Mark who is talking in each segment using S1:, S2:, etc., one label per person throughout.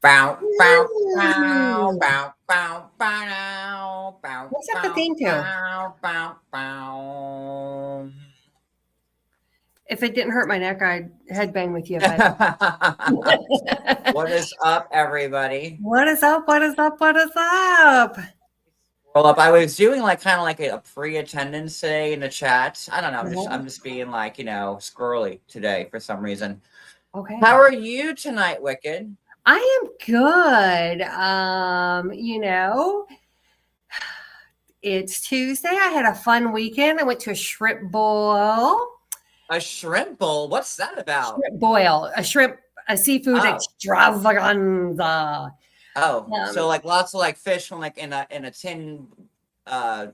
S1: Bow, bow, bow,
S2: Ooh.
S1: bow, bow, bow, bow,
S2: What's that the
S1: bow,
S2: theme to?
S1: bow, bow, bow.
S2: If it didn't hurt my neck, I'd headbang with you. But
S1: What is up, everybody?
S2: what is up? What is up? What is up?
S1: Well, up. I was doing like kind of like a pre-attendance today in the chat. I don't know. I'm just being like squirrely today for some reason.
S2: Okay.
S1: How are you tonight, Wicked?
S2: I am good. It's Tuesday. I had a fun weekend. I went to a shrimp boil.
S1: A shrimp bowl? What's that about?
S2: Shrimp boil. A seafood
S1: Oh.
S2: extravaganza.
S1: So like lots of like fish from like in a tin can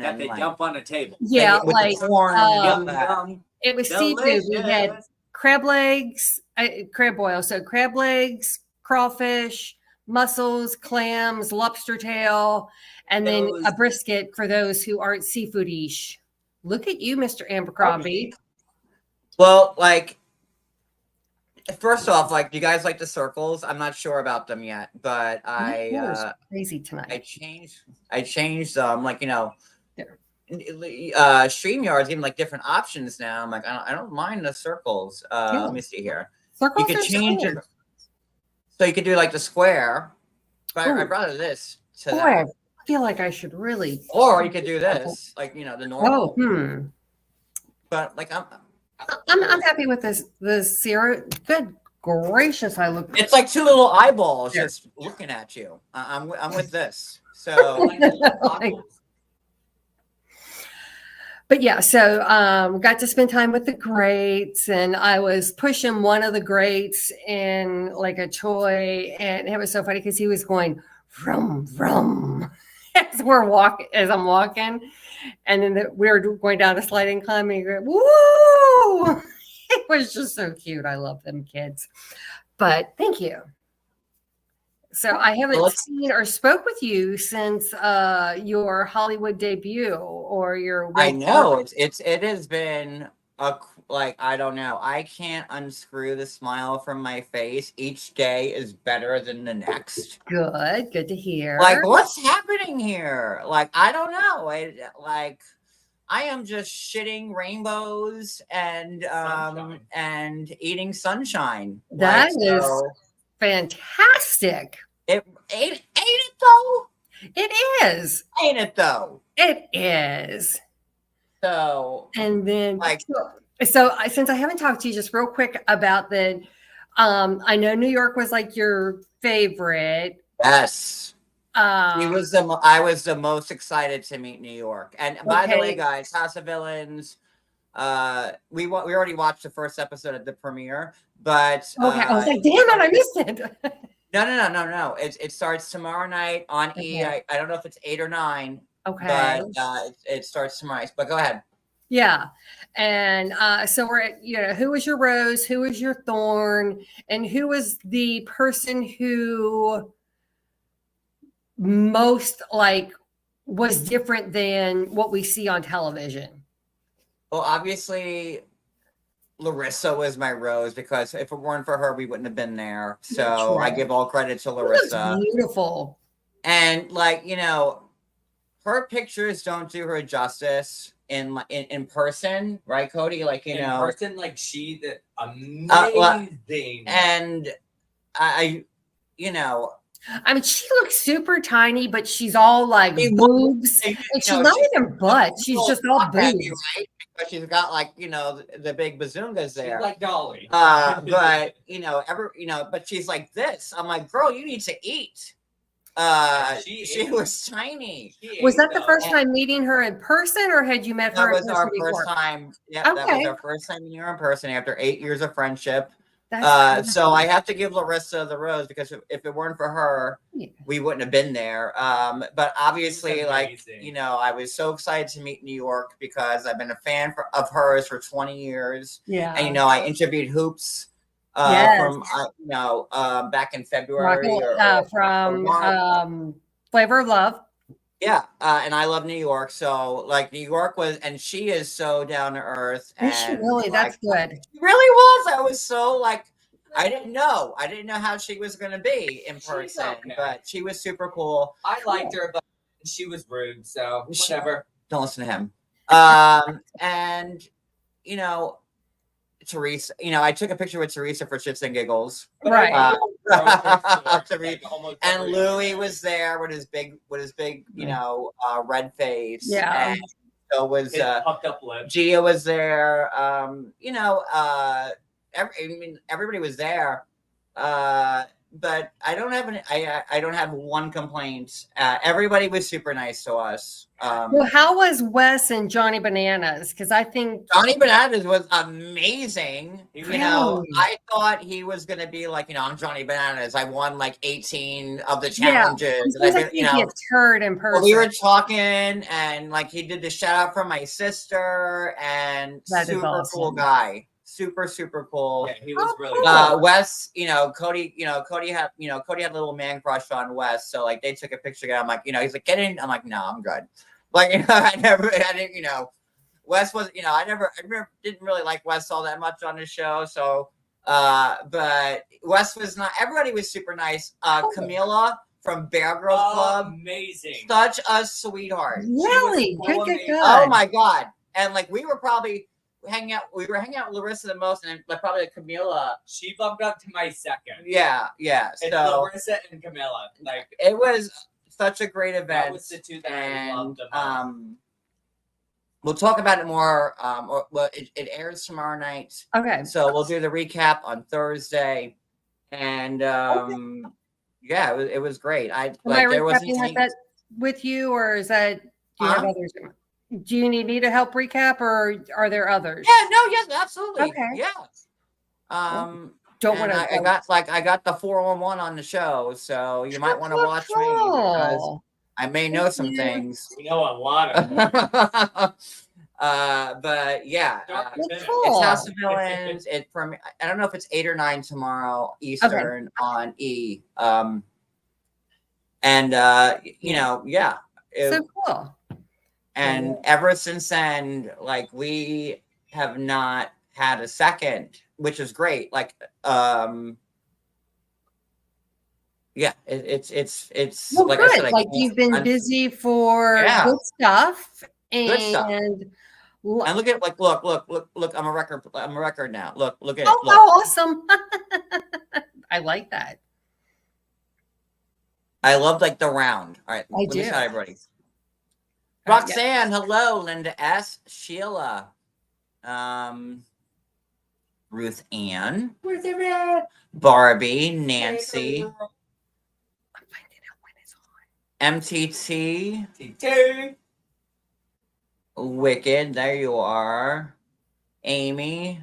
S3: that
S1: and
S3: they
S1: like,
S3: dump on the table.
S2: Yeah,
S1: with
S2: like
S1: the corn and all that.
S2: it was seafood. We had
S3: Delicious.
S2: crab legs, crab boil. So crab legs, crawfish, mussels, clams, lobster tail, and then a brisket for those who aren't seafoodish. Look at you, Mr. Abercrombie.
S1: Well, like, first off, like, do you guys like the circles? I'm not sure about them yet, but
S2: crazy tonight.
S1: I changed them, like, StreamYard's giving like different options now. I'm like, I don't mind the circles. Let me see here.
S2: Circles
S1: You could
S2: are
S1: change
S2: cool.
S1: it, so you could do like the square. But I'd rather this to
S2: Boy,
S1: that.
S2: I feel like I should really.
S1: Or you could do this, like the normal. But like
S2: I'm happy with this zero. Good gracious, I look.
S1: It's like two little eyeballs just looking at you. I'm with this. So.
S2: But yeah, so got to spend time with the greats, and I was pushing one of the greats in like a toy, and it was so funny because he was going vroom vroom as I'm walking, and then we were going down a sliding climb, and he go, woo! It was just so cute. I love them kids. But thank you. So I haven't seen or spoke with you since your Hollywood debut or your.
S1: I know it has been I don't know. I can't unscrew the smile from my face. Each day is better than the next.
S2: Good to hear.
S1: Like, what's happening here? Like, I don't know. I am just shitting rainbows and eating sunshine.
S2: That is fantastic.
S1: Ain't it though?
S2: It is.
S1: Ain't it though?
S2: It is.
S1: So
S2: and then so since I haven't talked to you just real quick about the I know New York was like your favorite.
S1: Yes. I was the most excited to meet New York. And by the way, guys, House of Villains, we already watched the first episode at the premiere, but
S2: I was like, damn it, I missed it.
S1: No. It starts tomorrow night on E. I don't know if it's 8 or 9.
S2: Okay.
S1: But it starts tomorrow. But go ahead.
S2: Yeah. And so we're at, who was your rose, who was your thorn, and who was the person who most was different than what we see on television?
S1: Well, obviously Larissa was my rose because if it weren't for her, we wouldn't have been there. So I give all credit to Larissa.
S2: Beautiful.
S1: And her pictures don't do her justice in person, right, Cody?
S3: In person, she's amazing.
S1: And I
S2: mean, she looks super tiny, but she's all boobs, and she's not even butt. She's just all boobs,
S1: right? Because she's got the big bazoongas there.
S3: She's like Dolly.
S1: But but she's like this. I'm like, girl, you need to eat. She was tiny.
S2: Was that the first time meeting her in person, or had you met her?
S1: That was our first time. Yeah, that was our first time meeting her in person after 8 years of friendship. So I have to give Larissa the rose because if it weren't for her, we wouldn't have been there. But obviously, I was so excited to meet New York because I've been a fan of hers for 20 years.
S2: Yeah,
S1: and I interviewed Hoops. From back in February
S2: from Flavor of Love.
S1: Yeah, and I love New York. So New York and she is so down to earth. And
S2: she really, that's good.
S1: She really was. I was so I didn't know how she was going to be in person, okay. But she was super cool.
S3: I liked her, but she was rude, so whatever.
S1: Don't listen to him. And you know, Teresa, I took a picture with Teresa for shits and giggles.
S2: Right.
S1: And Louis was there with his big, red face.
S2: Yeah.
S1: And so was
S3: puffed up lips.
S1: Gia was there. Everybody was there. But I don't have one complaint. Everybody was super nice to us.
S2: Well, how was Wes and Johnny Bananas? Because I think
S1: Johnny Bananas was amazing. I thought he was going to be like, I'm Johnny Bananas. I won like 18 of the challenges.
S2: Yeah, like he'd be a turd in person.
S1: Well, we were talking, and like he did the shout out from my sister, and
S2: that
S1: super
S2: awesome.
S1: Cool guy. Super cool.
S3: Yeah, he was really cool.
S1: Wes, Cody had a little man crush on Wes, so like they took a picture together. I'm like, he's like, get in. I'm like, no, I'm good. Like, I didn't, Wes was, I didn't really like Wes all that much on the show. So, but Wes was not. Everybody was super nice. Camila from Bear Girls Club,
S3: amazing,
S1: such a sweetheart.
S2: Really, good.
S1: Oh my god! And like we were probably. We were hanging out with Larissa the most, and like probably Camila.
S3: She bumped up to my second.
S1: Yeah.
S3: It's Larissa and Camila. Like
S1: it was such a great event.
S3: That was the two that I loved the most.
S1: We'll talk about it more. It airs tomorrow night.
S2: Okay.
S1: So we'll do the recap on Thursday, and yeah, it was great.
S2: There wasn't like that with you, or is that do you have others? Do you need me to help recap, or are there others?
S1: Yeah, no, yes, absolutely.
S2: Okay.
S1: Yeah.
S2: Don't want
S1: to. I got the 411 on the show, so you might want to watch me because I may know some things.
S3: We know a lot of.
S1: But yeah,
S2: cool.
S1: It's House of Villains. I don't know if it's 8 or 9 tomorrow Eastern on E. Yeah.
S2: So cool.
S1: And ever since then, like we have not had a second, which is great. Like, yeah, it's
S2: well,
S1: like
S2: good.
S1: I said,
S2: like you've been busy for good stuff, and
S1: look at look. I'm a record now. Look at it.
S2: Oh, how awesome! I like that.
S1: I love like the round. All right,
S2: I do.
S1: Everybody. Roxanne, hello. Linda S. Sheila. Ruth Ann.
S3: Where's it at?
S1: Barbie. Nancy.
S2: I'm finding out when it's on.
S1: MTT.
S3: T2.
S1: Wicked. There you are. Amy.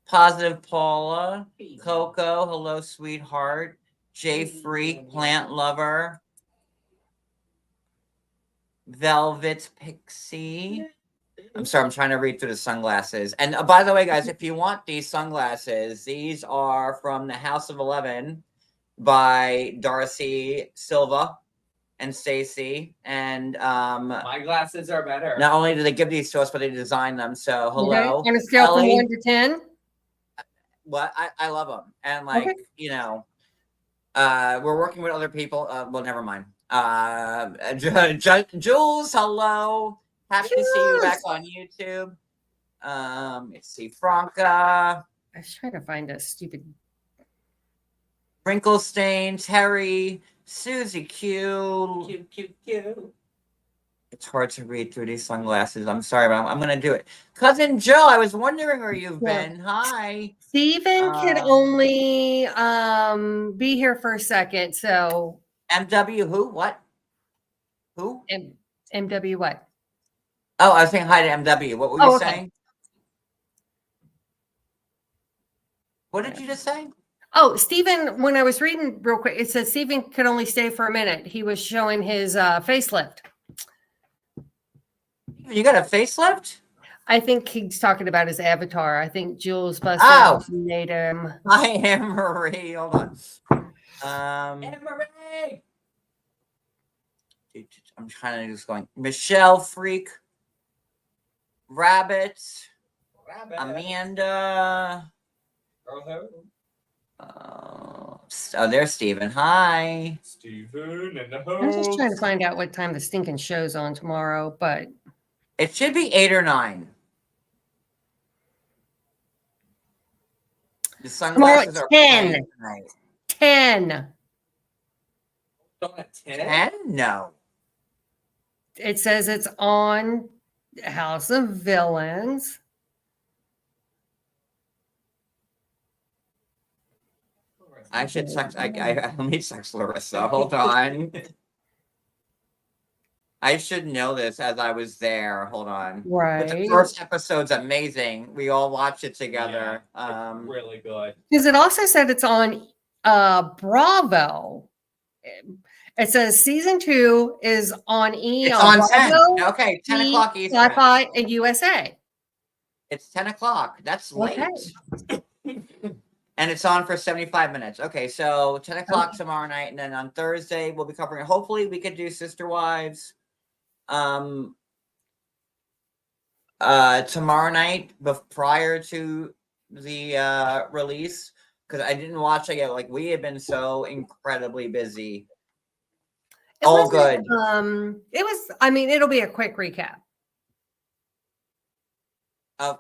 S1: Positive Paula. Coco. Hello, sweetheart. J Freak. Plant Lover. Velvet Pixie. I'm sorry, I'm trying to read through the sunglasses. And by the way, guys, if you want these sunglasses, these are from the House of 11 by Darcy Silva and Stacy. And
S3: my glasses are better.
S1: Not only do they give these to us, but they design them. So hello.
S2: On a scale from 1 to 10.
S1: What I love them. And like, we're working with other people. Well, never mind. Jules, hello. Happy to see you back on YouTube. Let's see, Franca.
S2: I was trying to find a stupid
S1: Wrinkle Stain, Terry, Susie Q. It's hard to read through these sunglasses. I'm sorry, but I'm gonna do it. Cousin Joe, I was wondering where you've been. Hi.
S2: Stephen could only be here for a second, so
S1: MW who? What? Who?
S2: MW what?
S1: Oh, I was saying hi to MW. What were you saying? What did you just say?
S2: Oh, Stephen, when I was reading real quick, it said Stephen could only stay for a minute. He was showing his facelift.
S1: You got a facelift?
S2: I think he's talking about his avatar. I think Jules made him.
S1: Hi, Anne-Marie. Hold on.
S3: Anne-Marie.
S1: I'm trying to just going. Michelle Freak. Rabbit. Amanda. Oh, there's Steven. Hi.
S3: Steven and the
S2: I'm just trying to
S3: host.
S2: find out what time the stinking show's on tomorrow, but
S1: It should be 8 or 9. The
S2: tomorrow
S1: sunglasses
S2: at
S1: are
S2: 10.
S1: playing tonight.
S2: 10.
S3: On at 10?
S1: 10? No.
S2: It says it's on House of Villains.
S1: I should text. I let me text Larissa. Hold on. I should know this as I was there. Hold on. But the
S2: Right.
S1: first episode's amazing. We all watched it together.
S3: Yeah, it's really good.
S2: Because it also said it's on Bravo. It says season 2 is on E
S1: It's
S2: on
S1: on 10.
S2: Bravo,
S1: Okay, 10
S2: E,
S1: o'clock Eastern.
S2: Sci-Fi, and USA.
S1: It's 10 o'clock. That's late.
S2: Okay.
S1: And it's on for 75 minutes. Okay, so 10 o'clock tomorrow night. And then on Thursday, we'll be covering it. Hopefully, we could do Sister Wives. Tomorrow night, prior to the release, because I didn't watch it yet. Like, we have been so incredibly busy. All good.
S2: It was, I mean, it'll be a quick recap.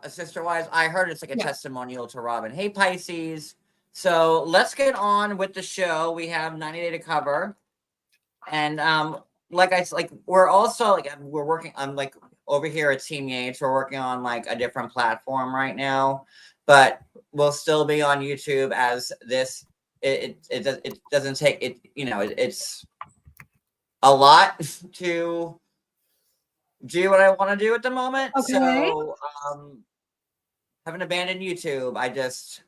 S1: Sister Wives, I heard it's like a testimonial to Robin. Hey, Pisces. So let's get on with the show. We have 90 Day to cover. And we're also we're working on over here at Team Yates, we're working on like a different platform right now, but we'll still be on YouTube as this. It doesn't take it, it's a lot to do what I want to do at the moment.
S2: Okay.
S1: So haven't abandoned YouTube. I just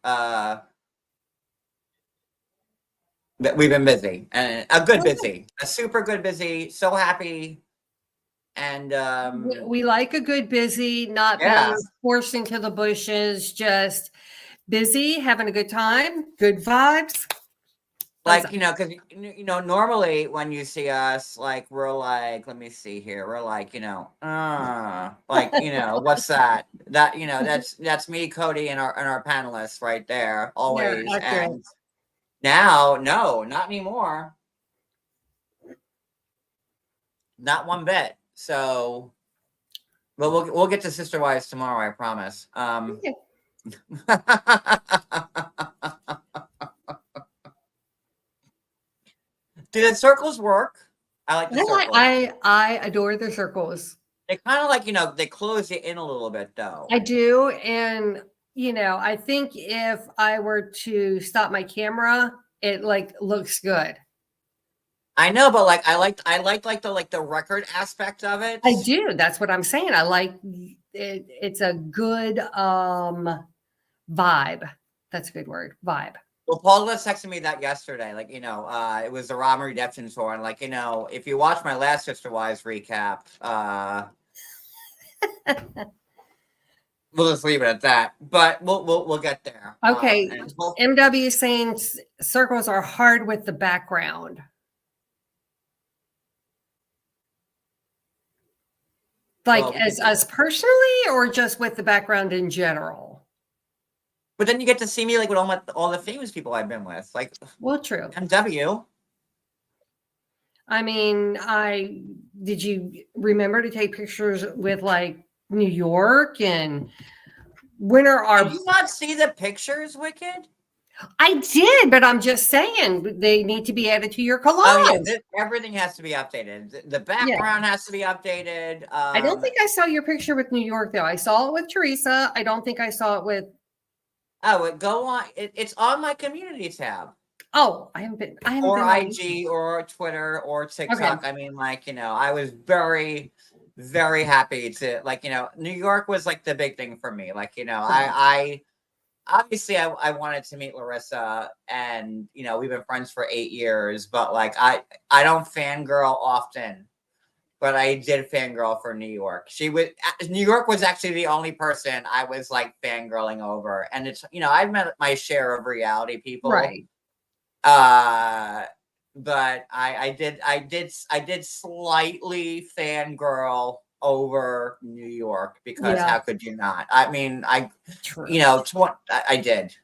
S1: we've been busy, and a super good busy. So happy, and
S2: we like a good busy, not being forced into the bushes, just busy, having a good time, good vibes.
S1: Because normally when you see us, we're like, let me see here, we're like, what's that? That's me, Cody, and our panelists right there, always.
S2: Yeah,
S1: and now, no, not anymore. Not one bit. So, but we'll get to Sister Wives tomorrow, I promise. Do the circles work? I like the circles.
S2: I adore the circles.
S1: They kind of they close you in a little bit, though.
S2: I do, and I think if I were to stop my camera, it looks good.
S1: I know, but I like the record aspect of it.
S2: I do. That's what I'm saying. I like it. It's a good vibe. That's a good word. Vibe.
S1: Well, Paul was texting me that yesterday. It was the Robin Redemption tour, and if you watch my last Sister Wives recap, we'll just leave it at that. But we'll get there.
S2: Okay. MW is saying circles are hard with the background. As us personally, or just with the background in general?
S1: But then you get to see me with all the famous people I've been with.
S2: Well, true.
S1: MW.
S2: I mean, did you remember to take pictures with New York and when are our?
S1: Did you not see the pictures, Wicked?
S2: I did, but I'm just saying they need to be added to your collage.
S1: Oh, yeah, everything has to be updated. The background has to be updated.
S2: I don't think I saw your picture with New York, though. I saw it with Teresa. I don't think I saw it with.
S1: Oh, go on. It's on my community tab.
S2: Oh, I haven't been.
S1: Or IG or Twitter or TikTok. Okay. I mean, I was very, very happy to New York was the big thing for me. I obviously I wanted to meet Larissa, and we've been friends for 8 years, but I don't fangirl often, but I did fangirl for New York. New York was actually the only person I was fangirling over, and it's I've met my share of reality people,
S2: right?
S1: But I did slightly fangirl over New York because how could you not? I mean, I did.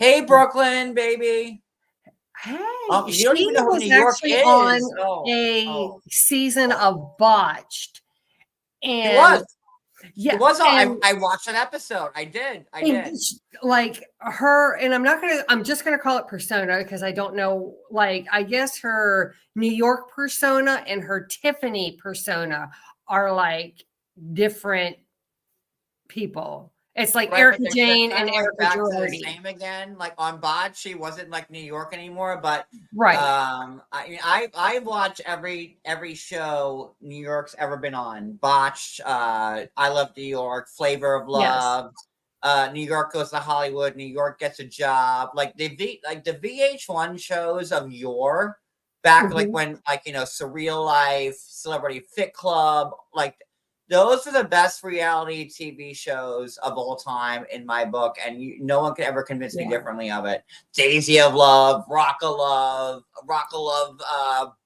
S1: Hey, Brooklyn, baby.
S2: Hey,
S1: you don't even know who
S2: was
S1: New York
S2: actually
S1: is.
S2: on a season of Botched.
S1: He
S2: And
S1: was.
S2: yeah,
S1: It was on. I watched an episode. I did.
S2: Like her, and I'm just gonna call it persona because I don't know. Like, I guess her New York persona and her Tiffany persona are like different people. It's like Erica Jane and Erica Girardi.
S1: Same again. Like on Botch, she wasn't like New York anymore. But
S2: right.
S1: I watch every show New York's ever been on. Botched, I Love New York, Flavor of Love. Yes. New York Goes to Hollywood. New York Gets a Job. Like the VH1 shows of yore, back like when Surreal Life, Celebrity Fit Club, like. Those are the best reality TV shows of all time in my book, and no one could ever convince me differently of it. Daisy of Love, Rock of Love,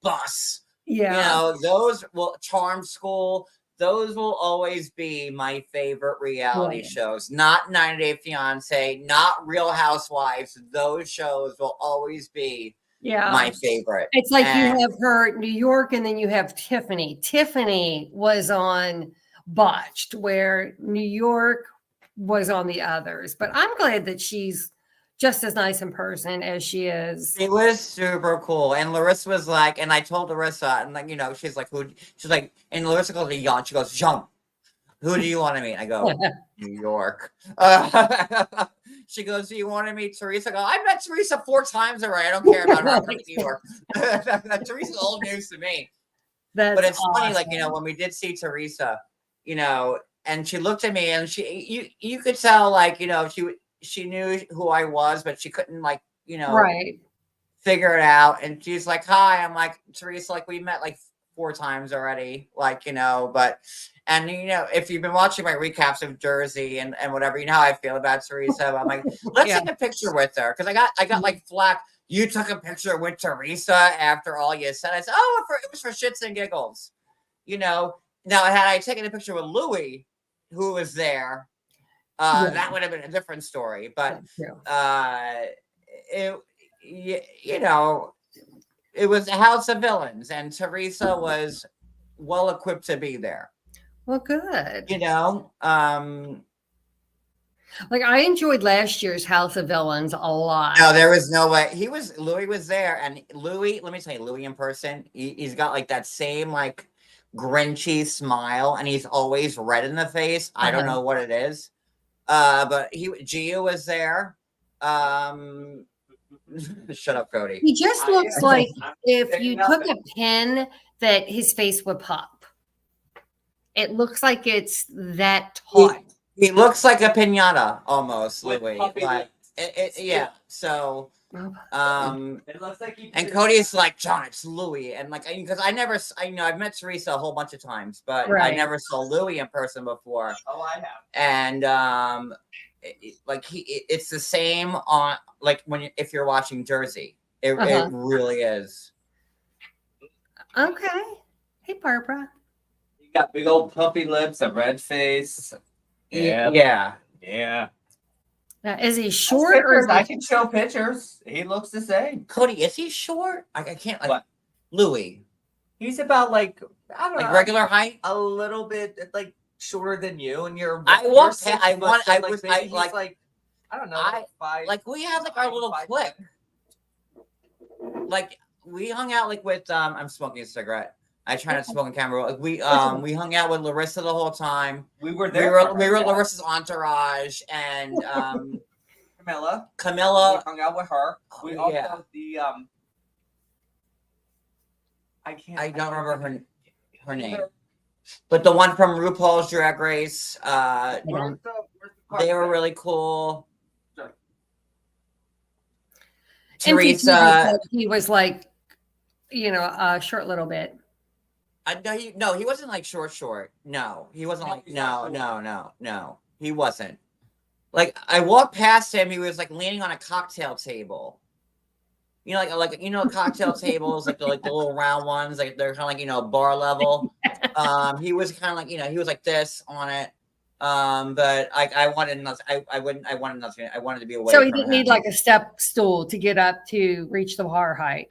S1: Bus.
S2: Yeah.
S1: Those Charm School. Those will always be my favorite reality shows. Not 90 Day Fiance, not Real Housewives. Those shows will always be my favorite.
S2: It's like you have her New York, and then you have Tiffany. Tiffany was on Botched, where New York was on the others. But I'm glad that she's just as nice in person as she is.
S1: It was super cool. And Larissa was like, and I told Larissa, and like, she's like, and Larissa goes to Young. She goes, Young, who do you want to meet? I go, New York. She goes, do you want to meet Teresa? I go, I've met Teresa 4 times already. I don't care about her coming to New York. Teresa's old news to me. But it's funny, like, when we did see Teresa, and she looked at me, and you could tell, like, she knew who I was, but she couldn't, like, figure it out. And she's like, hi. I'm like, Teresa, like, we met like 4 times already, like, but. And, if you've been watching my recaps of Jersey and whatever, you know how I feel about Teresa. I'm like, let's take a picture with her. Because I got like flack. You took a picture with Teresa after all you said. I said, it was for shits and giggles. Now, had I taken a picture with Louie, who was there, that would have been a different story. But, it was a house of villains. And Teresa was well equipped to be there.
S2: Well, good.
S1: Like
S2: I enjoyed last year's House of Villains a lot.
S1: No, there was no way. Louis was there, and Louis, let me tell you, Louis in person, he's got like that same like grinchy smile, and he's always red in the face. I don't know what it is. But Gia was there. Shut up, Cody.
S2: He just looks like if you took a pin that his face would pop. It looks like it's that taut.
S1: He looks like a piñata almost, Louis. Like, So,
S3: it looks like
S1: and Cody's like, John, it's Louis, and like, because I've met Teresa a whole bunch of times, but I never saw Louis in person before.
S3: Oh, I have.
S1: And it's the same on like if you're watching Jersey, it really is.
S2: Okay. Hey, Barbara.
S3: Got big old puffy lips, a red face.
S1: Yeah.
S2: Now, is he short or
S3: I can show pictures. He looks the same.
S1: Cody, is he short? I can't. Like, what? Louis.
S3: He's about like I don't know,
S1: regular height.
S3: A little bit like shorter than you, and you're.
S1: I
S3: don't know.
S1: We had like our little clique. Like we hung out like with I'm smoking a cigarette. I try not to smoke on camera. Like we hung out with Larissa the whole time.
S3: We were there.
S1: We were Larissa's entourage, and
S3: Camilla.
S1: We
S3: hung out with her. We also
S1: I don't remember her name. But the one from RuPaul's Drag Race, they were really cool.
S3: Sure.
S1: Teresa.
S2: He was like, a short little bit.
S1: No, he wasn't like short. No, he wasn't like, no, he wasn't. Like I walked past him, he was like leaning on a cocktail table. Cocktail tables, like the little round ones, like they're kind of like, bar level. He was kind of like, he was like this on it. But I wanted nothing. I wanted nothing. I wanted to be away.
S2: So he
S1: from
S2: didn't
S1: him.
S2: need like a step stool to get up to reach the bar height.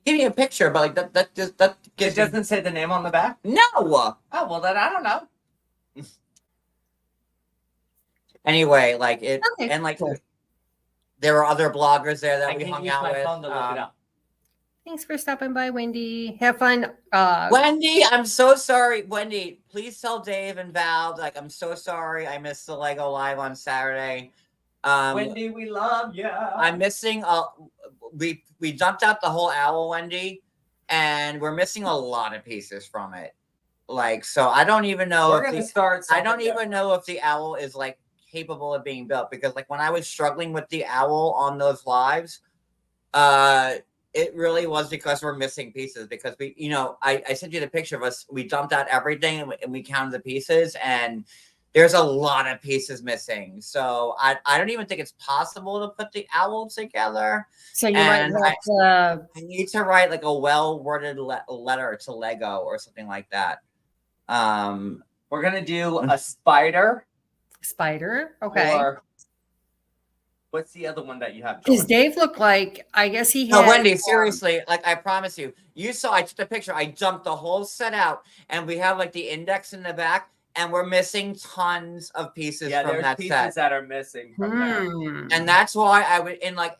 S1: Give me a picture, but like that
S3: It doesn't say the name on the back?
S1: No.
S3: Oh, well, then I don't know.
S1: Anyway, like it,
S2: Okay,
S1: and like
S2: cool.
S1: there were other bloggers there that
S3: I
S1: we
S3: can
S1: hung
S3: use
S1: out
S3: my
S1: with.
S3: phone to look it up.
S2: Thanks for stopping by, Wendy. Have fun.
S1: Wendy, I'm so sorry. Wendy, please tell Dave and Val, like, I'm so sorry I missed the Lego Live on Saturday.
S3: Wendy, we love you.
S1: I'm missing we dumped out the whole owl, Wendy, and we're missing a lot of pieces from it. Like, so I don't even know
S3: We're gonna start.
S1: I don't even know if the owl is like capable of being built, because like when I was struggling with the owl on those lives, it really was because we're missing pieces, because we, you know, I sent you the picture of us. We dumped out everything and we counted the pieces, and there's a lot of pieces missing. So I don't even think it's possible to put the owl together.
S2: So you might have to...
S1: I need to write like a well-worded letter to Lego or something like that.
S3: We're gonna do a spider.
S2: Spider, okay.
S3: Or what's the other one that you have?
S2: Does Dave look like? I guess he.
S1: No, Wendy, seriously, like I promise you, you saw. I took the picture. I dumped the whole set out, and we have like the index in the back, and we're missing tons of pieces from that
S3: pieces
S1: set
S3: that are missing from there.
S1: And that's why I would, and like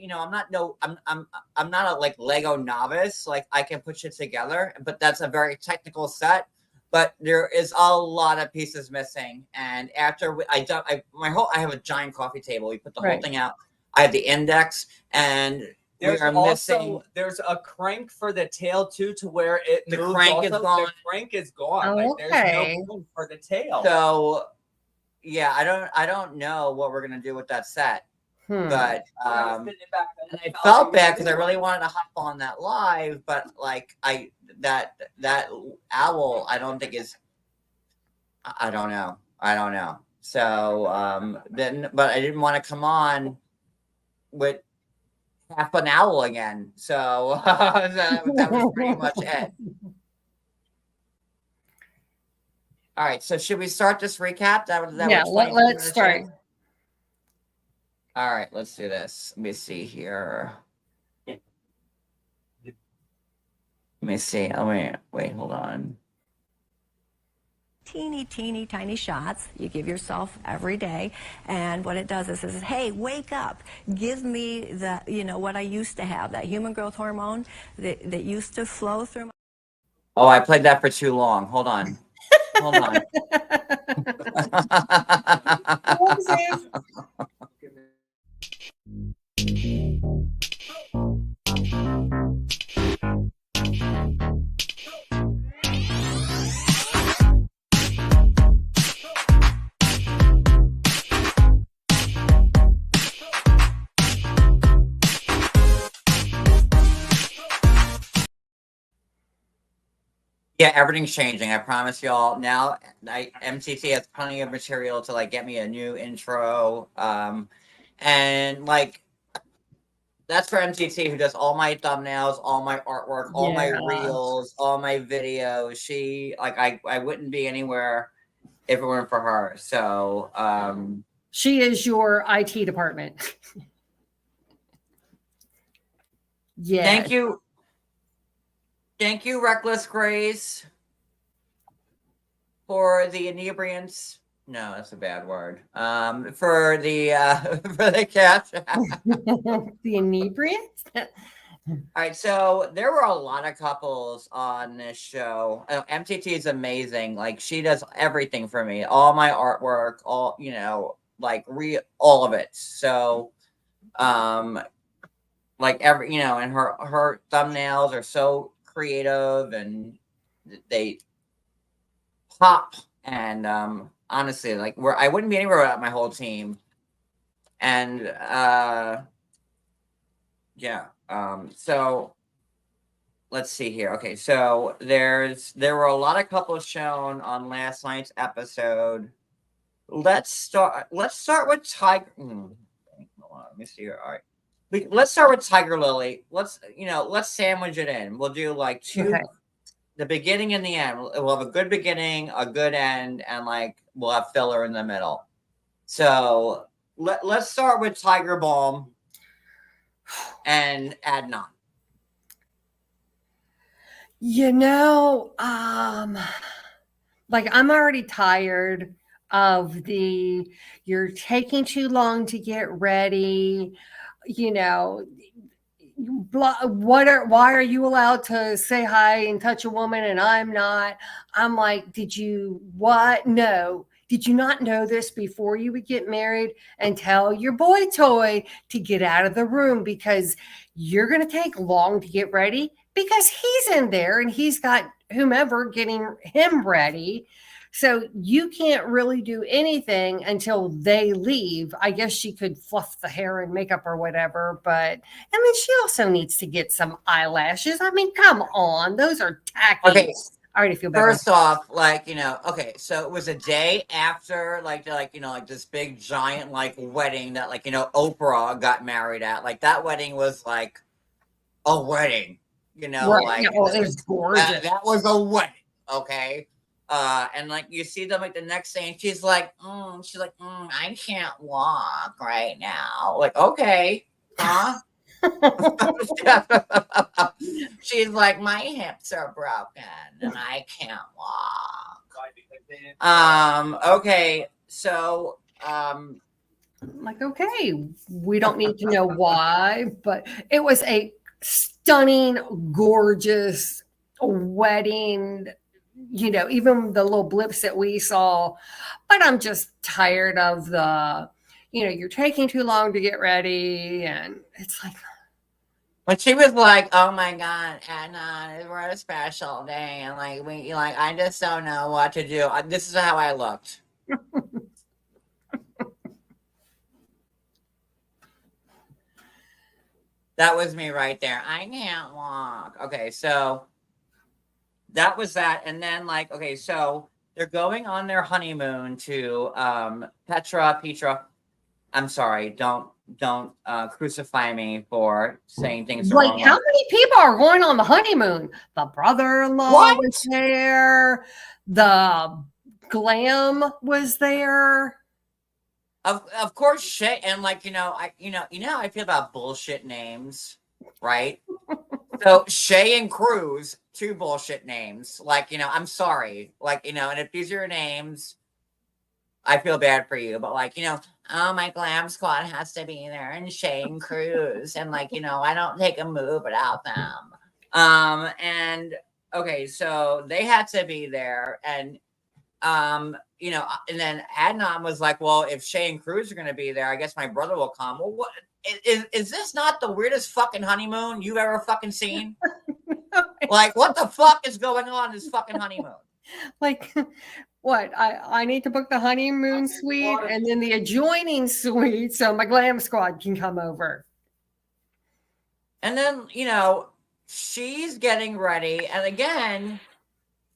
S1: you know, I'm not a like Lego novice. Like I can put shit together, but that's a very technical set. But there is a lot of pieces missing. And after I have a giant coffee table. We put the whole thing out. I have the index, and
S3: there's a crank for the tail too, to where the
S1: crank is gone.
S3: The crank is gone.
S2: Oh,
S3: like,
S2: okay.
S3: There's no crank for the tail.
S1: So yeah, I don't know what we're gonna do with that set. But and I felt bad because I really wanted to hop on that live, but like that owl, I don't think is. I don't know. So then, but I didn't want to come on with half an owl again. So that was pretty much it. All right. So should we start this recap?
S2: Let's start.
S1: All right, let's do this. Let me see here. Let me see. Wait, hold on.
S4: Teeny tiny shots you give yourself every day, and what it does is says, hey, wake up, give me the, you know, what I used to have, that human growth hormone that used to flow through my...
S1: Oh, I played that for too long. Hold on. Yeah, everything's changing. I promise y'all. Now, MTT has plenty of material to like get me a new intro, and like that's for MTT, who does all my thumbnails, all my artwork, all my reels, all my videos. She like I wouldn't be anywhere if it weren't for her. So
S2: she is your IT department. Yeah.
S1: Thank you, Reckless Grace, for the inebriants. No, that's a bad word. For the cash.
S2: The inebriants?
S1: All right, so there were a lot of couples on this show. MTT is amazing. Like, she does everything for me. All my artwork, all, you know, like all of it. So, like every, you know, and her thumbnails are so creative and they pop, and honestly, like I wouldn't be anywhere without my whole team. And so let's see here. Okay, so there were a lot of couples shown on last night's episode. Let's start with Tiger. Hold on, let me see here. All right. Let's start with Tiger Lily. Let's sandwich it in. We'll do like two the beginning and the end. We'll have a good beginning, a good end, and like we'll have filler in the middle. So let's start with Tiger Balm and Adnan.
S2: You know, like I'm already tired of the you're taking too long to get ready. You know, why are you allowed to say hi and touch a woman and I'm not? I'm like, did you what? No. Did you not know this before you would get married? And tell your boy toy to get out of the room because you're going to take long to get ready because he's in there and he's got whomever getting him ready. So you can't really do anything until they leave. I guess she could fluff the hair and makeup or whatever, but and then she also needs to get some eyelashes. I mean, come on, those are tacky.
S1: Okay.
S2: I already feel better.
S1: First off, like, you know, okay, so it was a day after, like, you know, like this big giant, like, wedding that, like, you know, Oprah got married at. Like, that wedding was like a wedding, you know,
S2: right.
S1: like,
S2: No, it was gorgeous.
S1: That was a wedding, okay? And like, you see them, like, the next day, and she's like, I can't walk right now. Like, okay, huh? She's like, my hips are broken and I can't walk. Okay, so
S2: I'm like, okay, we don't need to know why, but it was a stunning, gorgeous wedding. You know, even the little blips that we saw, but I'm just tired of the, you know, you're taking too long to get ready, and it's like.
S1: When she was like, "Oh my God, Adnan, we're a special day," and like I just don't know what to do. This is how I looked. That was me right there. I can't walk. Okay, so that was that, and then like, okay, so they're going on their honeymoon to Petra. I'm sorry, don't crucify me for saying things
S2: like
S1: wrong.
S2: How many people are going on the honeymoon? The brother-in-law was there. The glam was there.
S1: Of course, Chey, and like, you know how I feel about bullshit names, right? So Chey and Cruz, two bullshit names. Like, you know, I'm sorry, like, you know, and if these are your names, I feel bad for you, but like, you know, oh, my glam squad has to be there, and Chey and Cruz, and like, you know, I don't take a move without them. And okay, so they had to be there, and you know, and then Adnan was like, well, if Chey and Cruz are going to be there, I guess my brother will come. Well, what is this not the weirdest fucking honeymoon you've ever fucking seen? Like, what the fuck is going on in this fucking honeymoon?
S2: Like, what? I need to book the honeymoon suite and then the adjoining suite so my glam squad can come over.
S1: And then, you know, she's getting ready, and again,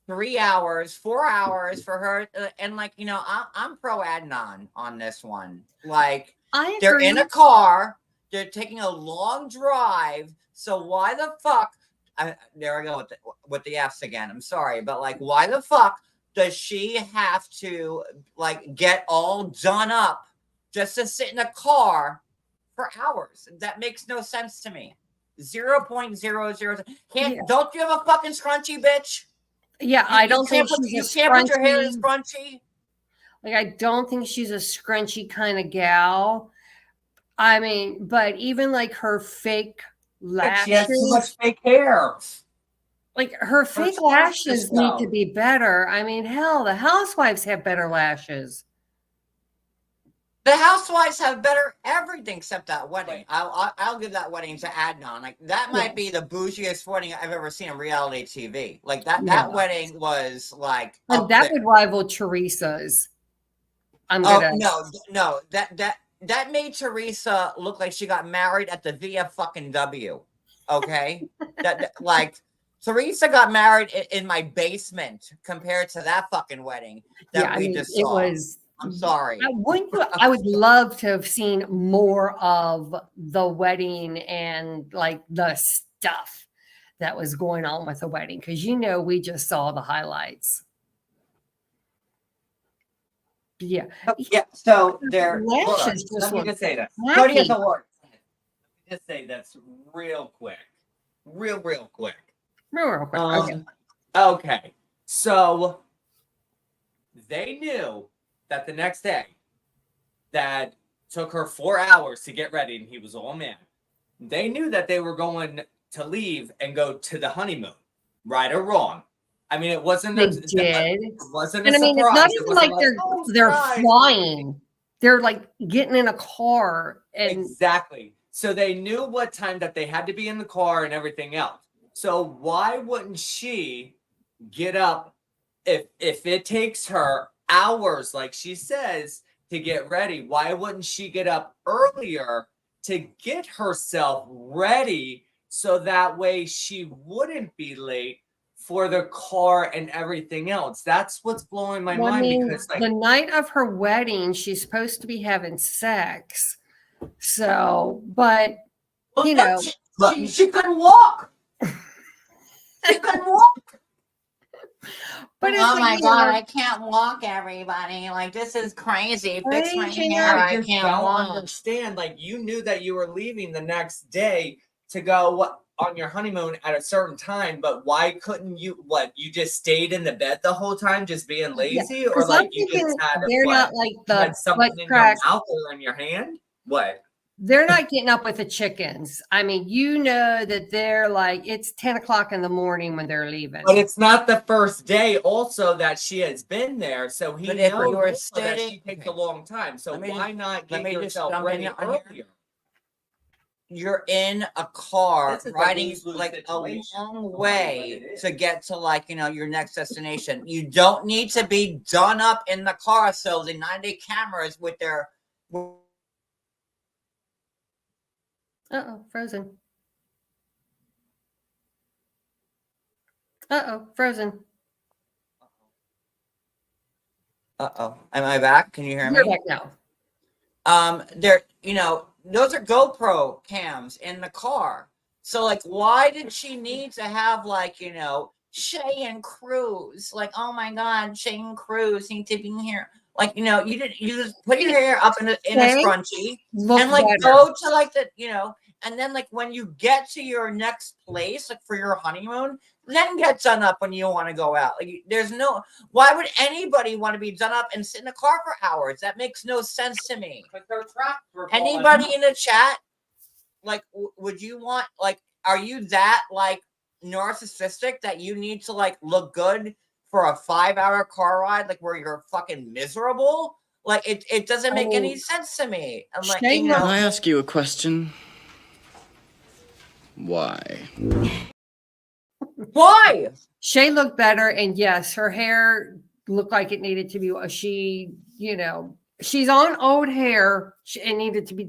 S1: 3 hours, 4 hours for her. And like, you know, I'm pro Adnan on this one. Like, they're in a car, they're taking a long drive. So why the fuck? There I go with the F's again. I'm sorry, but like, why the fuck does she have to like get all done up just to sit in a car for hours? That makes no sense to me. 0.00. Don't you have a fucking scrunchy, bitch?
S2: Yeah, I don't think
S1: you can't put your hair in scrunchy.
S2: Like, I don't think she's a scrunchy kind of gal. I mean, but even like her fake lashes,
S1: she has too much fake hair.
S2: Like her fake lashes need to be better. I mean, hell, the housewives have better lashes.
S1: The housewives have better everything except that wedding. I'll give that wedding to Adnan. Like, that might be the bougiest wedding I've ever seen on reality TV. Like that wedding was like,
S2: and that would rival Teresa's.
S1: No. That made Teresa look like she got married at the VeA fucking W. Okay, like Teresa got married in my basement compared to that fucking wedding that we just saw.
S2: It was.
S1: I'm sorry.
S2: I would love to have seen more of the wedding and like the stuff that was going on with the wedding, because we just saw the highlights. Yeah.
S1: Yeah. So they're.
S2: Lashes just
S3: Let me
S2: look
S3: just say this.
S1: Cody's award.
S3: Just say this real quick. Real quick.
S2: real quick. Okay.
S3: Okay. So they knew that the next day that took her 4 hours to get ready and he was all man. They knew that they were going to leave and go to the honeymoon, right or wrong. I mean, it wasn't
S2: They
S3: did.
S2: It
S3: wasn't
S2: and
S3: a
S2: I mean, it's
S3: surprise.
S2: not
S3: It
S2: even
S3: wasn't
S2: like they're flying. They're like getting in a car and
S3: exactly. So they knew what time that they had to be in the car and everything else. So why wouldn't she get up if it takes her hours, like she says, to get ready? Why wouldn't she get up earlier to get herself ready so that way she wouldn't be late for the car and everything else? That's what's blowing my mind, because
S2: the night of her wedding, she's supposed to be having sex. So, but
S1: she couldn't walk. She couldn't walk.
S2: But
S1: oh my God, I can't walk, everybody. Like, this is crazy. Fix my hair. I can't walk.
S3: Understand. Like, you knew that you were leaving the next day to go on your honeymoon at a certain time, but why couldn't you? What, you just stayed in the bed the whole time, just being lazy, or like you just had
S2: not like
S3: had something in your mouth or in your hand? What?
S2: They're not getting up with the chickens. I mean, that they're like, it's 10 o'clock in the morning when they're leaving.
S3: But it's not the first day also that she has been there. So he knows that she takes a long time. So why not get yourself ready earlier?
S1: You're in a car riding like a long way to get to your next destination. You don't need to be done up in the car. So the 90 cameras with their...
S2: Frozen. Frozen.
S1: Am I back? Can you hear me?
S2: You're back now.
S1: Those are GoPro cams in the car. So why did she need to have Chey and Cruz? Oh my God, Chey and Cruz need to be here. You just put your hair up in a scrunchie and go to and then when you get to your next place, for your honeymoon, then get done up when you want to go out. Why would anybody want to be done up and sit in a car for hours? That makes no sense to me. Anybody in the chat, would you want, are you that narcissistic that you need to look good for a 5-hour car ride, where you're fucking miserable? It doesn't make any sense to me. I'm
S5: Can I ask you a question? Why?
S1: Why?
S2: Chey looked better, and yes, her hair looked like it needed to be. She's on old hair. It needed to be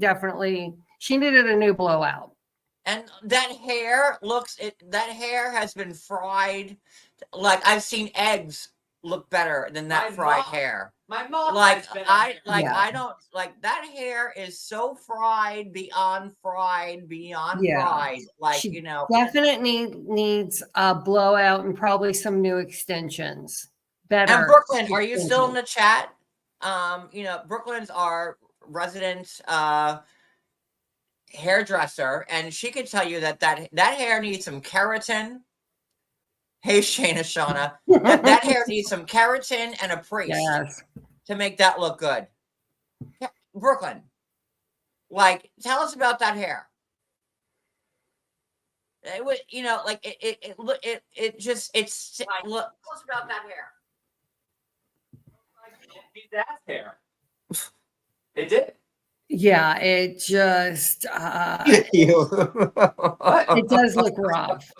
S2: she needed a new blowout.
S1: And that hair has been fried. I've seen eggs look better than that fried hair.
S3: My mom
S1: I don't that hair is so fried beyond fried.
S2: She definitely needs a blowout and probably some new extensions. Better.
S1: And Brooklyn, are you still in the chat? Brooklyn's our resident hairdresser, and she could tell you that hair needs some keratin. Hey, Shauna, that hair needs some keratin and a priest to make that look good. Brooklyn, tell us about that hair. It would, tell us about that hair.
S3: That hair. It did.
S2: Yeah, it just it does look rough.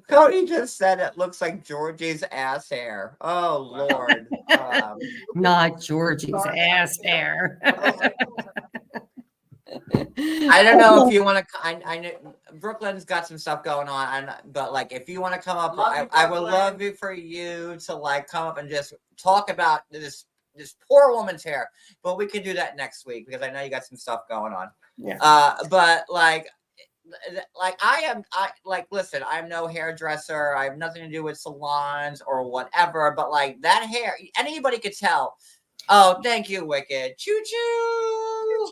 S1: Cody just said it looks like Georgie's ass hair. Oh Lord.
S2: Not Georgie's ass hair.
S1: I don't know if you want to. I know Brooklyn's got some stuff going on, but if you want to come up, I would love for you to come up and just talk about this poor woman's hair. But we can do that next week because I know you got some stuff going on.
S2: Yeah.
S1: But listen, I'm no hairdresser. I have nothing to do with salons or whatever, but like that hair, anybody could tell. Oh, thank you, Wicked. Choo choo.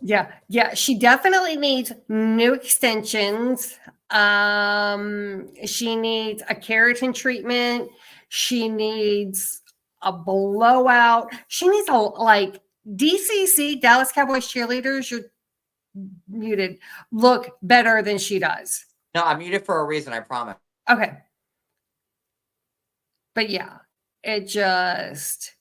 S2: Yeah, she definitely needs new extensions. She needs a keratin treatment. She needs a blowout. She needs a like DCC, Dallas Cowboys cheerleaders. You're muted. Look better than she does.
S1: No, I'm muted for a reason. I promise.
S2: Okay, but yeah, it just.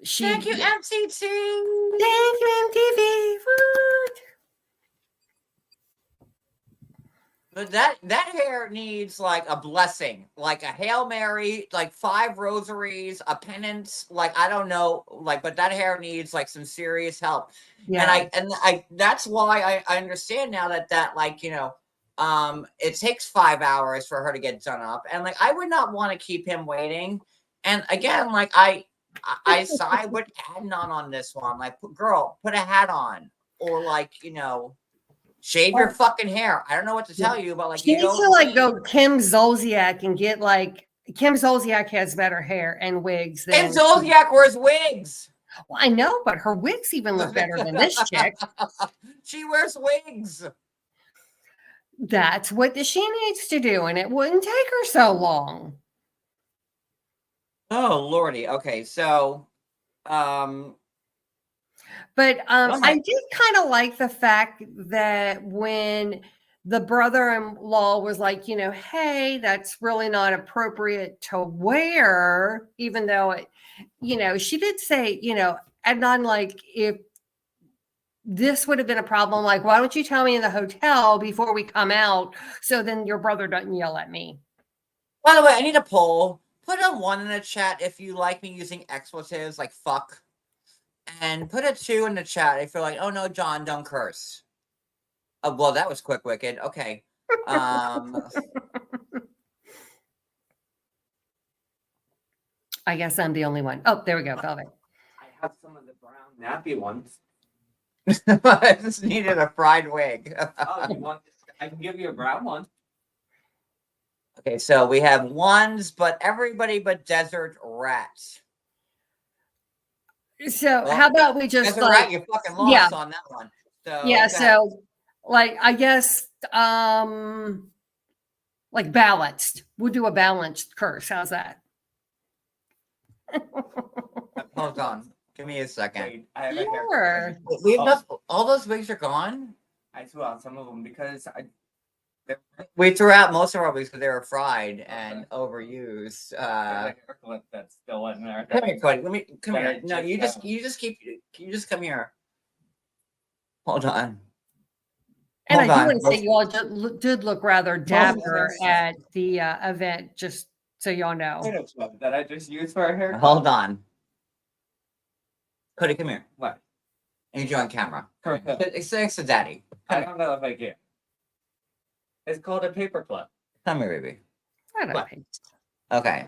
S1: Thank you, MCT.
S2: Thank you, MTV.
S1: But that hair needs like a blessing, like a Hail Mary, like 5 rosaries, a penance, like I don't know, like, but that hair needs like some serious help. Yeah. And I that's why I understand now that like, you know, it takes 5 hours for her to get done up. And like I would not want to keep him waiting. And again, like I side with Adnan on this one. Like, girl, put a hat on, or like, you know, shave your fucking hair. I don't know what to tell you, but like,
S2: she needs to like go Kim Zolciak and get like Kim Zolciak has better hair and wigs.
S1: Kim Zolciak wears wigs.
S2: Well, I know, but her wigs even look better than this chick.
S1: She wears wigs.
S2: That's what she needs to do, and it wouldn't take her so long.
S1: Oh Lordy. Okay, so
S2: but I did kind of like the fact that when the brother-in-law was like, you know, hey, that's really not appropriate to wear, even though it, you know, she did say, you know, Adnan, like, if this would have been a problem, like, why don't you tell me in the hotel before we come out so then your brother doesn't yell at me?
S1: By the way, I need a poll. Put a 1 in the chat if you like me using expletives like fuck. And put a 2 in the chat if you're like, oh no, John, don't curse. Oh, well, that was quick, Wicked. Okay.
S2: I guess I'm the only one. Oh, there we go. Velvet.
S3: I have some of the brown nappy ones.
S1: I just needed a fried wig.
S3: Oh, you want this? I can give you a brown one.
S1: Okay, so we have ones, but everybody but Desert Rat.
S2: So well, how about we just
S1: Desert Rat, you fucking lost on that one. So,
S2: yeah, so like I guess like balanced. We'll do a balanced curse. How's that?
S1: Hold on. Give me a second.
S3: Wait, I have
S2: sure.
S1: We have all those wigs are gone?
S3: I threw out some of them because
S1: we threw out most of our wigs because they were fried and overused.
S3: That's still in there.
S1: Come here, Cody. Come here. No, you just come here. Hold on.
S2: And I do want to say you all did look rather dapper at the event, just so y'all know.
S3: That I just used for a haircut.
S1: Hold on. Cody, come here.
S3: What?
S1: I need you on camera. It's thanks to Daddy.
S3: I don't know if I can. It's called a paperclip.
S1: Come here, baby.
S2: I don't think.
S1: Okay.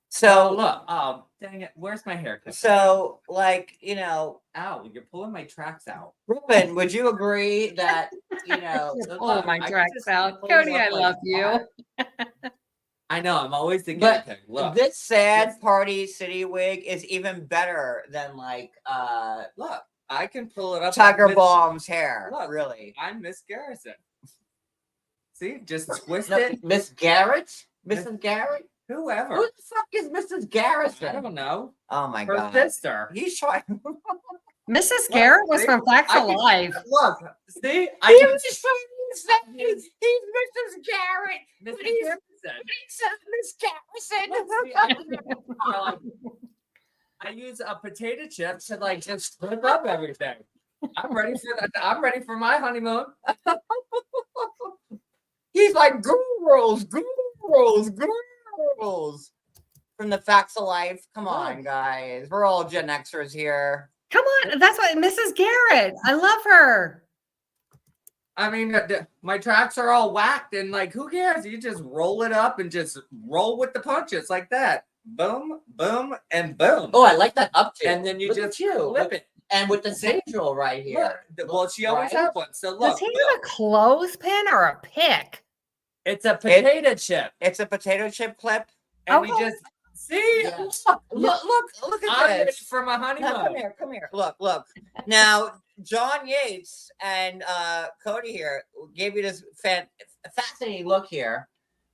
S1: So
S3: look. Oh, dang it. Where's my haircut?
S1: So, like, you know,
S3: ow, you're pulling my tracks out.
S1: Ruben, would you agree that, you know,
S2: pull my tracks out? Cody, I love you.
S3: I know, I'm always the guy.
S1: Look, this sad party city wig is even better than like
S3: look, I can pull it up.
S1: Tiger Balm's hair. Look, really.
S3: I'm Miss Garrison. See, just twist it.
S1: Miss Garrett? Mrs. Garrett?
S3: Whoever.
S1: Who the fuck is Mrs. Garrison?
S3: I don't know.
S1: Oh my God.
S3: Her sister.
S1: He's trying.
S2: Mrs. Garrett was from Facts Alive.
S3: Look, see?
S1: He was just trying to say he's Mrs. Garrett.
S3: Miss
S1: Garrison.
S3: I use a potato chip to like just flip up everything. I'm ready for that. I'm ready for my honeymoon.
S1: He's like girls from the Facts of Life. Come on, guys. We're all Gen Xers here.
S2: Come on. That's what Mrs. Garrett. I love her.
S3: I mean, my tracks are all whacked and like, who cares? You just roll it up and just roll with the punches like that. Boom, boom, and boom.
S1: Oh, I like that uptick.
S3: And then you just flip it.
S1: And with the sigil right here.
S3: Look, well, she always
S1: Right?
S3: had one. So look,
S2: Does he have a clothespin or a pick?
S3: it's a potato chip.
S1: It's a potato chip clip.
S3: And you
S2: Okay.
S3: just see,
S1: Yeah. Look at
S3: I'm ready
S1: this.
S3: for my
S1: Now,
S3: honeymoon.
S1: come here. Look. Now, John Yates and Cody here gave you this fascinating look here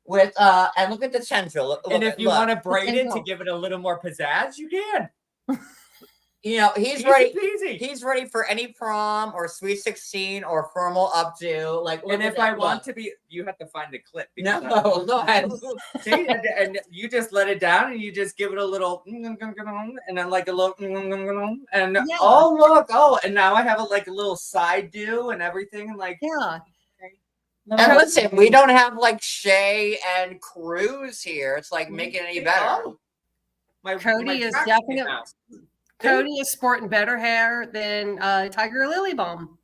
S1: with and look at the tendril.
S3: And if you want to braid it to
S2: Potential.
S3: give it a little more pizzazz, you can.
S1: you know, he's
S3: Easy
S1: ready.
S3: peasy.
S1: He's ready for any prom or sweet 16 or formal updo. Like, look
S3: And
S1: at
S3: if
S1: that
S3: I want
S1: look.
S3: to be, you have to find the clip.
S1: No,
S3: because
S1: no.
S3: see, and you just let it down, and you just give it a little, and then like a little, and
S2: Yeah.
S3: oh look, and now I have like a little side do and everything, and like
S2: Yeah.
S1: And listen, we don't have like Chey and Cruz here. It's like making it any better.
S3: Oh, my
S2: Cody is
S3: track
S2: definitely-
S3: came out.
S2: Cody is sporting better hair than Tiger Lily Bomb.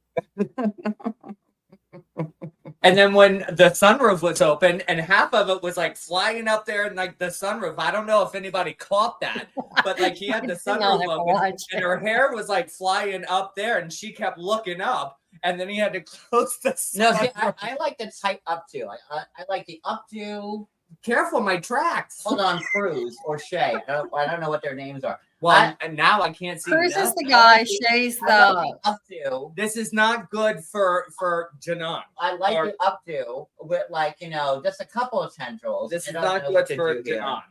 S3: And then when the sunroof was open and half of it was like flying up there and like the sunroof, I don't know if anybody caught that, but like he had the sunroof open and her hair was like flying up there and she kept looking up and then he had to close the sunroof.
S1: No, see, I like the tight updo. I like the updo.
S3: Careful, my tracks.
S1: Hold on, Cruz or Chey. I don't know what their names are.
S3: Well, and now I can't see.
S2: Cruz is
S3: nothing.
S2: the guy. Shay's
S1: I like
S2: the.
S1: the updo.
S3: This is not good for Janan.
S1: I like
S3: Or-
S1: the updo with like, you know, just a couple of tendrils.
S3: This
S1: I
S3: is
S1: don't
S3: not
S1: know
S3: good
S1: what to
S3: for
S1: do here.
S3: Janan.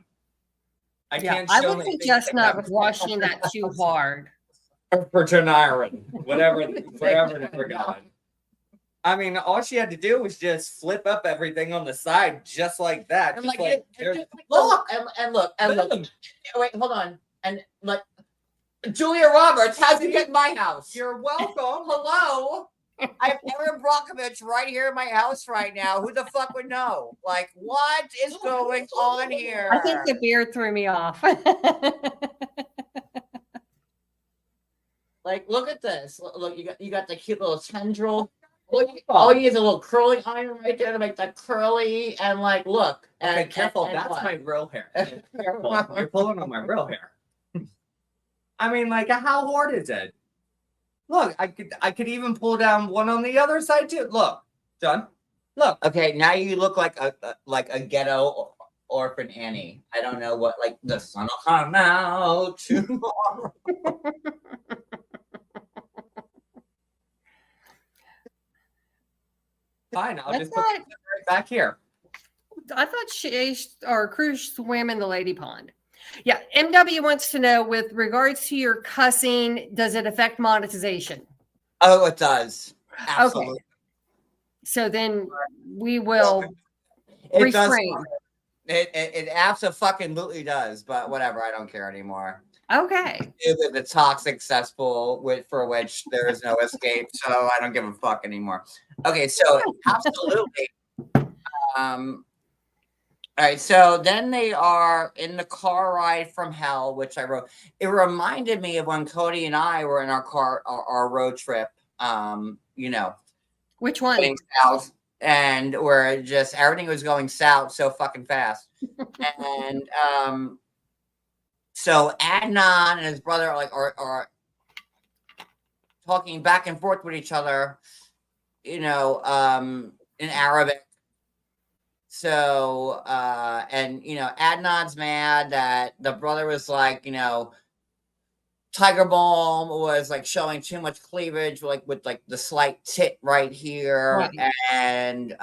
S3: I
S2: Yeah,
S3: can't
S2: I
S3: show
S2: would
S3: anything
S2: suggest
S3: like
S2: not
S3: that.
S2: washing that too hard.
S3: For Janaran, wherever they're going. I mean, all she had to do was just flip up everything on the side, just like that.
S1: And
S3: Just
S1: like,
S3: like,
S1: just
S3: there's-
S1: look and look.
S3: Boom.
S1: Wait, hold on. And like, Julia Roberts, how'd you get in my house?
S3: You're welcome.
S1: Hello. I have Erin Brockovich right here in my house right now. Who the fuck would know? Like, what is going on here?
S2: I think the beard threw me off.
S1: Like, look at this. Look, you got the cute little tendril. Look, all you need is a little curling iron right there to make that curly. And like, look.
S3: Okay,
S1: And,
S3: careful.
S1: and
S3: That's
S1: what?
S3: my real hair. Careful. You're pulling on my real hair. I mean, like, how hard is it? Look, I could even pull down one on the other side too. Look, done. Look.
S1: Okay, now you look like a ghetto orphan Annie. I don't know what, like, the sun will come out tomorrow.
S3: Fine, I'll
S2: I
S3: just put
S2: thought,
S3: it right back here.
S2: I thought Shay or Cruz swam in the lady pond. Yeah, MW wants to know with regards to your cussing, does it affect monetization?
S1: Oh, it does. Absolutely.
S2: Okay. So then we will
S1: It does.
S2: refrain.
S1: It absolutely does, but whatever. I don't care anymore.
S2: Okay.
S1: The toxic cesspool for which there is no escape, so I don't give a fuck anymore. Okay, so absolutely. All right, so then they are in the car ride from hell, which I wrote. It reminded me of when Cody and I were in our road trip. You know,
S2: Which one?
S1: going south, and where just everything was going south so fucking fast. And so Adnan and his brother are talking back and forth with each other, you know, in Arabic. So and you know, Adnan's mad that the brother was like, you know, Tiger Balm was like showing too much cleavage, like with like the slight tit right here.
S2: Right.
S1: And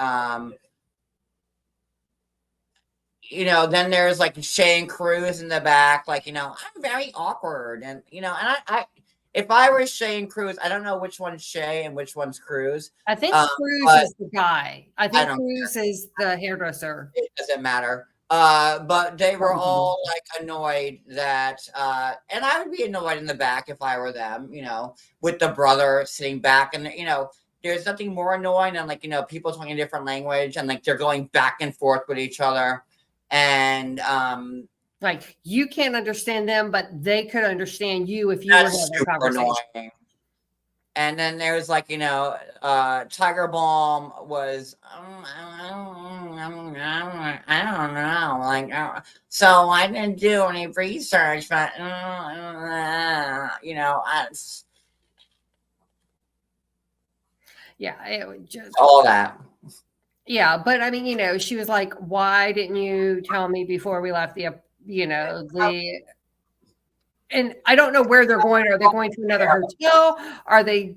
S1: you know, then there's like Chey and Cruz in the back, like, you know, I'm very awkward. And you know, and I if I were Chey and Cruz, I don't know which one's Chey and which one's Cruz.
S2: I think Cruz
S1: but
S2: is the guy. I think
S1: don't
S2: Cruz is the hairdresser.
S1: It doesn't matter. But they were all like annoyed that, and I would be annoyed in the back if I were them, you know, with the brother sitting back. And, you know, there's nothing more annoying than like, you know, people talking a different language and like they're going back and forth with each other. And,
S2: Like you can't understand them, but they could understand you if you were
S1: that's
S2: having a
S1: super
S2: conversation.
S1: annoying. And then there's like, you know, Tiger Balm was, I don't know, like, so I didn't do any research, but, you know,
S2: Yeah, it was just
S1: all that.
S2: Yeah, but I mean, she was like, "Why didn't you tell me before we left the?" And I don't know where they're going. Are they going to another hotel? Are they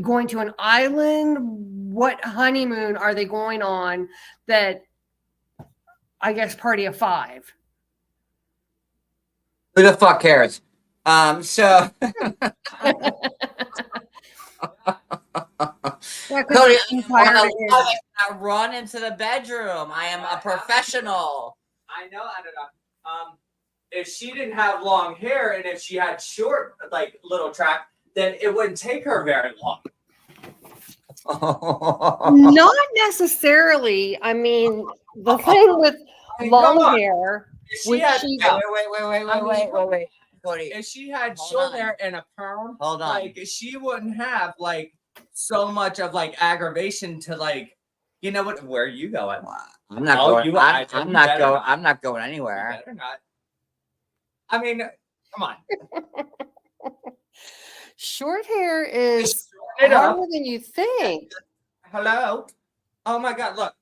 S2: going to an island? What honeymoon are they going on? That I guess party of 5.
S1: Who the fuck cares? So Cody, I run into the bedroom. I am a professional.
S3: I know. If she didn't have long hair and if she had short, like little track, then it wouldn't take her very long.
S2: Not necessarily. I mean, the thing with long hair.
S1: Wait. Cody,
S3: if she had short hair and a perm,
S1: hold on.
S3: Like she wouldn't have like so much of like aggravation to like, you know what? Where are you going?
S1: I'm not going. I'm not going. I'm not going anywhere.
S3: You better not. I mean, come on.
S2: Short hair is harder than you think.
S3: Hello. Oh my God! Look.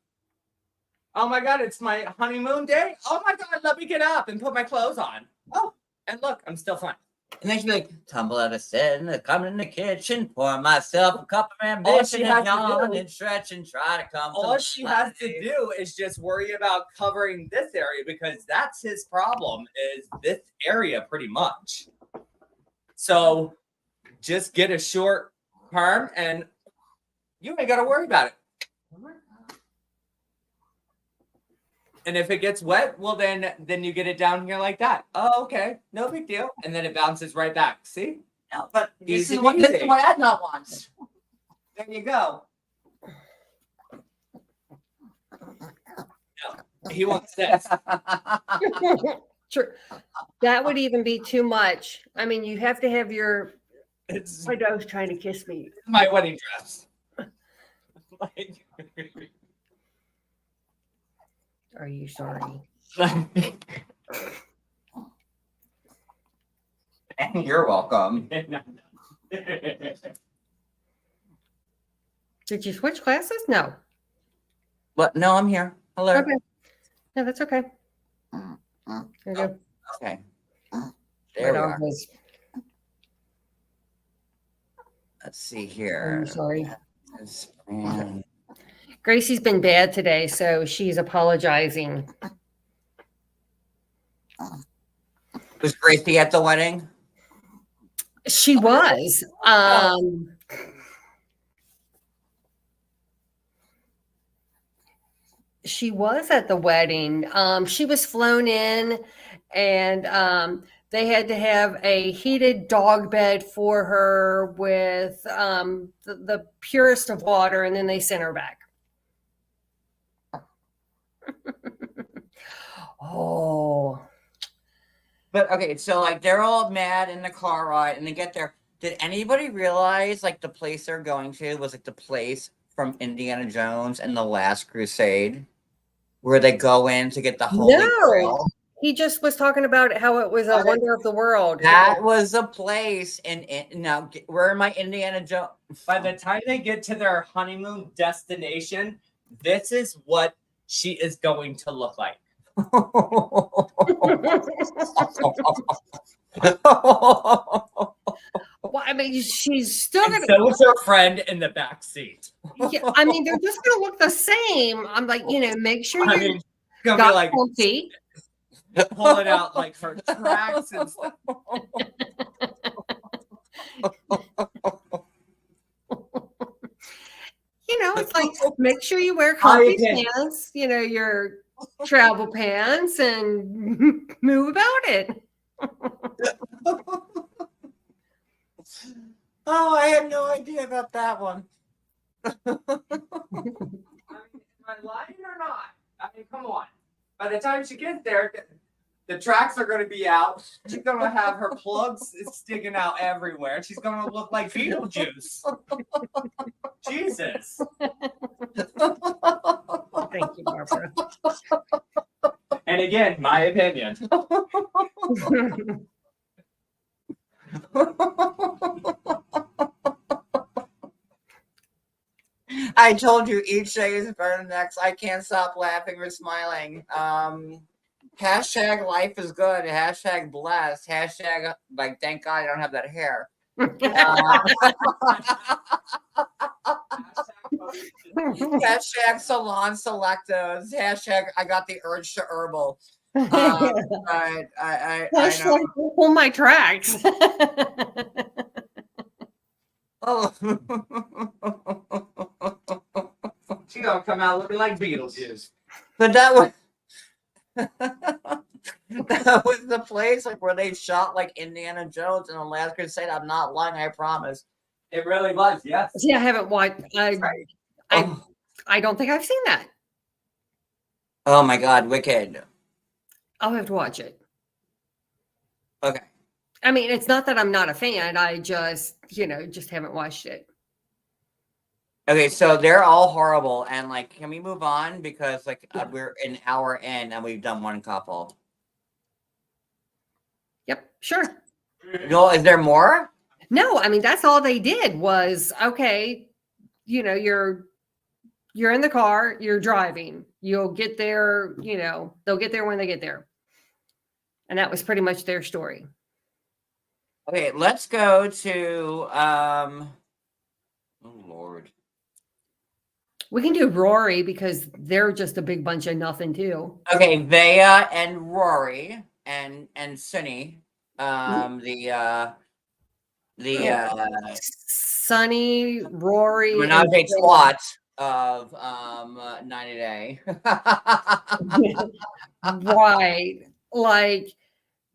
S3: Oh my God! It's my honeymoon day. Oh my God! Let me get up and put my clothes on. Oh, and look, I'm still fine.
S1: And then she'd be like, tumble out of sin, come in the kitchen, pour myself a cup of ambition, and yawn and stretch and try to come.
S3: All she has to do is just worry about covering this area because that's his problem, is this area pretty much. So just get a short perm and you ain't got to worry about it. And if it gets wet, well, then you get it down here like that. Oh, okay. No big deal. And then it bounces right back. See?
S1: No, but this is what Adnan wants.
S3: There you go. No, he wants this.
S2: Sure. That would even be too much. I mean, you have to have my dog's trying to kiss me.
S3: My wedding dress.
S2: Are you sorry?
S1: You're welcome.
S2: Did you switch classes? No.
S1: What? No, I'm here. Hello.
S2: Okay. No, that's okay. There you go.
S1: Okay. There we are. Let's see here.
S2: I'm sorry.
S1: Man.
S2: Gracie's been bad today, so she's apologizing.
S1: Was Gracie at the wedding?
S2: She was. She was at the wedding. She was flown in, and they had to have a heated dog bed for her with the purest of water, and then they sent her back. Oh.
S1: But okay, so like they're all mad in the car ride and they get there. Did anybody realize like the place they're going to was like the place from Indiana Jones and the Last Crusade where they go in to get the Holy Grail?
S2: He just was talking about how it was a wonder of the world.
S1: That was a place now where am I Indiana Jones?
S3: By the time they get to their honeymoon destination, this is what she is going to look like.
S2: Well, I mean, she's still gonna.
S3: So is her friend in the back seat.
S2: Yeah, I mean, they're just gonna look the same. I'm like, make sure you
S3: got
S2: be
S3: like
S2: comfy.
S3: Pulling out like her tracks and stuff.
S2: It's like make sure you wear comfy pants. Your travel pants and move about it.
S1: Oh, I had no idea about that one.
S3: Am I lying or not? I mean, come on. By the time she gets there, the tracks are going to be out. She's going to have her plugs sticking out everywhere. She's going to look like Beetlejuice. Jesus.
S2: Thank you, Barbara.
S3: And again, my opinion.
S1: I told you each day is better than the next. I can't stop laughing or smiling. Hashtag life is good. Hashtag blessed. Hashtag like thank God I don't have that hair. Hashtag salon selectos. Hashtag I got the urge to herbal. I
S2: Hashtag pull my tracks.
S1: Oh.
S3: She gonna come out looking like Beetlejuice.
S1: But that was that was the place like where they shot like Indiana Jones in the Last Crusade. I'm not lying, I promise.
S3: It really was, yes.
S2: See, I haven't watched. I don't think I've seen that.
S1: Oh my God, wicked.
S2: I'll have to watch it.
S1: Okay.
S2: I mean, it's not that I'm not a fan. I just, just haven't watched it.
S1: Okay, so they're all horrible, and like, can we move on because like we're an hour in and we've done one couple.
S2: Yep, sure.
S1: No, is there more?
S2: No, I mean that's all they did was okay. You're in the car, you're driving. You'll get there. They'll get there when they get there, and that was pretty much their story.
S1: Okay, let's go to oh Lord.
S2: We can do Rory because they're just a big bunch of nothing too.
S1: Okay, VeA and Rory and Sunny.
S2: Sunny, Rory,
S1: menage a twat of 90 Day.
S2: Right. Like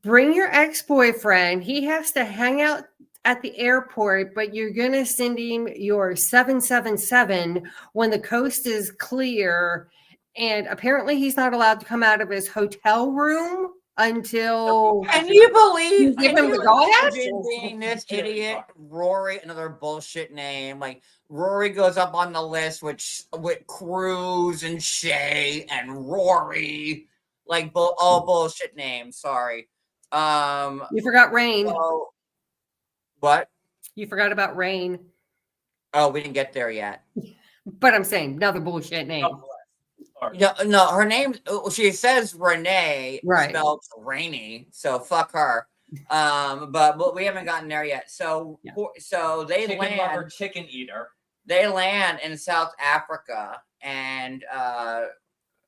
S2: bring your ex-boyfriend. He has to hang out at the airport, but you're going to send him your 777 when the coast is clear. And apparently he's not allowed to come out of his hotel room until.
S1: Can you believe
S2: you give him the gas?
S1: Being this idiot, Rory, another bullshit name. Like Rory goes up on the list with Cruz and Chey and Rory. Like all bullshit names. Sorry.
S2: You forgot Rain.
S1: So, what?
S2: You forgot about Rain.
S1: Oh, we didn't get there yet.
S2: But I'm saying another bullshit name.
S1: No, her name. She says Renee,
S2: right?
S1: Spelled rainy. So fuck her. But we haven't gotten there yet. So so they
S3: chicken lover, chicken eater.
S1: They land in South Africa, and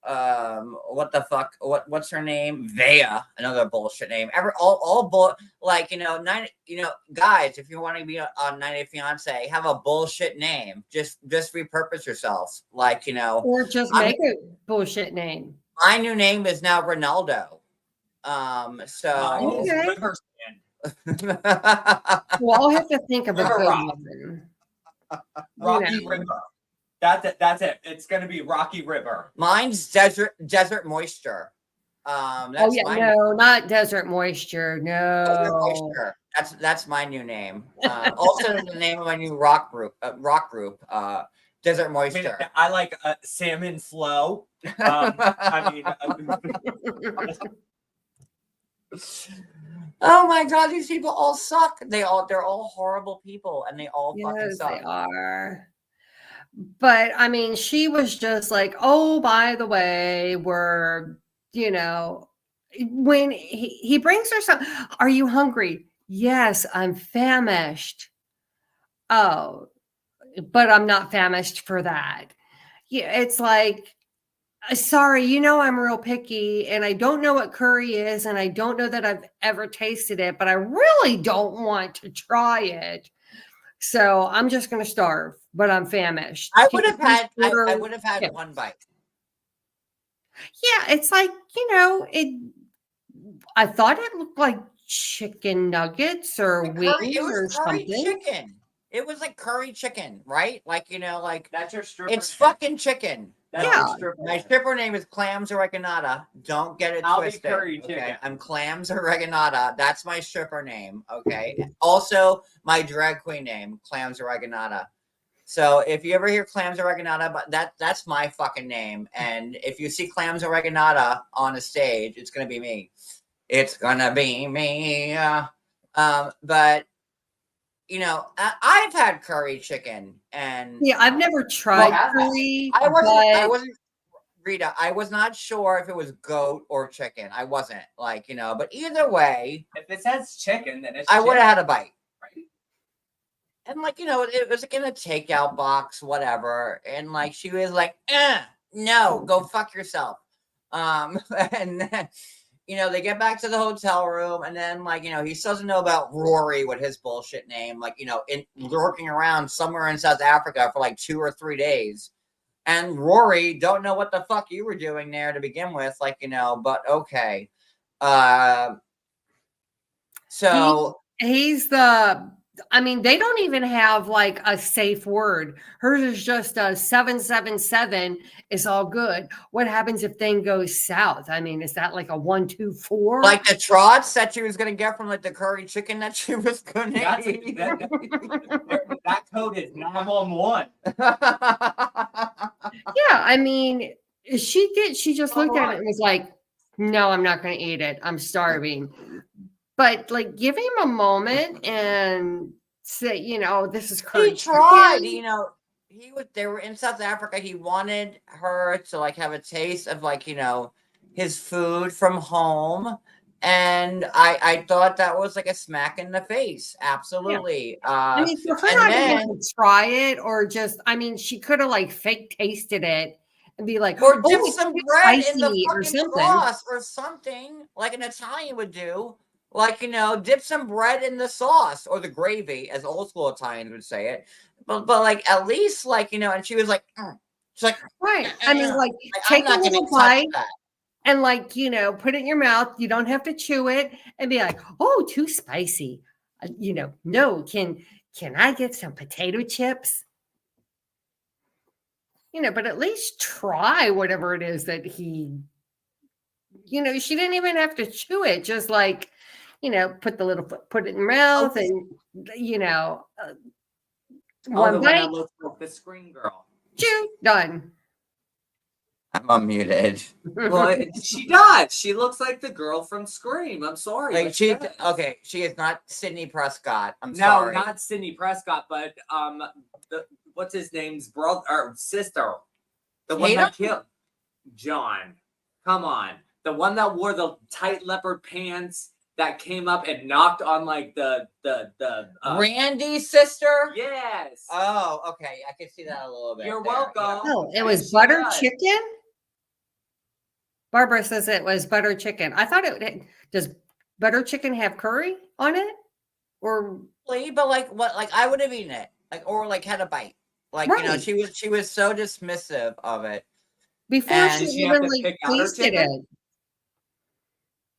S1: what the fuck? What's her name? VeA, another bullshit name. Guys, if you want to be on 90 Day Fiance, have a bullshit name. Just repurpose yourself,
S2: or just make a bullshit name.
S1: My new name is now Ronaldo. So
S2: okay. Well, I'll have to think of a good one.
S3: Rocky River. That's it. It's gonna be Rocky River.
S1: Mine's Desert Moisture.
S2: Not Desert Moisture. No.
S1: Desert Moisture. That's my new name. Also the name of my new rock group. Desert Moisture.
S3: I like Salmon Flow.
S1: Oh my God, these people all suck. They're all horrible people, and they all fucking suck.
S2: They are. But I mean, she was just like, oh, by the way, we're, when he brings her some, are you hungry? Yes, I'm famished. Oh, but I'm not famished for that. Yeah, it's like, sorry, I'm real picky and I don't know what curry is and I don't know that I've ever tasted it, but I really don't want to try it. So I'm just going to starve, but I'm famished.
S1: I would have had one bite.
S2: Yeah, it's like, I thought it looked like chicken nuggets or wings or something.
S1: Chicken. It was like curry chicken, right?
S3: That's your stripper.
S1: It's fucking chicken.
S2: Yeah.
S1: My stripper name is Clams Oregonata. Don't get it twisted.
S3: Be curry
S1: okay?
S3: chicken.
S1: I'm Clams Oregonata. That's my stripper name. Okay. Also, my drag queen name, Clams Oregonata. So if you ever hear Clams Oregonata, but that's my fucking name. And if you see Clams Oregonata on a stage, it's gonna be me. It's gonna be me. But you know, I've had curry chicken, and
S2: Yeah, I've never tried curry.
S1: I wasn't, Rita, I was not sure if it was goat or chicken. I wasn't, like, you know, but either way,
S3: if it says chicken, then it's
S1: I would have had a
S3: chicken.
S1: bite.
S3: Right.
S1: And, like, you know, it was like in a takeout box, whatever. And, like, she was like, no, go fuck yourself. And then, you know, they get back to the hotel room, and then, like, you know, he doesn't know about Rory with his bullshit name, like, you know, lurking around somewhere in South Africa for like 2 or 3 days. And Rory don't know what the fuck you were doing there to begin with, like, you know, but okay. So
S2: he's the, I mean, they don't even have like a safe word. Hers is just a 777 is all good. What happens if thing goes south? I mean, is that like a 1, 2, 4?
S1: like the trots that she was gonna get from like the curry chicken that she was gonna eat.
S3: That code is 911.
S2: Yeah, I mean, she just looked at it and was like, no, I'm not going to eat it. I'm starving. But like, give him a moment and say, you know, this is curry.
S1: He tried, you know, they were in South Africa. He wanted her to like have a taste of like, you know, his food from home. And I thought that was like a smack in the face. Absolutely. Yeah.
S2: I mean, for her not to try it, or just, I mean, she could have like fake tasted it and be like,
S1: or dip some bread in the fucking sauce or something like an Italian would do. Like, you know, dip some bread in the sauce or the gravy, as old school Italians would say it. But like, at least, like, you know, and she was like, she's like,
S2: right. I mean, like take a little bite and, like, you know, put it in your mouth. You don't have to chew it and be like, oh, too spicy. You know, no, can I get some potato chips? You know, but at least try whatever it is that he, you know, she didn't even have to chew it. Just like, you know, put it in your mouth and, you know,
S3: one bite. That looks like the Screen Girl.
S2: Chew, done.
S1: I'm unmuted.
S3: Well, she does. She looks like the girl from Scream. I'm sorry.
S1: Like she is not Sidney Prescott. I'm sorry.
S3: No, not Sidney Prescott, but what's his name's brother or sister? The one that killed John. Come on. The one that wore the tight leopard pants that came up and knocked on like the
S1: Randy's sister?
S3: Yes.
S1: Oh, okay. I can see that a little bit.
S3: You're welcome.
S2: Yeah. Oh, it was butter chicken? Barbara says it was butter chicken. I thought does butter chicken have curry on it? Or
S1: but like what, like I would have eaten it. Like, or like had a bite. Like, right. You know, she was so dismissive of it.
S2: Before she even like tasted it.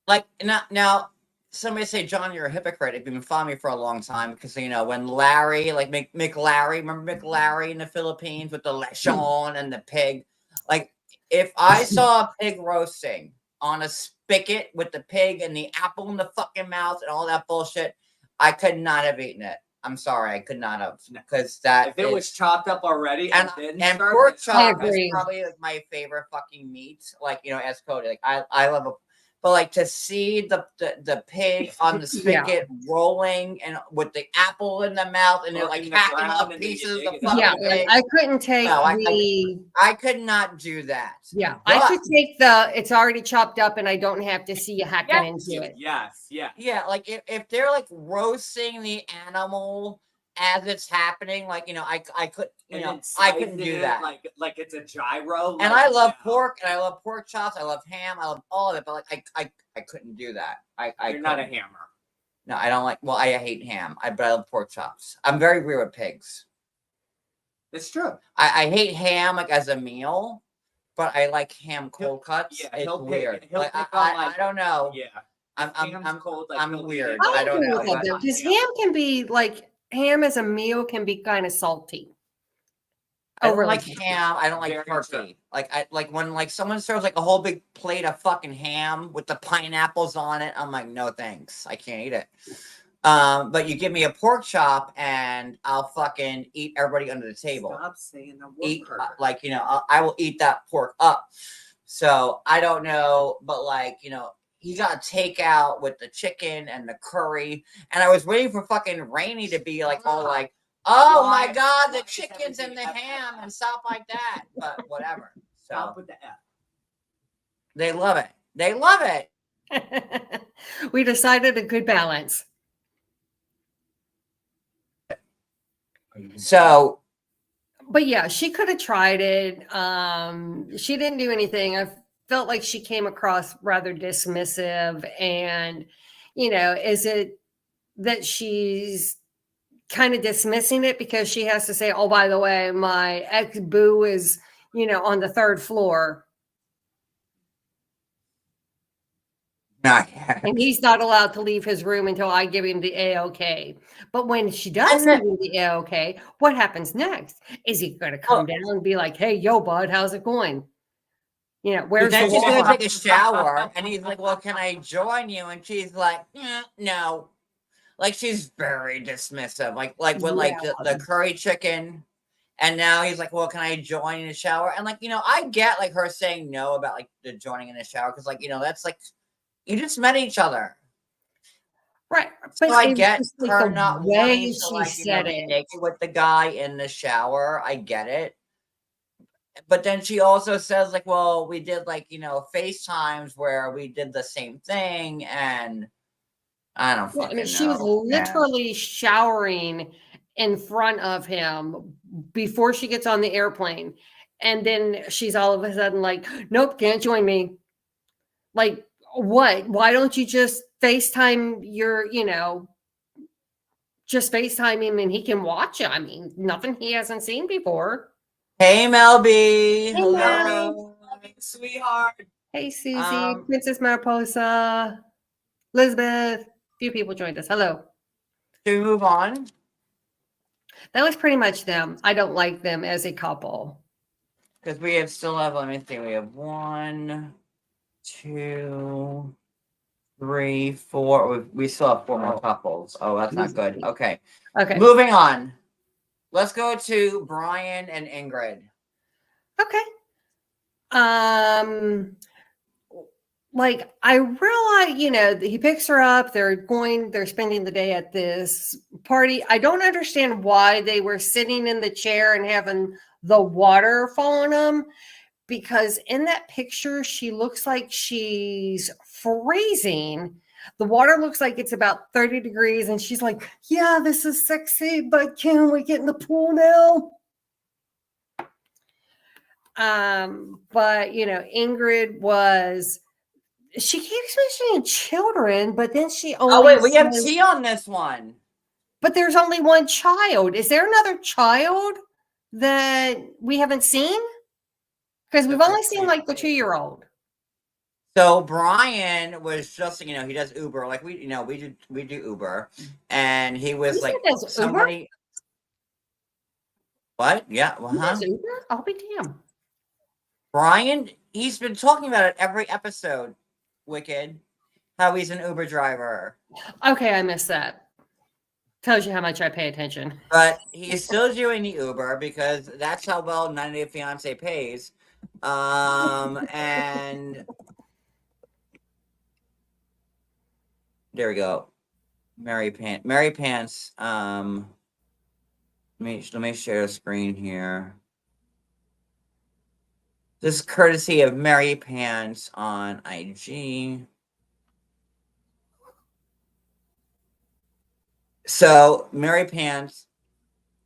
S1: Like now somebody say, John, you're a hypocrite. If you've been following me for a long time, because you know when Larry, like McLarry, remember McLarry in the Philippines with the lechon and the pig? Like, if I saw a pig roasting on a spigot with the pig and the apple in the fucking mouth and all that bullshit, I could not have eaten it. I'm sorry, I could not have, because if
S3: it was chopped up already
S1: and pork chop is probably like my favorite fucking meat. Like, you know, as Cody, like I love it. But like to see the pig on the spigot rolling and with the apple in the mouth and they're like hacking up pieces of fucking pig.
S2: I couldn't take
S1: I could not do that.
S2: Yeah, but I could take it's already chopped up and I don't have to see you hacking into it.
S3: Yes, yeah.
S1: Yeah, like if they're like roasting the animal as it's happening, like, you know, I could, you know, I couldn't do that.
S3: Like it's a gyro.
S1: And I love pork, and I love pork chops, I love ham, I love all of it, but like I couldn't do that. You're
S3: not a hammer.
S1: No, I don't like. Well, I hate ham. But I love pork chops. I'm very weird with pigs.
S3: It's true.
S1: I hate ham like as a meal, but I like ham cold cuts. Yeah, it's weird. I don't know.
S3: Yeah,
S1: I'm
S3: cold. Like,
S1: I'm weird. I don't know.
S2: Because ham can be like. Ham as a meal can be kind of salty.
S1: I don't like ham. I don't like turkey. Like when like someone serves like a whole big plate of fucking ham with the pineapples on it, I'm like, no thanks. I can't eat it. But you give me a pork chop and I'll fucking eat everybody under the table.
S3: Stop saying the word.
S1: Like, you know, I will eat that pork up. So I don't know, but like, you know, he got takeout with the chicken and the curry, and I was waiting for fucking Rainey to be like all like, oh my god, the chickens and the ham and stuff like that. But whatever.
S3: Stop with the F.
S1: They love it. They love it.
S2: We decided a good balance.
S1: So,
S2: but yeah, she could have tried it. She didn't do anything. I felt like she came across rather dismissive. And, you know, is it that she's kind of dismissing it because she has to say, oh, by the way, my ex-boo is, you know, on the 3rd floor.
S1: Not yet.
S2: And he's not allowed to leave his room until I give him the A-OK. But when she does give him the A-OK, what happens next? Is he going to come down and be like, hey, yo, bud, how's it going? You know, where's
S1: then
S2: the
S1: she's
S2: water?
S1: going to take a shower, and he's like, well, can I join you? And she's like, no. Like, she's very dismissive. Like with like the curry chicken. And now he's like, well, can I join in the shower? And like, you know, I get like her saying no about like the joining in the shower. Because like, you know, that's like, you just met each other.
S2: Right.
S1: So
S2: but
S1: I get
S2: like
S1: her
S2: the
S1: not
S2: way
S1: wanting
S2: she
S1: to like,
S2: said
S1: be
S2: it.
S1: naked with the guy in the shower. I get it. But then she also says like, well, we did like, you know, FaceTimes where we did the same thing. And I don't fucking know.
S2: She was literally showering in front of him before she gets on the airplane. And then she's all of a sudden like, nope, can't join me. Like, what? Why don't you just FaceTime your, you know, just FaceTime him and he can watch it? I mean, nothing he hasn't seen before.
S1: Hey, Melby.
S2: Hey,
S1: Hello.
S3: Sweetheart.
S2: Hey, Susie. Princess Mariposa. Elizabeth. Few people joined us. Hello.
S1: Should we move on?
S2: That was pretty much them. I don't like them as a couple.
S1: Because we still have, let me see, we have 1, 2, 3, 4. We still have 4 more couples. Oh, that's not good. Okay.
S2: Okay.
S1: Moving on. Let's go to Brian and Ingrid.
S2: Okay. Like I realize, you know, he picks her up. They're spending the day at this party. I don't understand why they were sitting in the chair and having the water fall on them. Because in that picture, she looks like she's freezing. The water looks like it's about 30 degrees. And she's like, yeah, this is sexy, but can we get in the pool now? But, you know, Ingrid she keeps mentioning children, but then she only.
S1: Oh, wait, we have tea on this one.
S2: But there's only one child. Is there another child that we haven't seen? Because we've only seen like the 2-year-old.
S1: So Brian was just, you know, he does Uber, like we do Uber, and he was like somebody. Uber? What? Yeah.
S2: Uber? I'll be damned.
S1: Brian, he's been talking about it every episode. Wicked, how he's an Uber driver.
S2: Okay, I missed that. Tells you how much I pay attention.
S1: But he's still doing the Uber because that's how well 90 Day Fiance pays. And there we go. Mary Pants. Let me share the screen here. This is courtesy of Mary Pants on IG. So Mary Pants,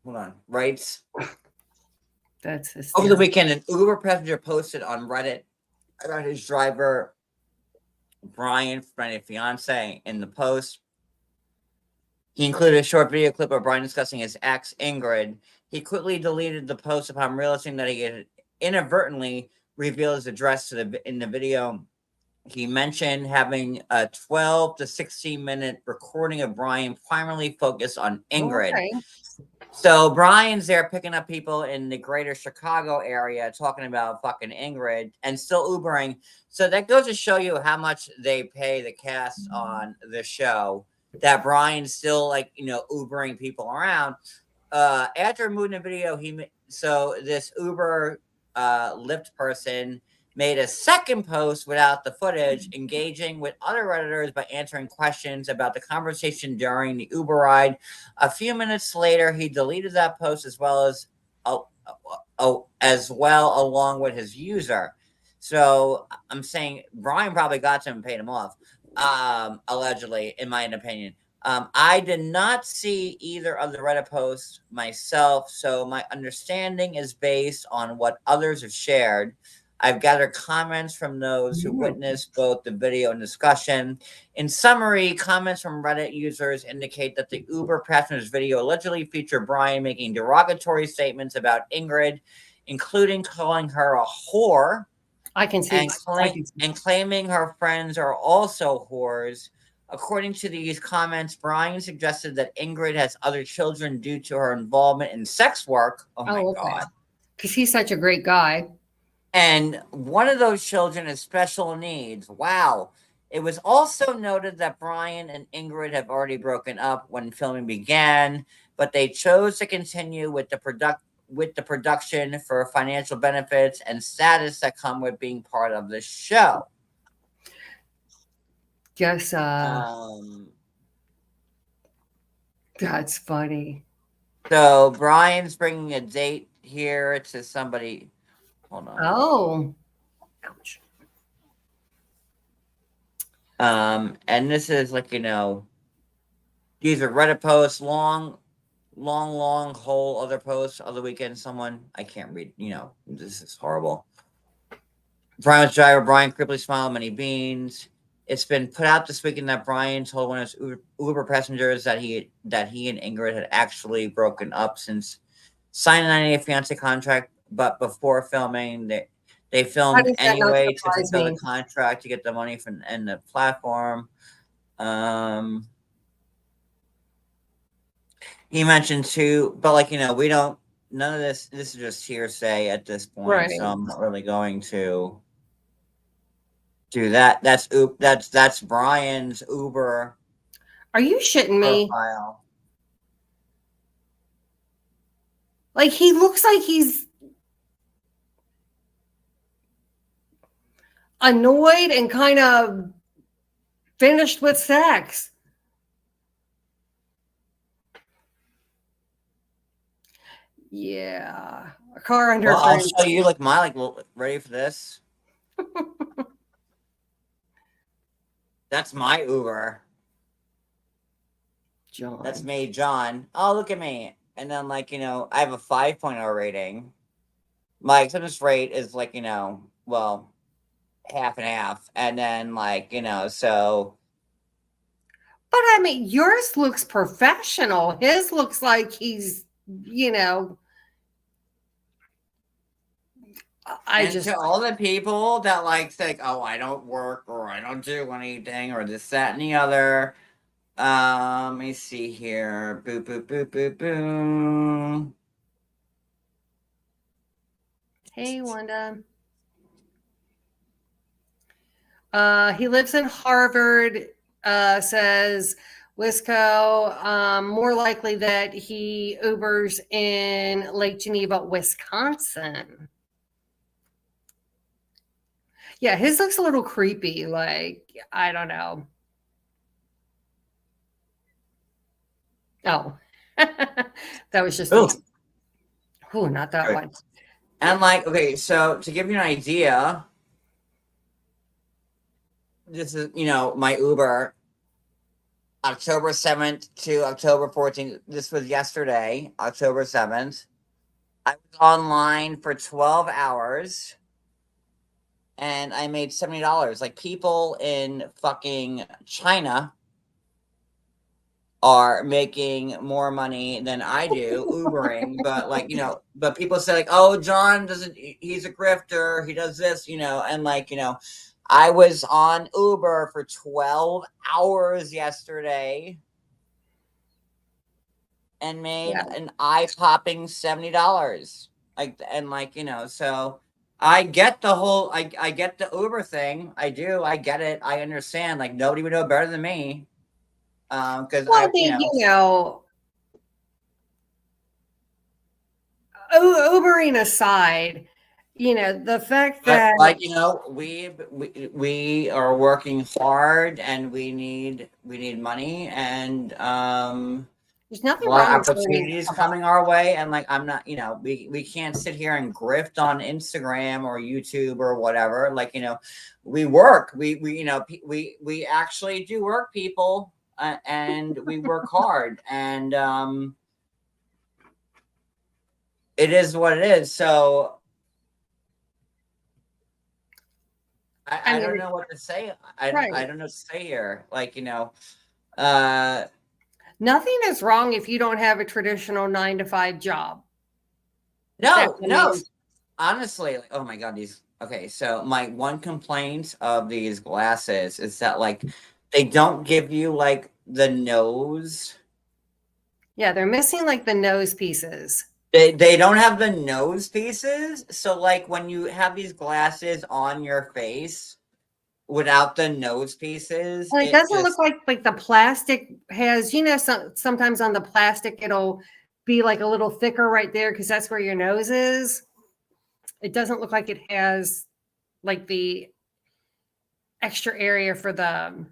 S1: hold on, writes.
S2: That's hysterical.
S1: Over the weekend, an Uber passenger posted on Reddit about his driver, Brian, from a fiance. In the post, he included a short video clip of Brian discussing his ex, Ingrid. He quickly deleted the post upon realizing that he had inadvertently revealed his address in the video. He mentioned having a 12 to 16 minute recording of Brian primarily focused on Ingrid. Okay. So Brian's there picking up people in the greater Chicago area, talking about fucking Ingrid and still Ubering. So that goes to show you how much they pay the cast on the show, that Brian's still like, you know, Ubering people around. After moving the video, so this Uber Lyft person made a second post without the footage, engaging with other Redditors by answering questions about the conversation during the Uber ride. A few minutes later, he deleted that post as well along with his user. So I'm saying Brian probably got to him and paid him off, allegedly, in my opinion. I did not see either of the Reddit posts myself, so my understanding is based on what others have shared. I've gathered comments from those who witnessed both the video and discussion. In summary, comments from Reddit users indicate that the Uber passenger's video allegedly featured Brian making derogatory statements about Ingrid, including calling her a whore.
S2: I can see.
S1: And claiming her friends are also whores. According to these comments, Brian suggested that Ingrid has other children due to her involvement in sex work. Oh my God.
S2: Because he's such a great guy.
S1: And one of those children has special needs. Wow. It was also noted that Brian and Ingrid have already broken up when filming began, but they chose to continue with the production for financial benefits and status that come with being part of the show.
S2: Yes, that's funny.
S1: So Brian's bringing a date here to somebody. Hold on.
S2: Oh, ouch.
S1: And this is like, these are Reddit posts, long whole other posts of the weekend. Someone I can't read, this is horrible. Brian's driver, Brian Cripley smiled many beans. It's been put out this weekend that Brian told one of his Uber passengers that he and Ingrid had actually broken up since signing a 90-day fiance contract, but before filming, they filmed anyway to fulfill the contract to get the money from the platform. He mentioned too, but we don't. None of this. This is just hearsay at this point, right. So I'm not really going to do that. That's Brian's Uber.
S2: Are you shitting me?
S1: Profile.
S2: Like he looks like he's annoyed and kind of finished with sex. Yeah, a car under.
S1: Well, I'll show you ready for this. That's my Uber.
S2: John.
S1: That's me, John. Oh, look at me. And then I have a 5.0 rating. My acceptance rate is half and half. And then so.
S2: But I mean, yours looks professional. His looks like he's,
S1: to all the people that say, oh, I don't work or I don't do anything or this, that, and the other. Let me see here. Boop, boop, boop, boop, boom.
S2: Hey, Wanda. He lives in Harvard, says Wisco. More likely that he Ubers in Lake Geneva, Wisconsin. Yeah, his looks a little creepy. I don't know. Oh, that was just. Oh, not that one.
S1: And okay, so to give you an idea, this is, my Uber, October 7th to October 14th. This was yesterday, October 7th. I was online for 12 hours and I made $70. People in fucking China are making more money than I do Ubering, but but people say oh, John he's a grifter, he does this, and I was on Uber for 12 hours yesterday and made an eye-popping $70. So I get the whole, I get the Uber thing. I do. I get it. I understand. Nobody would know better than me. Because
S2: Ubering aside, the fact
S1: But
S2: that
S1: like we are working hard and we need money and
S2: there's nothing
S1: a lot
S2: wrong
S1: of
S2: with earning
S1: opportunities coming our way, and like I'm not, we can't sit here and grift on Instagram or YouTube or whatever. Like we work, we actually do work, people, and we work hard, and it is what it is. So I don't know what to say. I don't know what to say here. Like
S2: nothing is wrong if you don't have a traditional 9-to-5 job.
S1: No. Honestly, like, oh my God, okay, so my one complaint of these glasses is that like they don't give you like the nose.
S2: Yeah, they're missing like the nose pieces.
S1: They don't have the nose pieces. So like when you have these glasses on your face without the nose pieces,
S2: well, it doesn't look like the plastic has, sometimes on the plastic it'll be like a little thicker right there because that's where your nose is. It doesn't look like it has like the extra area for the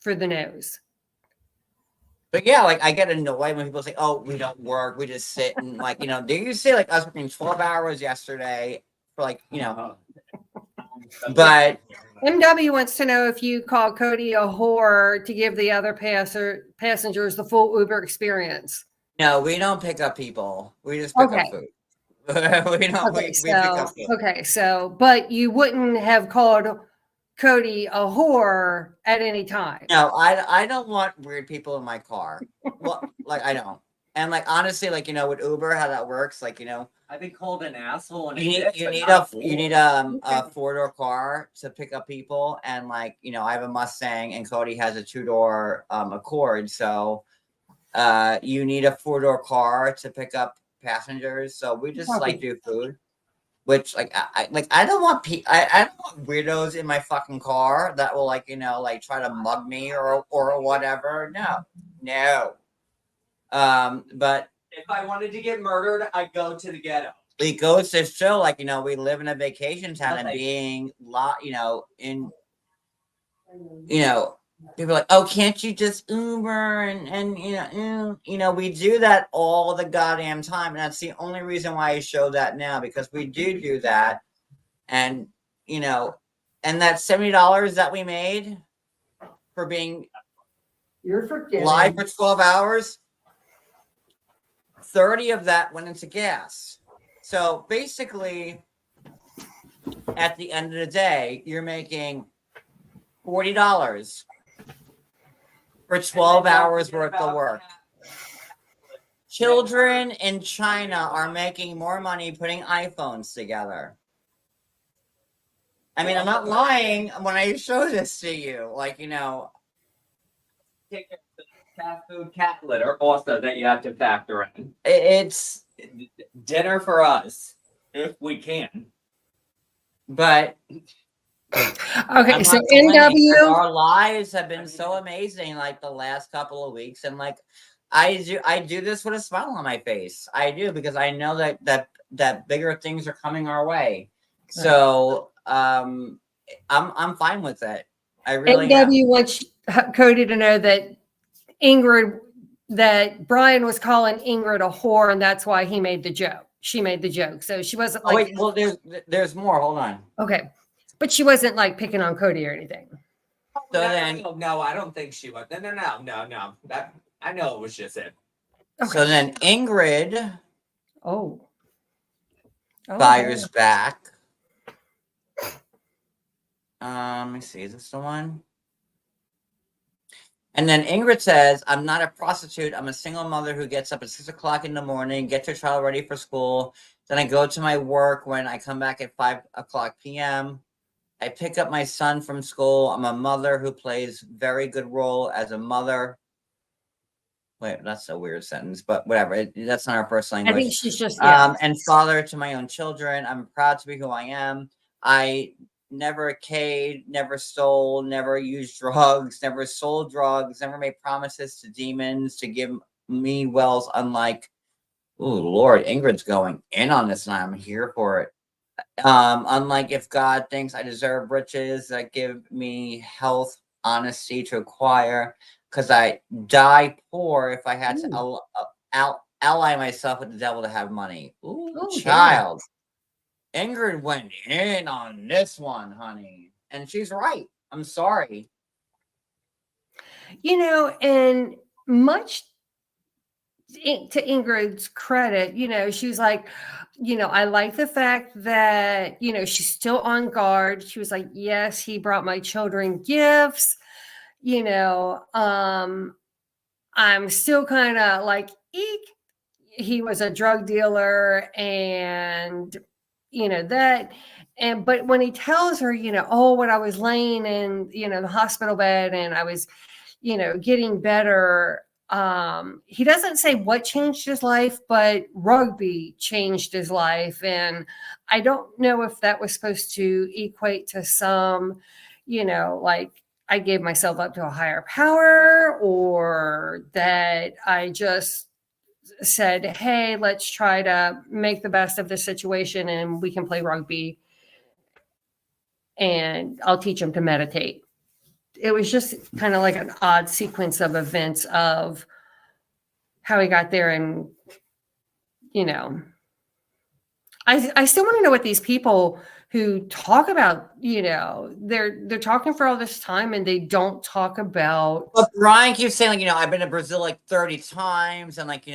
S2: nose.
S1: But yeah, like I get annoyed when people say, "Oh, we don't work, we just sit," and like do you see like us working 12 hours yesterday for like But
S2: MW wants to know if you call Cody a whore to give the other passengers the full Uber experience.
S1: No, we don't pick up people. We just pick up food. We don't. We pick up food.
S2: Okay, so but you wouldn't have called Cody a whore at any time.
S1: No, I don't want weird people in my car. Well, like I don't. And like honestly, like with Uber, how that works, like
S3: I've been called an asshole. And
S1: you need a 4-door car to pick up people, and like I have a Mustang, and Cody has a 2-door Accord, so you need a 4-door car to pick up passengers. So we just like do food. Which I don't want I don't want weirdos in my fucking car that will like try to mug me or whatever. No. But
S3: if I wanted to get murdered, I'd go to the ghetto.
S1: It goes to show like we live in a vacation town and being people are like, oh, can't you just Uber and we do that all the goddamn time, and that's the only reason why I show that now, because we do that, and and that $70 that we made for being live for 12 hours, 30 of that went into gas. So basically, at the end of the day, you're making $40 for 12 hours worth of work. Children in China are making more money putting iPhones together. I mean, I'm not lying when I show this to you. Like,
S3: take care of the fast food cat litter also that you have to factor in.
S1: It's
S3: dinner for us, if we can.
S1: But
S2: okay, so NW,
S1: our lives have been so amazing like the last couple of weeks, and like I do this with a smile on my face. I do, because I know that bigger things are coming our way. So I'm fine with it. I really
S2: NW wants Cody to know that that Brian was calling Ingrid a whore, and that's why he made the joke. She made the joke, so she wasn't like.
S1: Oh, wait, well, there's more. Hold on.
S2: Okay, but she wasn't like picking on Cody or anything.
S1: So then,
S3: no, I don't think she was. No. That I know it was just it.
S2: Okay.
S1: So then Ingrid fires back. Let me see. Is this the one? And then Ingrid says, I'm not a prostitute. I'm a single mother who gets up at 6 o'clock in the morning, gets her child ready for school. Then I go to my work when I come back at 5 o'clock p.m. I pick up my son from school. I'm a mother who plays very good role as a mother. Wait, that's a weird sentence, but whatever. That's not our first language.
S2: I think she's just
S1: and father to my own children. I'm proud to be who I am. I never caved, never stole, never used drugs, never sold drugs, never made promises to demons to give me wells, unlike, oh Lord, Ingrid's going in on this and I'm here for it. Unlike if God thinks I deserve riches that give me health, honesty to acquire, because I die poor if I had to ally myself with the devil to have money. Ooh, child. Ingrid went in on this one, honey. And she's right. I'm sorry.
S2: And much to Ingrid's credit, she was like, I like the fact that, she's still on guard. She was like, yes, he brought my children gifts. I'm still kind of like, eek. He was a drug dealer and, but when he tells her, when I was laying in, the hospital bed and I was, getting better, he doesn't say what changed his life, but rugby changed his life. And I don't know if that was supposed to equate to some, like I gave myself up to a higher power, or that I just said, hey, let's try to make the best of this situation and we can play rugby and I'll teach him to meditate. It was just kind of like an odd sequence of events of how he got there. And, I still want to know what these people who talk about, they're talking for all this time and they don't talk about.
S1: But Brian keeps saying, like, I've been to Brazil like 30 times and like,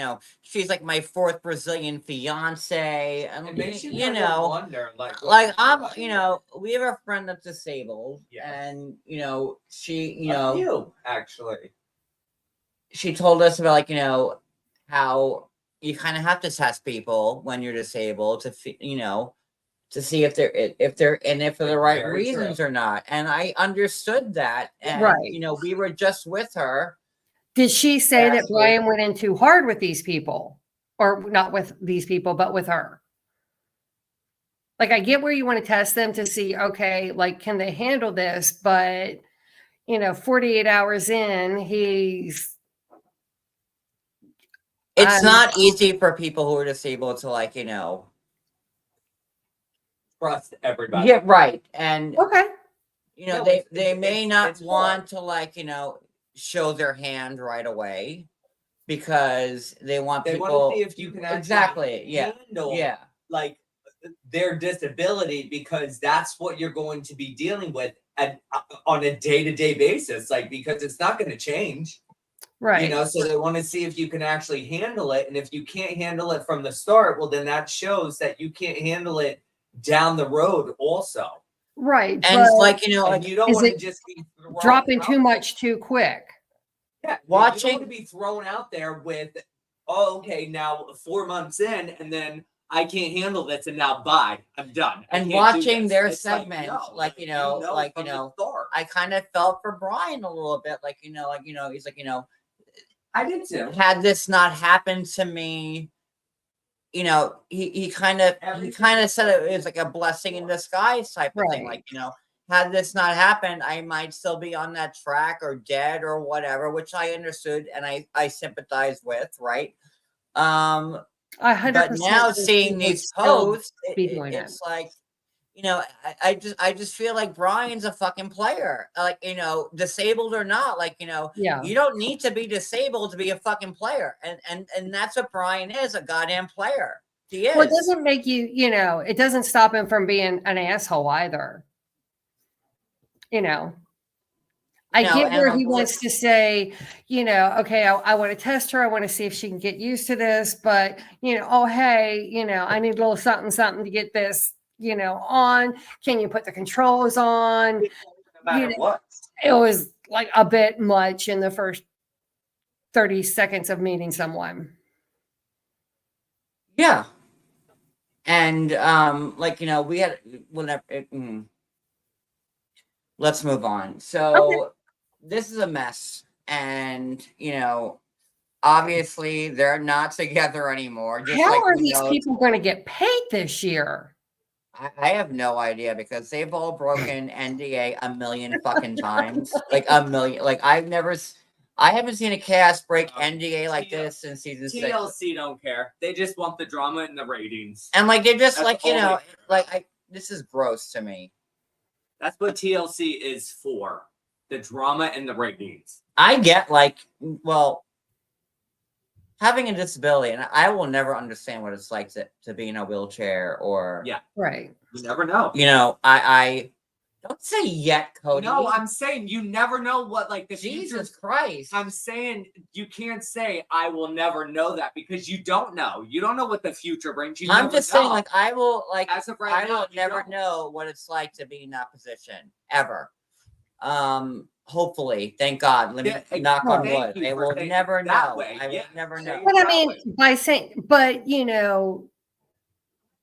S1: she's like my 4th Brazilian fiance. And
S3: it makes you wonder, like
S1: I'm, we have a friend that's disabled, and she,
S3: actually,
S1: she told us about like, how you kind of have to test people when you're disabled to, to see if they're in it for the right reasons or not. And I understood that. And, we were just with her.
S2: Did she say that Brian went in too hard with these people, or not with these people, but with her? Like, I get where you want to test them to see, okay, like, can they handle this? But, 48 hours in,
S1: it's not easy for people who are disabled to, like,
S3: trust everybody.
S1: Yeah, right. And
S2: okay,
S1: they may not want to, like, show their hand right away because they want
S3: to see if you can actually handle like their disability, because that's what you're going to be dealing with on a day-to-day basis, like, because it's not going to change.
S2: Right.
S3: So they want to see if you can actually handle it. And if you can't handle it from the start, well, then that shows that you can't handle it down the road also.
S2: Right.
S1: And it's like,
S3: and you don't want to just be
S2: dropping too much too quick.
S3: Yeah. You don't want to be thrown out there with, okay, now 4 months in, and then I can't handle this, and now bye, I'm done.
S1: And watching their segment, I kind of felt for Brian a little bit, like, he's like,
S3: I did too.
S1: Had this not happened to me, he kind of said it was like a blessing in disguise type of thing. Like, had this not happened, I might still be on that track or dead or whatever, which I understood and I sympathized with, right? But now seeing these posts, it's like, I just feel like Brian's a fucking player. Like, disabled or not, like, you don't need to be disabled to be a fucking player. And that's what Brian is, a goddamn player. He is.
S2: Well, it doesn't make you, it doesn't stop him from being an asshole either. I get where he wants to say, okay, I want to test her. I want to see if she can get used to this. But, oh, hey, I need a little something, something to get this, on. Can you put the controls on?
S3: No matter what.
S2: It was like a bit much in the first 30 seconds of meeting someone.
S1: Yeah. And, we had, whatever. Let's move on. So this is a mess. And, obviously they're not together anymore.
S2: How are these people going to get paid this year?
S1: I have no idea, because they've all broken NDA a million fucking times. Like a million. Like I've never, I haven't seen a cast break NDA like this since season 6.
S3: TLC don't care. They just want the drama and the ratings.
S1: And like they're just
S3: That's
S1: like,
S3: all they care.
S1: like this is gross to me.
S3: That's what TLC is for. The drama and the ratings.
S1: I get like, well, having a disability, and I will never understand what it's like to be in a wheelchair or
S2: Right.
S3: You never know.
S1: I don't say yet, Cody.
S3: No, I'm saying you never know what like the
S1: Jesus
S3: future.
S1: Christ.
S3: I'm saying you can't say I will never know that because you don't know. You don't know what the future brings. You
S1: I'm just saying, like I will, like
S3: As of right
S1: I
S3: now,
S1: will
S3: you
S1: never
S3: don't.
S1: know what it's like to be in that position ever. Hopefully, thank God. Let me knock on
S3: thank
S1: wood.
S3: you
S1: I
S3: for
S1: will
S3: saying
S1: never
S3: it that
S1: know.
S3: way.
S1: I will
S3: Yeah,
S1: never
S3: say
S1: know.
S3: it
S2: But I
S3: that
S2: mean,
S3: way.
S2: by saying, but you know,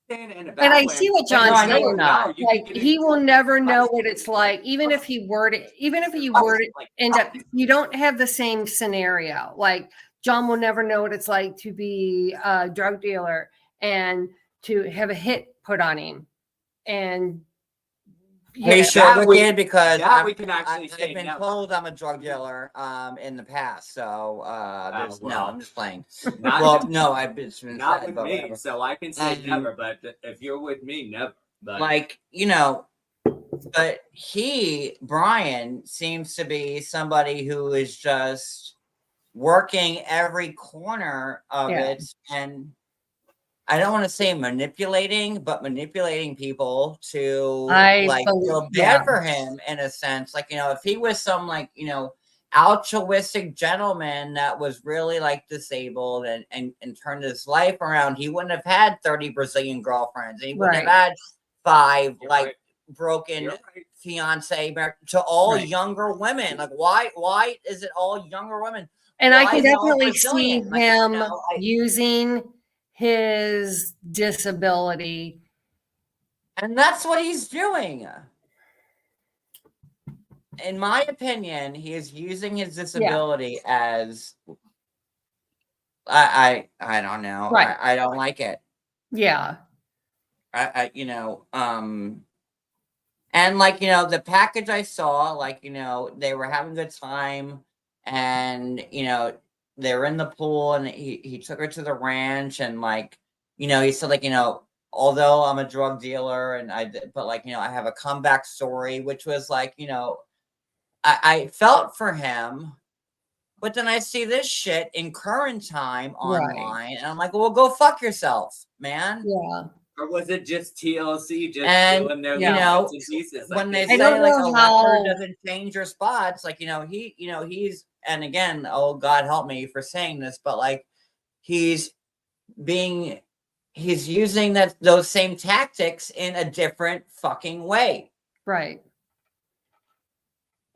S3: Saying it in a
S2: and
S3: bad
S2: I
S3: way.
S2: see what
S1: No,
S2: John's
S1: I know
S2: saying.
S1: you're not.
S3: You
S2: Like
S3: can get
S2: he will never know
S3: Right.
S2: what it's like, even if he were to
S3: Like,
S2: end up, you don't have the same scenario. Like John will never know what it's like to be a drug dealer and to have a hit put on him. And
S1: Hey, sure,
S3: That we-
S1: wicked, because
S3: that we can actually say
S1: I've been
S3: no.
S1: told I'm a drug dealer in the past. So no,
S3: well,
S1: I'm just playing.
S3: Not,
S1: Well, no, I've been
S3: not
S1: said,
S3: with
S1: but
S3: me,
S1: whatever.
S3: so I can say
S1: Um,
S3: never. But if you're with me, never. But
S1: Like but Brian seems to be somebody who is just working every corner of it, and I don't want to say manipulating, but manipulating people to feel bad for him in a sense. Like, if he was some altruistic gentleman that was really like disabled and turned his life around, he wouldn't have had 30 Brazilian girlfriends. And he wouldn't have had 5 broken fiance to all younger women. Like why is it all younger women?
S2: And
S1: Why
S2: I can
S1: is it all
S2: definitely see
S1: Brazilian? Like,
S2: him using his disability.
S1: And that's what he's doing. In my opinion, he is using his disability as I don't know.
S2: Right.
S1: I don't like it.
S2: Yeah.
S1: And the package I saw, they were having a good time, and they were in the pool, and he took her to the ranch, and he said although I'm a drug dealer and I have a comeback story, which was I felt for him, but then I see this shit in current time online, and I'm like, well, go fuck yourself, man.
S2: Yeah.
S3: or was it just TLC just
S1: And
S3: doing their pieces?
S1: when they
S2: I
S1: say
S2: don't know
S1: a
S2: how-
S1: leopard doesn't change your spots, he's, and again, oh God help me for saying this, but he's using those same tactics in a different fucking way.
S2: Right.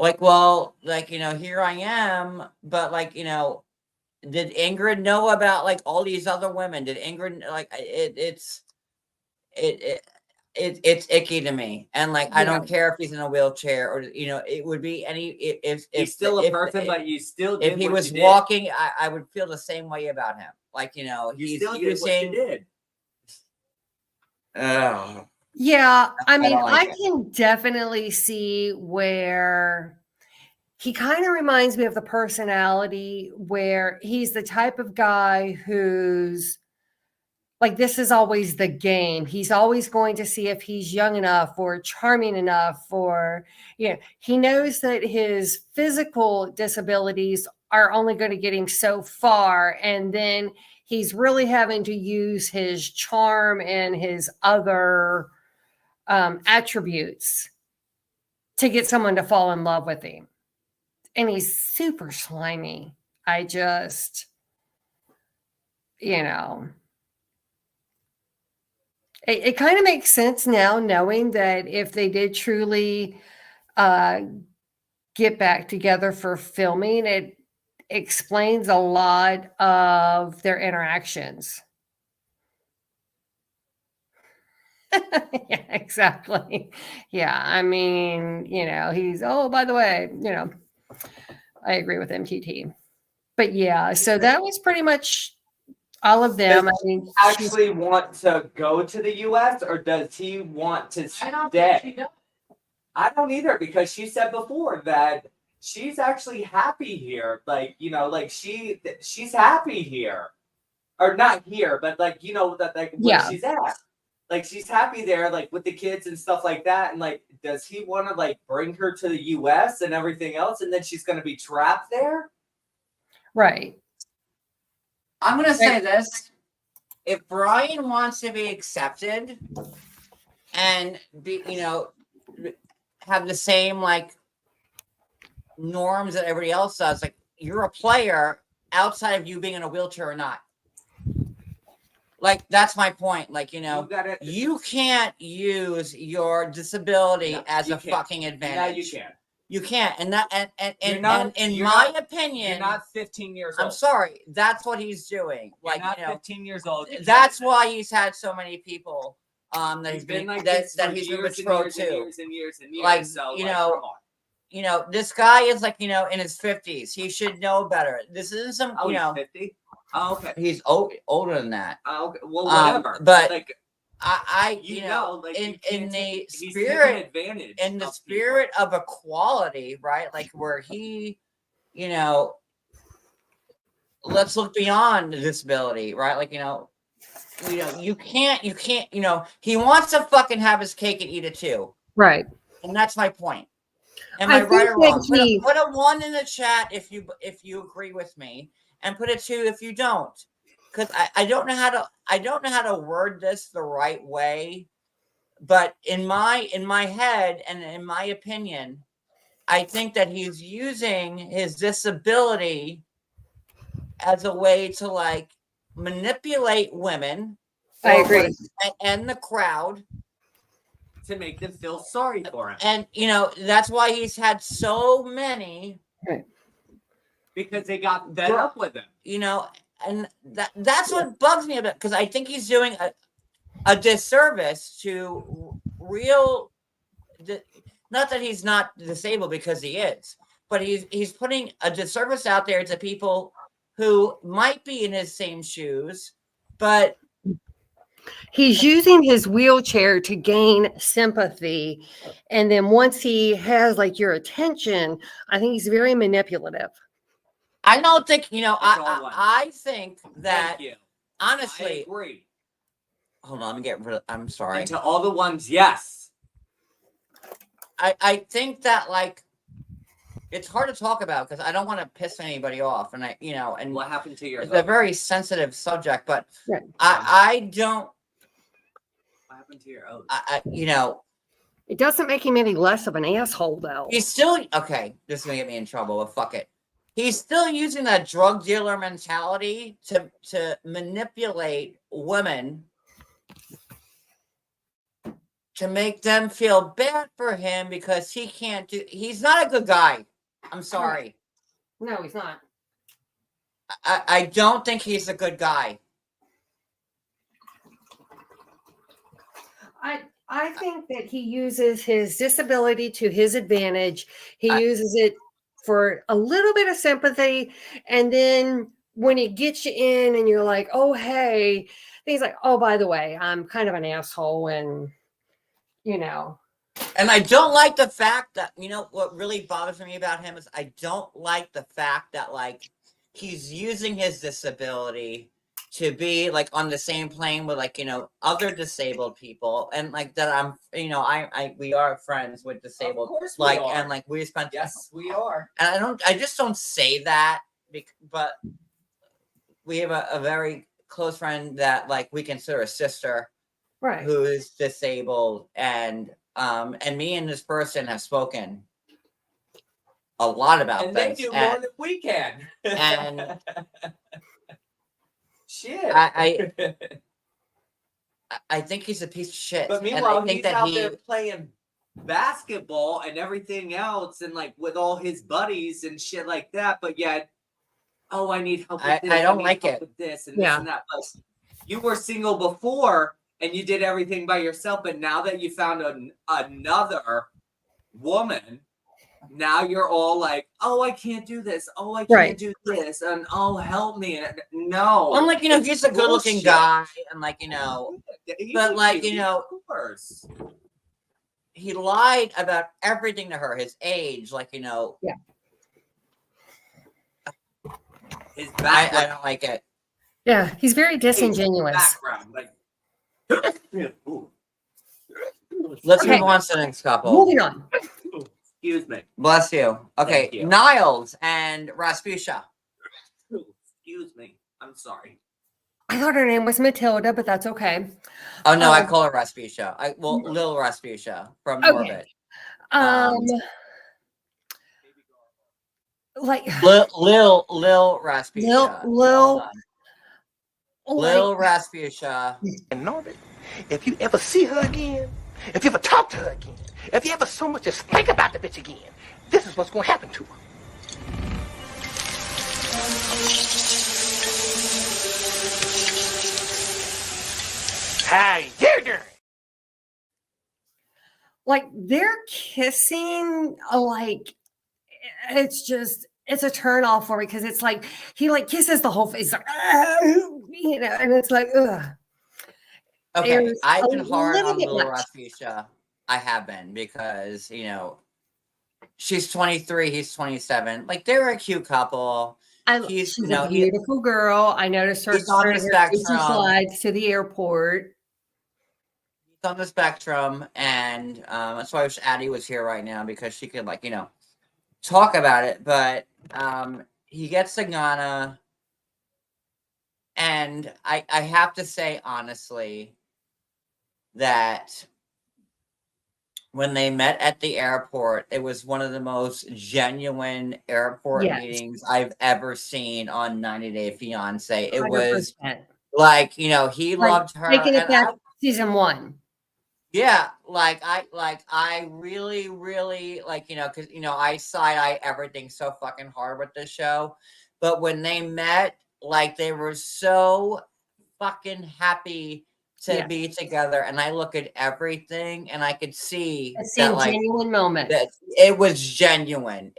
S1: Here I am, but did Ingrid know about all these other women? Did Ingrid it's icky to me, and I don't care if he's in a wheelchair or it would be any if
S3: He's still a person, but you still did
S1: if he
S3: what
S1: was
S3: you did.
S1: walking, I would feel the same way about him.
S3: You
S1: He's
S3: still did what
S1: using.
S3: you did.
S2: Yeah, I mean,
S1: don't like
S2: I
S1: it.
S2: can definitely see where he kind of reminds me of the personality where he's the type of guy who's this is always the game. He's always going to see if he's young enough or charming enough, or he knows that his physical disabilities are only going to get him so far, and then he's really having to use his charm and his other attributes to get someone to fall in love with him. And he's super slimy. I just, it kind of makes sense now, knowing that if they did truly get back together for filming, it explains a lot of their interactions. Yeah, exactly. Yeah, I mean, he's, by the way, I agree with MTT. But yeah, so that was pretty much all of them.
S3: Does he actually want to go to the U.S. or does he want to stay? I don't either, because she said before that she's actually happy here. Like, you know, like she's happy here. Or not here, but like, you know, that like where she's at. Like she's happy there, like with the kids and stuff like that. And like, does he want to like bring her to the US and everything else? And then she's gonna be trapped there?
S2: Right.
S1: I'm gonna say this. If Brian wants to be accepted and be, you know, have the same like norms that everybody else does, like you're a player outside of you being in a wheelchair or not. Like that's my point. Like, you know, you can't use your disability as a fucking advantage.
S3: Yeah, you can.
S1: You can't. And that and in my opinion,
S3: you're not 15 years old.
S1: I'm sorry. That's what he's doing.
S3: You're
S1: like,
S3: not
S1: you know,
S3: 15 years old.
S1: That's why he's had so many people that he's been
S3: like
S1: that he's been betrothed to.
S3: Years and years.
S1: Like,
S3: so,
S1: you
S3: like,
S1: know, you know, this guy is like, you know, in his 50s. He should know better. This isn't some, you know,
S3: 50. Oh, okay.
S1: He's older than that.
S3: Oh, okay. Well, whatever.
S1: But
S3: like,
S1: you know,
S3: like
S1: in the spirit of equality, right? Like where he, you know, let's look beyond disability, right? Like, you know, you can't, you know, he wants to fucking have his cake and eat it too.
S2: Right.
S1: And that's my point. Am I right or wrong? Put a 1 in the chat if you agree with me, and put a 2 if you don't. Because I don't know how to word this the right way, but in my head and in my opinion, I think that he's using his disability as a way to like manipulate women.
S2: I agree.
S1: And the crowd
S3: to make them feel sorry for him.
S1: And you know, that's why he's had so many.
S2: Right.
S3: Because they got fed up with him.
S1: You know, and that's what bugs me about, because I think he's doing a disservice to real, not that he's not disabled, because he is, but he's putting a disservice out there to people who might be in his same shoes, but
S2: he's using his wheelchair to gain sympathy. And then once he has like your attention, I think he's very manipulative.
S1: I don't think, you know, I think that, honestly,
S3: I agree.
S1: Hold on, let me get rid of, I'm sorry.
S3: And to all the ones, yes.
S1: I think that, like, it's hard to talk about because I don't want to piss anybody off. And you know, and
S3: what happened to your,
S1: it's a very sensitive subject, but
S2: right.
S1: I don't.
S3: What happened to your oath?
S1: You know,
S2: it doesn't make him any less of an asshole, though.
S1: He's still, okay, this is going to get me in trouble, but fuck it. He's still using that drug dealer mentality to manipulate women to make them feel bad for him because he can't do, he's not a good guy. I'm sorry.
S2: No, he's not.
S1: I don't think he's a good guy.
S2: I think that he uses his disability to his advantage. He uses it for a little bit of sympathy. And then when he gets you in and you're like, oh, hey, he's like, oh, by the way, I'm kind of an asshole. And, you know.
S1: And I don't like the fact that, you know, what really bothers me about him is I don't like the fact that, like, he's using his disability to be like on the same plane with, like, you know, other disabled people, and like that I'm, you know, we are friends with disabled,
S3: of course
S1: like,
S3: we are.
S1: and like we spent,
S3: yes, we are,
S1: and I just don't say that, but we have a very close friend that like we consider a sister,
S2: right,
S1: who is disabled, and me and this person have spoken a lot about
S3: and
S1: things.
S3: They do more than we can.
S1: And
S3: shit.
S1: I think he's a piece of shit.
S3: But meanwhile,
S1: he's
S3: out there playing basketball and everything else, and like with all his buddies and shit like that. But yet, oh, I need help with this.
S1: I don't like it.
S3: With this and this and that. But you were single before and you did everything by yourself, but now that you found another woman, now you're all like, oh, I can't do this. Oh, I can't do this. And oh, help me. No.
S1: I'm like, you know, he's a good looking guy. And like, you know, but like, you know, he lied about everything to her, his age, like, you know,
S3: His
S1: I
S3: background.
S1: don't like it.
S2: Yeah, he's very disingenuous.
S3: Background, like.
S1: Let's
S2: Okay.
S1: move on to the next couple.
S2: Moving on.
S3: Excuse me.
S1: Bless you. Okay,
S3: Thank you.
S1: Niles and Rasputia.
S3: Excuse me. I'm sorry.
S2: I thought her name was Matilda, but that's okay.
S1: Oh no, I call her Rasputia. Lil Rasputia from Norbit.
S2: Like
S1: Lil Rasputia. Lil Rasputia.
S6: And Norbit, if you ever see her again, if you ever talk to her again, if you ever so much as think about the bitch again, this is what's gonna happen to her. How you doing?
S2: Like they're kissing, like it's a turn off for me because it's like he like kisses the whole face, like, you know, and it's like, ugh.
S1: Okay, I've been hard on Lil Rasputia. I have been because she's 23, he's 27. Like they're a cute couple.
S2: She's a beautiful girl. I noticed her
S1: on the spectrum.
S2: Slides to the airport.
S1: He's on the spectrum, and that's why I wish Addie was here right now because she could talk about it. But he gets Sagana, and I have to say honestly that when they met at the airport, it was one of the most genuine airport meetings I've ever seen on 90 Day Fiance. It 100%. Was like, he loved her.
S2: Taking it back season 1.
S1: Yeah, I really, really because I side-eye everything so fucking hard with this show. But when they met, they were so fucking happy to be together, and I look at everything and I could see that
S2: genuine moment.
S1: That it was genuine.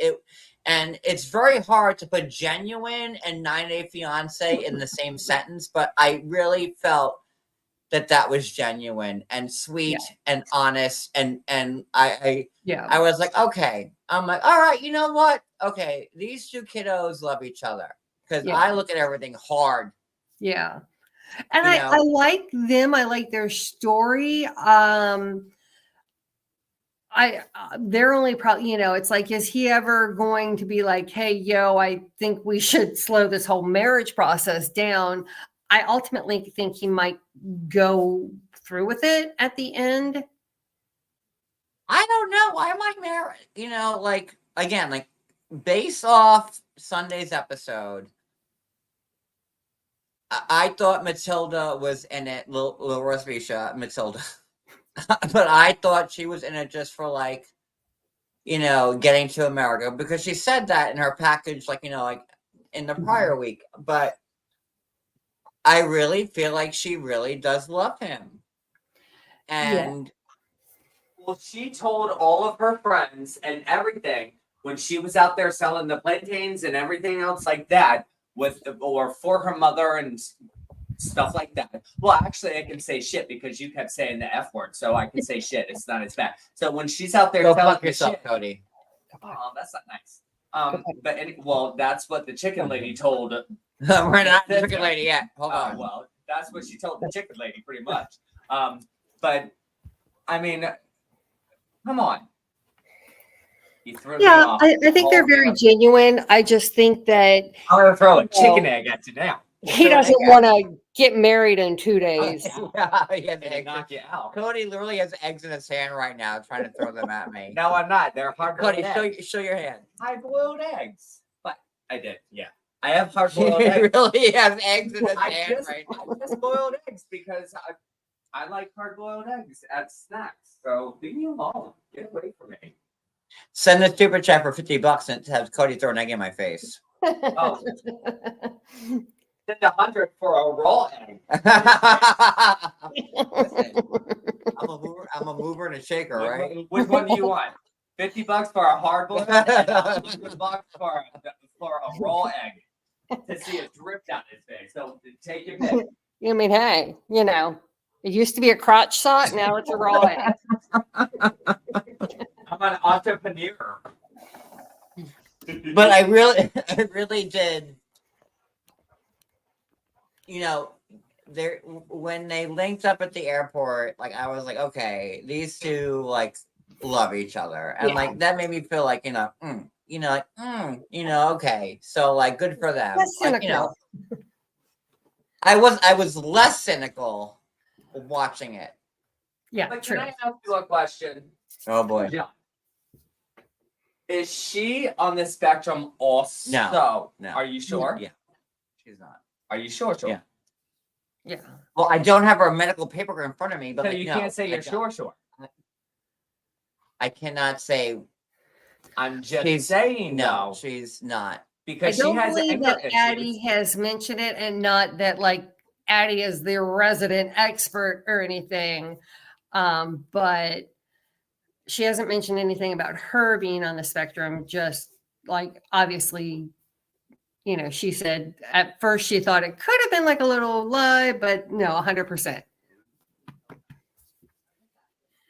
S1: And it's very hard to put genuine and 90 Day Fiance in the same sentence, but I really felt that was genuine and sweet and honest, and I was like, okay, I'm like, all right, you know what? Okay, these two kiddos love each other because I look at everything hard.
S2: Yeah. And I like them. I like their story. They're only probably, it's like, is he ever going to be like, hey, yo, I think we should slow this whole marriage process down? I ultimately think he might go through with it at the end.
S1: I don't know. Why am I married? Again, based off Sunday's episode, I thought Matilda was in it, Lil Rasputia, Matilda. But I thought she was in it just for getting to America, because she said that in her package, in the prior week. But I really feel like she really does love him. And
S3: well, she told all of her friends and everything when she was out there selling the plantains and everything else like that or for her mother and stuff like that. Well, actually, I can say shit because you kept saying the F word, so I can say shit. It's not as bad. So when she's out there
S1: telling
S3: fuck
S1: yourself,
S3: shit,
S1: Cody.
S3: Oh, that's not nice. But that's what the chicken lady told.
S1: We're not the chicken lady yet. Hold on.
S3: Well, that's what she told the chicken lady, pretty much. But I mean, come on. You threw me off.
S2: I think they're very genuine. I just think that
S3: I'm gonna throw a chicken egg at you now.
S2: He doesn't want to get married in 2 days.
S1: They knock you out. Cody literally has eggs in his hand right now, trying to throw them at me.
S3: No, I'm not. They're hard-boiled
S1: Cody,
S3: eggs.
S1: show your hand.
S3: Hard-boiled eggs. But I did, yeah. I have hard-boiled eggs.
S1: He really has eggs in his hand right now.
S3: I just boiled eggs because I like hard-boiled eggs at snacks. So leave me alone. Get away from me.
S1: Send a super chat for $50 and have Cody throw an egg in my face.
S3: Oh. Send 100 for a raw egg.
S1: Listen, I'm a mover and a shaker, right?
S3: Which one do you want? $50 for a hard-boiled egg and $100 for a raw egg to see it drip down his face. So take your pick.
S2: I mean, hey, it used to be a crotch sock, now it's a raw egg.
S3: I'm an entrepreneur.
S1: But I really did you know, there when they linked up at the airport, like I was like, okay, these two like love each other, and like that made me feel like okay, so like good for them.
S2: That's
S1: Like
S2: cynical.
S1: I was less cynical watching it.
S2: Yeah,
S3: But
S2: true.
S3: can I ask you a question?
S1: Oh boy.
S3: Yeah. Is she on the spectrum also?
S1: No.
S3: Are you sure?
S1: Yeah. She's not.
S3: Are you sure?
S1: Yeah.
S2: Yeah.
S1: Well, I don't have her medical paper in front of me, but
S3: So
S1: like,
S3: you
S1: no,
S3: can't say
S1: I
S3: you're
S1: don't.
S3: sure.
S1: I cannot say
S3: I'm just
S1: she's
S3: saying
S1: no,
S3: no.
S1: she's not.
S2: I
S3: Because she
S2: don't
S3: has
S2: believe
S3: anger
S2: that
S3: issues.
S2: Addie has mentioned it, and not that like Addie is their resident expert or anything. But she hasn't mentioned anything about her being on the spectrum. Just like obviously, she said at first she thought it could have been like a little lie, but no, 100%.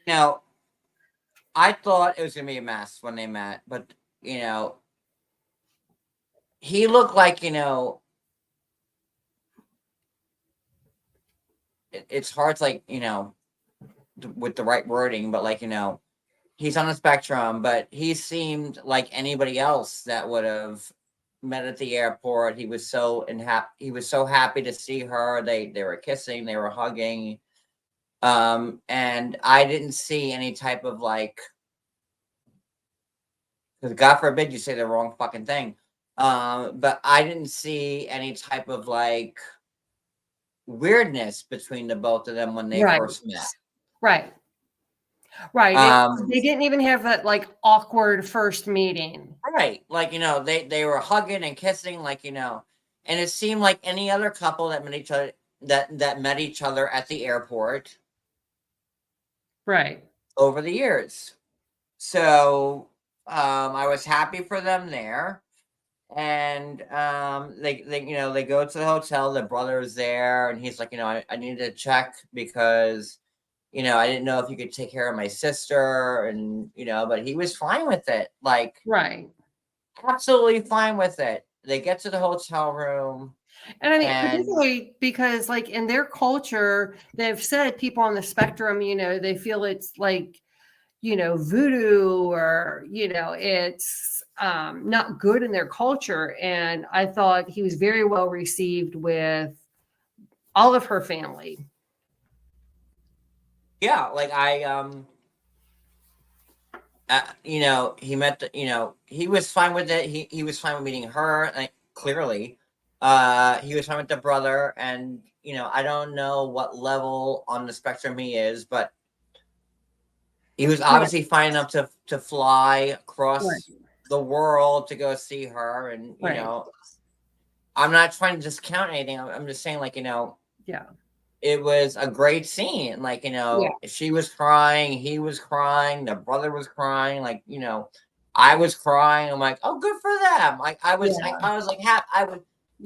S1: Now, I thought it was gonna be a mess when they met, but he looked like it's hard to like with the right wording, but like he's on the spectrum, but he seemed like anybody else that would have met at the airport. He was so happy to see her. They were kissing, they were hugging. And I didn't see any type of like, because God forbid you say the wrong fucking thing. But I didn't see any type of like weirdness between the both of them when they first met.
S2: Right. They didn't even have that like awkward first meeting.
S1: Right. Like, they were hugging and kissing, like, and it seemed like any other couple that met each other that met each other at the airport.
S2: Right.
S1: Over the years. So I was happy for them there. And they go to the hotel, the brother's there, and he's like, I need to check because I didn't know if you could take care of my sister, and but he was fine with it. Like,
S2: right.
S1: Absolutely fine with it. They get to the hotel room.
S2: And I mean, particularly because like in their culture, they've said people on the spectrum, they feel it's like, voodoo or, it's not good in their culture. And I thought he was very well received with all of her family.
S1: Yeah, like he met he was fine with it. He was fine with meeting her, like, clearly. He was fine with the brother, and I don't know what level on the spectrum he is, but he was obviously fine enough to fly across the world to go see her, and I'm not trying to discount anything. I'm just saying, like, it was a great scene. Like, she was crying, he was crying, the brother was crying, like, I was crying. I'm like, oh, good for them. Like, I was like happy.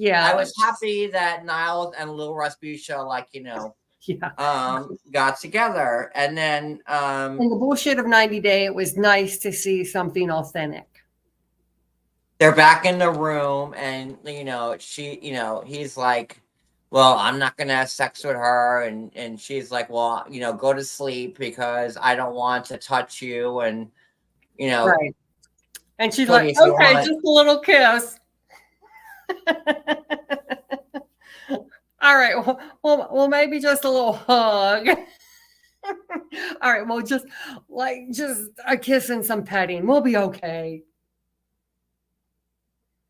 S1: I was happy that Niles and Lil Rasputia, like, got together. And then
S2: in the bullshit of 90 Day, it was nice to see something authentic.
S1: They're back in the room, and he's like, well, I'm not gonna have sex with her, and she's like, well, go to sleep because I don't want to touch you, and
S2: right. And she's like, okay, just a little kiss. All right, well, maybe just a little hug. All right, well, just a kiss and some petting, we'll be okay.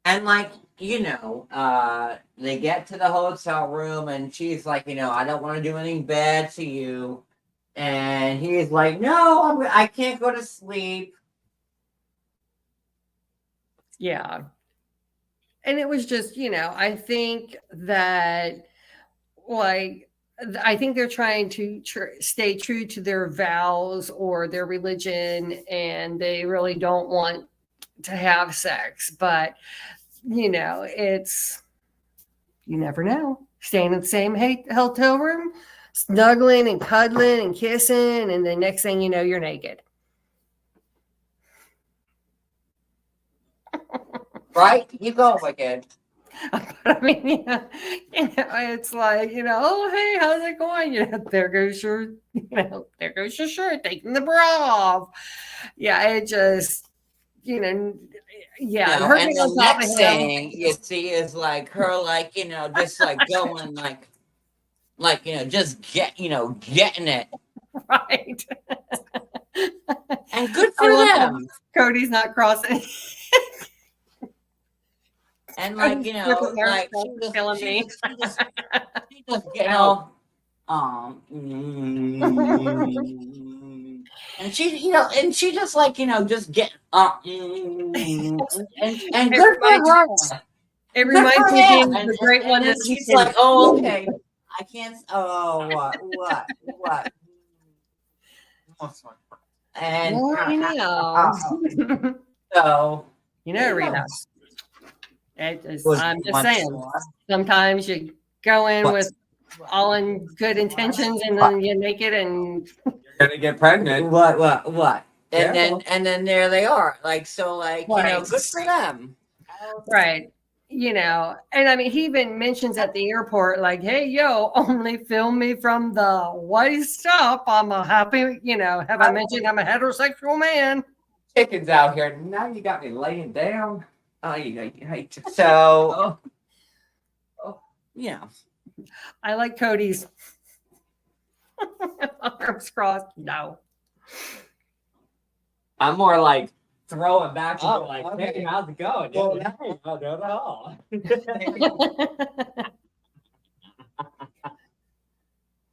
S1: And like, they get to the hotel room, and she's like, I don't want to do anything bad to you. And he's like, no, I can't go to sleep.
S2: Yeah. And it was just, I think that, like, I think they're trying to stay true to their vows or their religion, and they really don't want to have sex. But, it's, you never know. Staying in the same hotel room, snuggling and cuddling and kissing, and the next thing you know, you're naked.
S1: Right? You go, Wicked.
S2: But I mean, it's like, oh, hey, how's it going? There goes your shirt, taking the bra off. Yeah, it just, yeah.
S1: No,
S2: Her
S1: and
S2: being
S1: the
S2: on top of
S1: next
S2: him.
S1: thing you see is like her, like, just like going like, just getting it.
S2: Right.
S1: And good
S2: I
S1: for
S2: love how
S1: them.
S2: Cody's not crossing.
S1: And like, like
S2: killing me.
S1: she just getting all, and she just like, just get, and good for her.
S2: It reminds me of being the great one that
S1: she's like, oh, okay. I can't. Oh, what? And so
S2: Rita. I'm just saying. Sometimes you go in with all in good intentions, and then you make it, and
S3: you're gonna get pregnant.
S1: What? And then there they are. Like, so, like,
S2: right.
S1: Good for them.
S2: Right. And I mean, he even mentions at the airport, like, hey, yo, only film me from the waist up. I'm a happy, have I mentioned I'm a heterosexual man?
S3: Chickens out here. Now you got me laying down.
S1: So,
S2: I like Cody's arms crossed. No.
S3: I'm more like throwing back and go like, hey, how's it going? Well, not at all.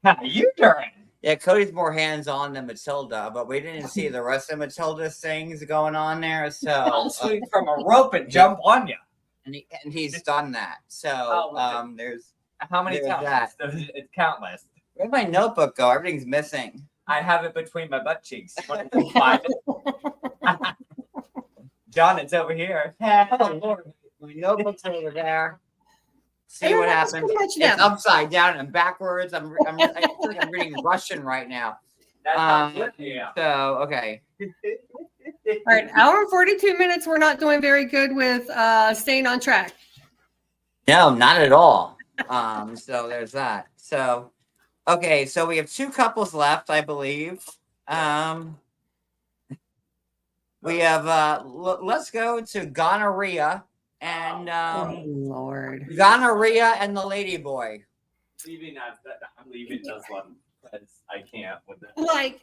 S3: How you doing?
S1: Yeah, Cody's more hands-on than Matilda, but we didn't see the rest of Matilda's things going on there. So
S3: I'll swing from a rope and jump on you.
S1: And he's done that. So there's
S3: how many times? It's countless.
S1: Where'd my notebook go? Everything's missing.
S3: I have it between my butt cheeks. John, it's over here.
S1: Oh, Lord. My notebook's over there. See what happens. It's upside down and backwards. I feel like I'm reading Russian right now. So, okay.
S2: All right, hour and 42 minutes. We're not doing very good with staying on track.
S1: No, not at all. So there's that. So, okay, so we have 2 couples left, I believe. We have let's go to gonorrhea and
S2: oh, Lord,
S1: gonorrhea and the lady boy.
S3: I'm leaving this one because I can't with it.
S2: Like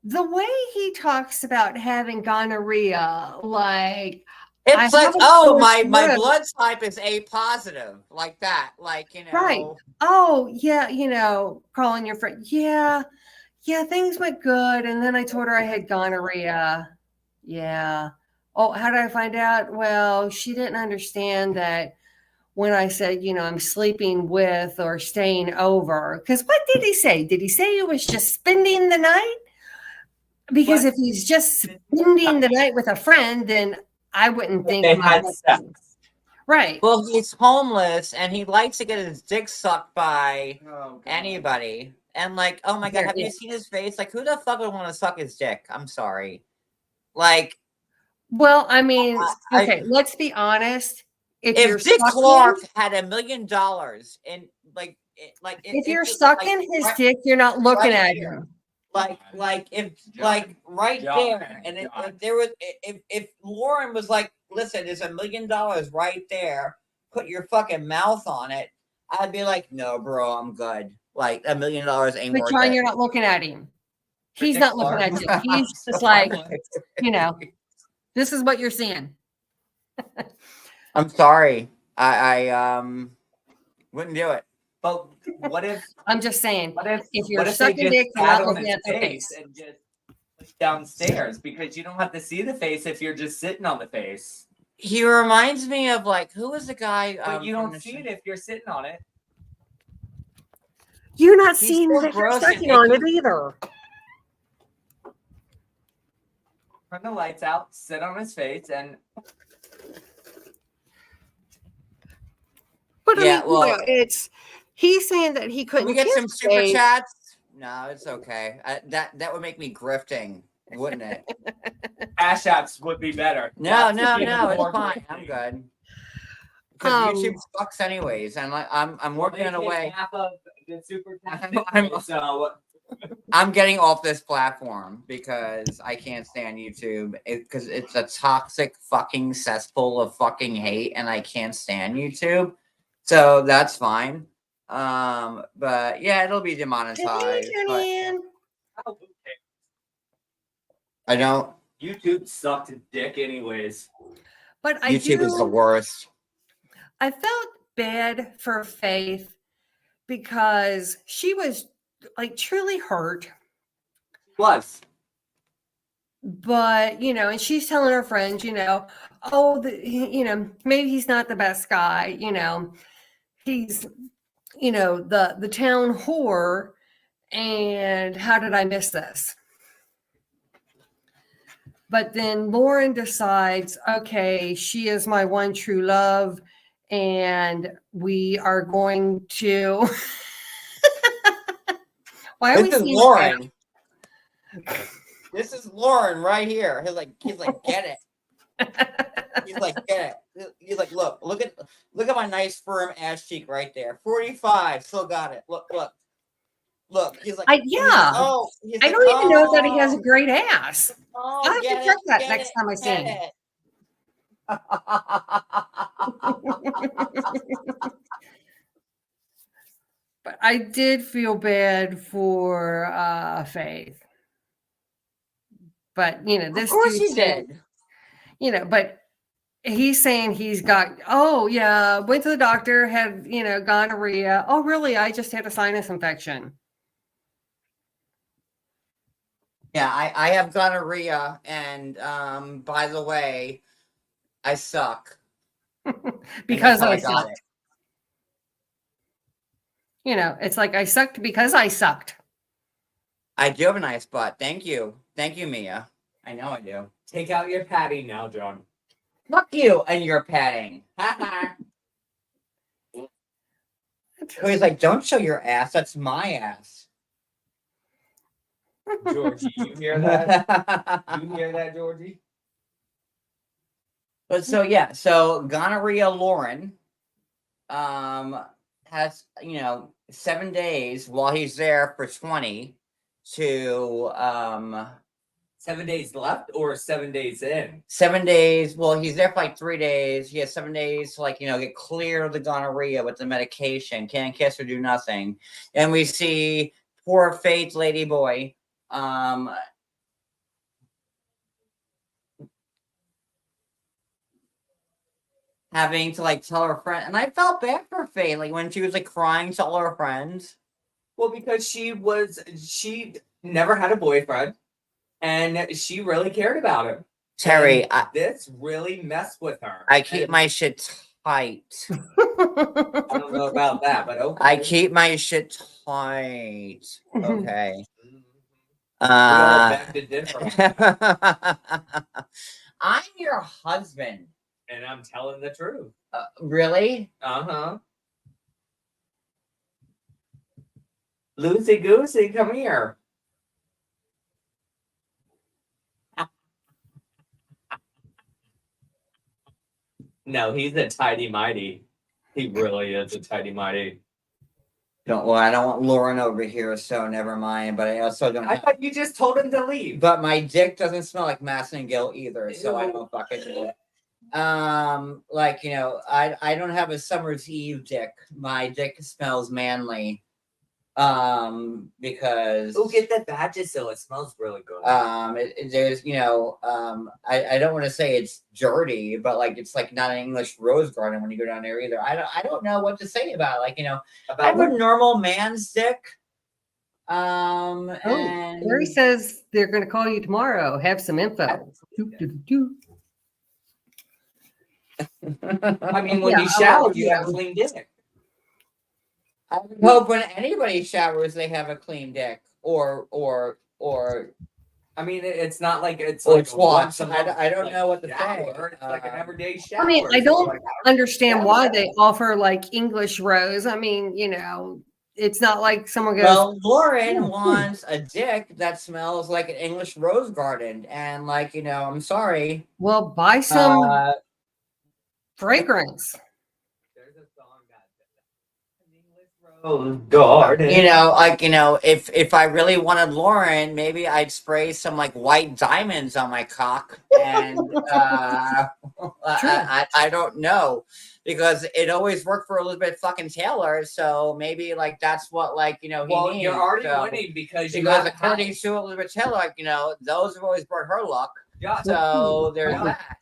S2: the way he talks about having gonorrhea, like
S1: it's like, oh, my blood type is A positive, like that, like
S2: right. Oh yeah, calling your friend, yeah, things went good, and then I told her I had gonorrhea. Yeah. Oh, how did I find out? Well, she didn't understand that when I said, I'm sleeping with or staying over. Because what did he say? Did he say it was just spending the night? Because if he's just spending the night with a friend, then I wouldn't think
S3: they had sex.
S2: Right.
S1: Well, he's homeless and he likes to get his dick sucked by anybody. And like, oh my God, have you seen his face? Like, who the fuck would want to suck his dick? I'm sorry. Like,
S2: well, I mean, okay, let's be honest.
S1: If Dick Clark had $1 million and
S2: if you're sucking his dick, you're not looking at him.
S1: Like if right there, and if there was, if Lauren was like, listen, there's $1 million right there, put your fucking mouth on it, I'd be like, no, bro, I'm good. Like $1 million ain't worth it.
S2: But John, you're not looking at him. He's not looking at you. He's just like, this is what you're seeing.
S1: I'm sorry. I wouldn't do it.
S3: But what if
S2: I'm just saying?
S3: What if
S2: you're sucking dick, you're not looking at the face
S3: and just downstairs, because you don't have to see the face if you're just sitting on the face.
S1: He reminds me of like, who was the guy?
S3: But you don't see it if you're sitting on it.
S2: You're not seeing that you're sucking on it either.
S3: Turn the lights out, sit on his face, and.
S2: But it's he's saying that he couldn't.
S1: We get some super chats. No, it's okay. That would make me grifting, wouldn't it?
S3: Cash apps would be better.
S1: No, it's fine. I'm good. Because YouTube sucks anyways, and I'm working on a way.
S3: Half of the super
S1: I'm getting off this platform because I can't stand YouTube because it's a toxic fucking cesspool of fucking hate, and I can't stand YouTube. So that's fine. But yeah, it'll be demonetized. But I don't.
S3: YouTube sucked dick anyways.
S2: But
S1: YouTube is the worst.
S2: I felt bad for Faith because she was like truly hurt.
S3: Was.
S2: But, and she's telling her friends, oh, maybe he's not the best guy, he's, the town whore. And how did I miss this? But then Lauren decides, okay, she is my one true love. And we are going to. Why are
S1: this is Lauren. This is Lauren right here. He's like, get it. He's like, get it. He's like, look at my nice firm ass cheek right there. 45, still got it. Look. He's like,
S2: yeah. I don't even know that he has a great ass. I'll have to check that next time I see him. But I did feel bad for Faith. But this,
S1: of course you did.
S2: But he's saying he's got. Oh yeah, went to the doctor, had gonorrhea. Oh really? I just had a sinus infection.
S1: Yeah, I have gonorrhea, and by the way, I suck.
S2: Because I sucked. It's like I sucked because I sucked.
S1: I do have a nice butt. Thank you, Mia. I know I do.
S3: Take out your padding now, John.
S1: Fuck you and your padding. He's like, don't show your ass. That's my ass.
S3: Georgie, you hear that? You hear that, Georgie?
S1: But so gonorrhea Lauren has 7 days while he's there for 20 to
S3: 7 days left or 7 days in?
S1: 7 days. Well, he's there for like 3 days. He has 7 days to get clear of the gonorrhea with the medication. Can't kiss or do nothing. And we see poor Faith lady boy having to tell her friend, and I felt bad for Faith, when she was crying to all her friends.
S3: Well, because she never had a boyfriend, and she really cared about him.
S1: Terry,
S3: this really messed with her.
S1: I keep my shit tight.
S3: I don't know about that, but okay.
S1: I keep my shit tight. Okay.
S3: I'm
S1: your husband.
S3: And I'm telling the truth.
S1: Really?
S3: Uh-huh. Loosey Goosey, come here. No, he's a tidy mighty. He really is a tidy mighty.
S1: I don't want Lauren over here, so never mind. But I also don't.
S3: I thought you just told him to leave.
S1: But my dick doesn't smell like Massengill either, so I don't fucking do it. I don't have a summer's eve dick. My dick smells manly. Because
S3: get that Vagisil. It smells really good.
S1: There's I don't want to say it's dirty, but it's not an English rose garden when you go down there either. I don't know what to say about it. I have a normal man's dick. And
S2: Larry says they're going to call you tomorrow. Have some info.
S3: I mean, when you shower, you have a clean dick.
S1: I would hope when anybody showers, they have a clean dick, or.
S3: I mean, it's not like it's
S1: or
S3: like
S1: once. I don't know what to say.
S3: It's like an everyday shower.
S2: I mean, I don't understand why they offer English rose. I mean, it's not like someone goes.
S1: Well, Lauren wants a dick that smells like an English rose garden, and I'm sorry.
S2: Well, buy some fragrance.
S3: Oh God!
S1: If I really wanted Lauren, maybe I'd spray some like white diamonds on my cock, and I don't know, because it always worked for Elizabeth fucking Taylor. So maybe like that's what he
S3: Well,
S1: needs.
S3: you're already winning because
S1: according to Elizabeth Taylor, those have always brought her luck.
S3: John,
S1: So there's that.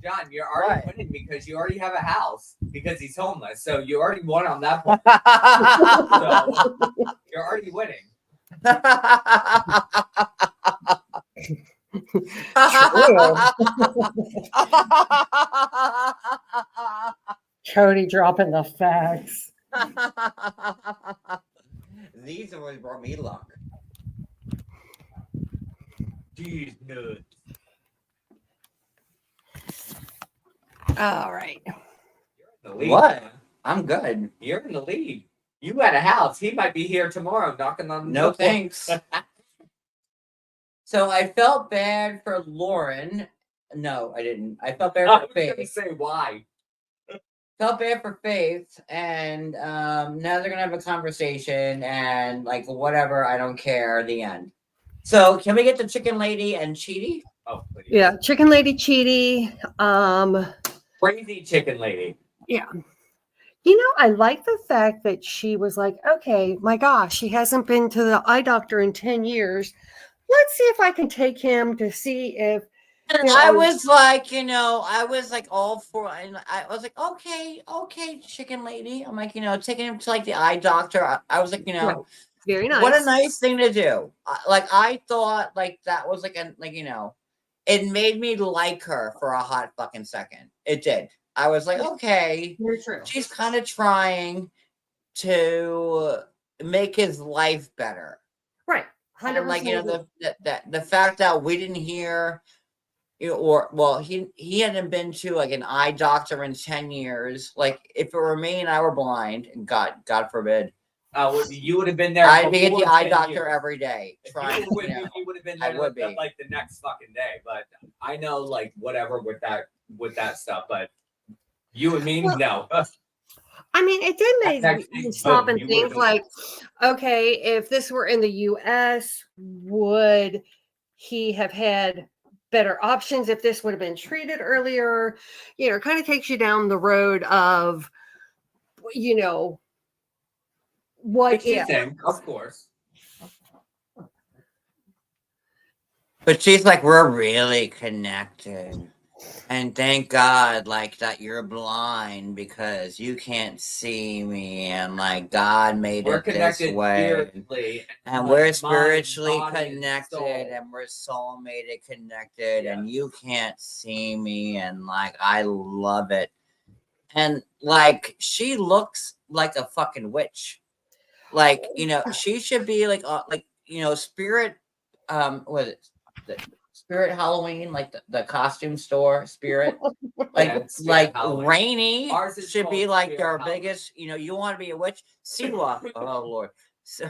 S3: John, you're already winning because you already have a house because he's homeless. So you already won on that point. So you're already winning.
S2: Cody dropping the facts.
S1: These have always brought me luck.
S3: These nuts.
S2: All right.
S3: You're in the lead,
S1: What?
S3: man.
S1: I'm good.
S3: You're in the lead. You had a house. He might be here tomorrow knocking on the
S1: No
S3: door.
S1: thanks. So I felt bad for Lauren. No, I didn't. I felt bad
S3: I
S1: for
S3: was gonna
S1: Faith.
S3: say why.
S1: Felt bad for Faith, and now they're gonna have a conversation, and like whatever, I don't care. The end. So can we get the chicken lady and Cheaty?
S3: Oh, please.
S2: Yeah, chicken lady Cheaty.
S3: Crazy chicken lady.
S2: Yeah. I like the fact that she was like, okay, my gosh, he hasn't been to the eye doctor in 10 years. Let's see if I can take him to see if.
S1: And I was like, I was like all for, and I was like, okay, chicken lady. I'm like, taking him to like the eye doctor. I was like,
S2: very nice.
S1: what a nice thing to do. I thought like that was like it made me like her for a hot fucking second. It did. I was like, okay,
S2: Very true.
S1: she's kind of trying to make his life better.
S2: Right. 100%.
S1: And like, the fact that we didn't hear, he hadn't been to like an eye doctor in 10 years. Like if it were me and I were blind, and God forbid,
S3: you would have been there.
S1: I'd be at the eye doctor every day. Trying,
S3: you would have been there.
S1: I would be.
S3: Like the next fucking day. But I know like whatever with that stuff. But you and me, no.
S2: I mean, it did make me stop and think like, okay, if this were in the US, would he have had better options if this would have been treated earlier? It kind of takes you down the road of, what if?
S3: Of course.
S1: But she's like, we're really connected. And thank God, like, that you're blind because you can't see me. And, like, God made it this way. And we're spiritually connected. And we're soulmated connected. Yeah. And you can't see me. And, like, I love it. And, like, she looks like a fucking witch. Like, she should be, like, Spirit, what is it? Spirit Halloween, like the costume store Spirit, like Rainy should be like Spirit their Halloween. Biggest. You want to be a witch, Siwa. Oh Lord. So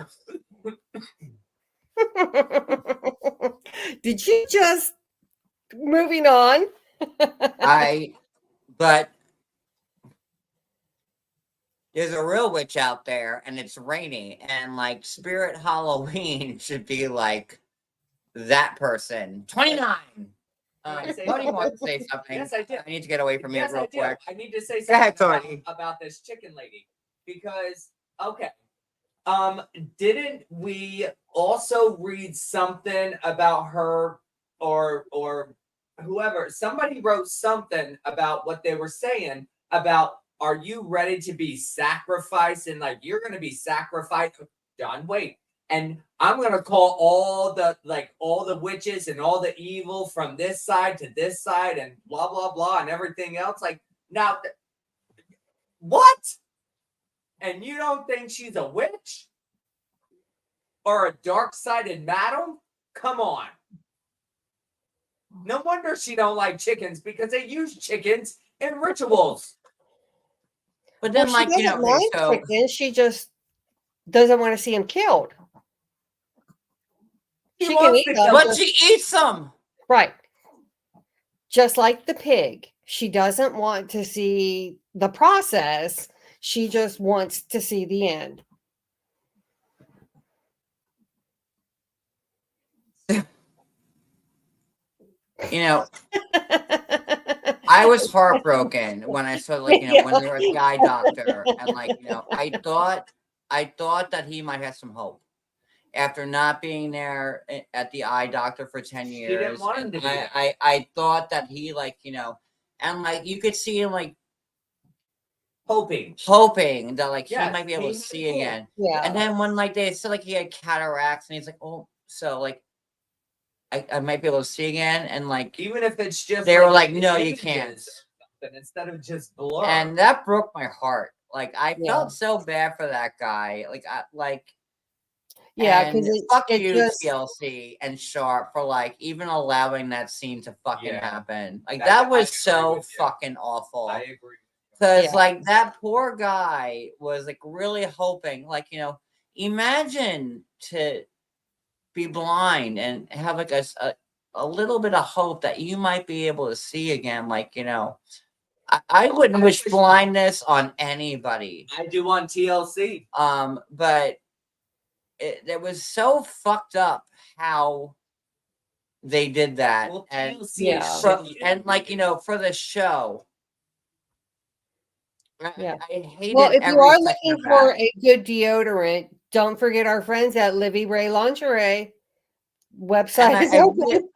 S2: did you just moving on?
S1: But there's a real witch out there, and it's Rainy, and like Spirit Halloween should be like that person. 29. Tony wants to say something.
S3: Yes, I did.
S1: I need to get away from you real quick.
S3: I need to say something about this chicken lady because didn't we also read something about her or whoever? Somebody wrote something about what they were saying about, are you ready to be sacrificed? And like, you're going to be sacrificed. John, wait. And I'm going to call all the witches and all the evil from this side to this side and blah, blah, blah, and everything else. Like, now, what? And you don't think she's a witch? Or a dark-sided madam? Come on. No wonder she don't like chickens, because they use chickens in rituals.
S1: But then,
S2: she doesn't mind chickens. She just doesn't want to see him killed. She can eat them,
S1: but she eats them.
S2: Right. Just like the pig. She doesn't want to see the process. She just wants to see the end.
S1: You know, I was heartbroken when I saw, like, you know, when they were at the eye doctor, and, like, you know, I thought that he might have some hope after not being there at the eye doctor for 10 years.
S3: He didn't want him to be there.
S1: I thought that he, like, you know, and, like, you could see him, like,
S3: hoping
S1: that, like, he might be able to see again.
S2: Yeah.
S1: And then when, like, they said, like, he had cataracts, and he's like, oh, so, like, I might be able to see again, and, like,
S3: even if it's just
S1: they were like, no, you can't.
S3: Instead of just blur.
S1: And that broke my heart. Like, I felt so bad for that guy.
S2: Yeah, because
S1: fuck you, TLC and Sharp, for, like, even allowing that scene to fucking happen. Like, that was so fucking awful.
S3: I agree.
S1: Because, like, that poor guy was, like, really hoping, like, you know, imagine to be blind and have, like, a little bit of hope that you might be able to see again. Like, you know, I wouldn't wish blindness on anybody.
S3: I do on TLC.
S1: But it was so fucked up how they did that.
S3: Well,
S1: and
S3: TLC
S1: like, you know, for the show. I hated.
S2: Well, if you are looking for a good deodorant, don't forget our friends at Livy Ray Lingerie. Website is open.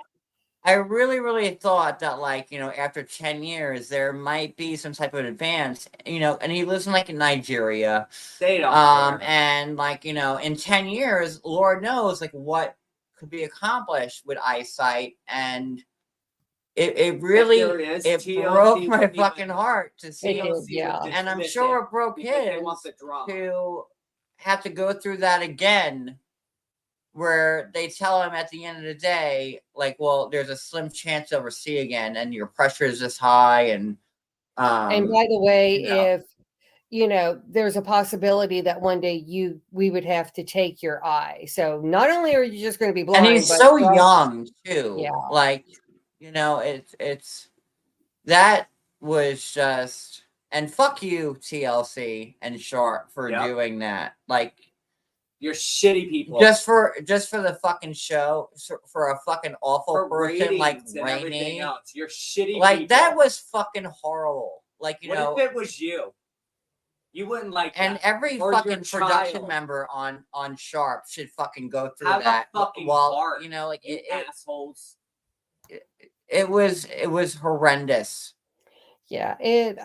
S1: I really, really thought that, like, you know, after 10 years, there might be some type of advance, you know, and he lives in, like, in Nigeria.
S3: They don't care.
S1: And, like, you know, in 10 years, Lord knows, like, what could be accomplished with eyesight. And it really, it broke my fucking heart to see. And I'm sure it broke his to have to go through that again, where they tell him at the end of the day, like, well, there's a slim chance they'll see again, and your pressure is this high. And
S2: by the way, if you know, there's a possibility that one day we would have to take your eye. So not only are you just going to be blind,
S1: and he's
S2: but
S1: so young too.
S2: Yeah.
S1: Like, you know, it's that was just, and fuck you, TLC and Sharp, for doing that. Like,
S3: you're shitty people.
S1: Just for the fucking show, for a fucking awful person like Rainey.
S3: You're shitty.
S1: Like,
S3: people.
S1: that was fucking horrible. Like, you know,
S3: if it was you? You wouldn't like that.
S1: And every fucking production member on Sharp should fucking go through that. While, you know, like,
S3: assholes.
S1: It was horrendous.
S2: Yeah, it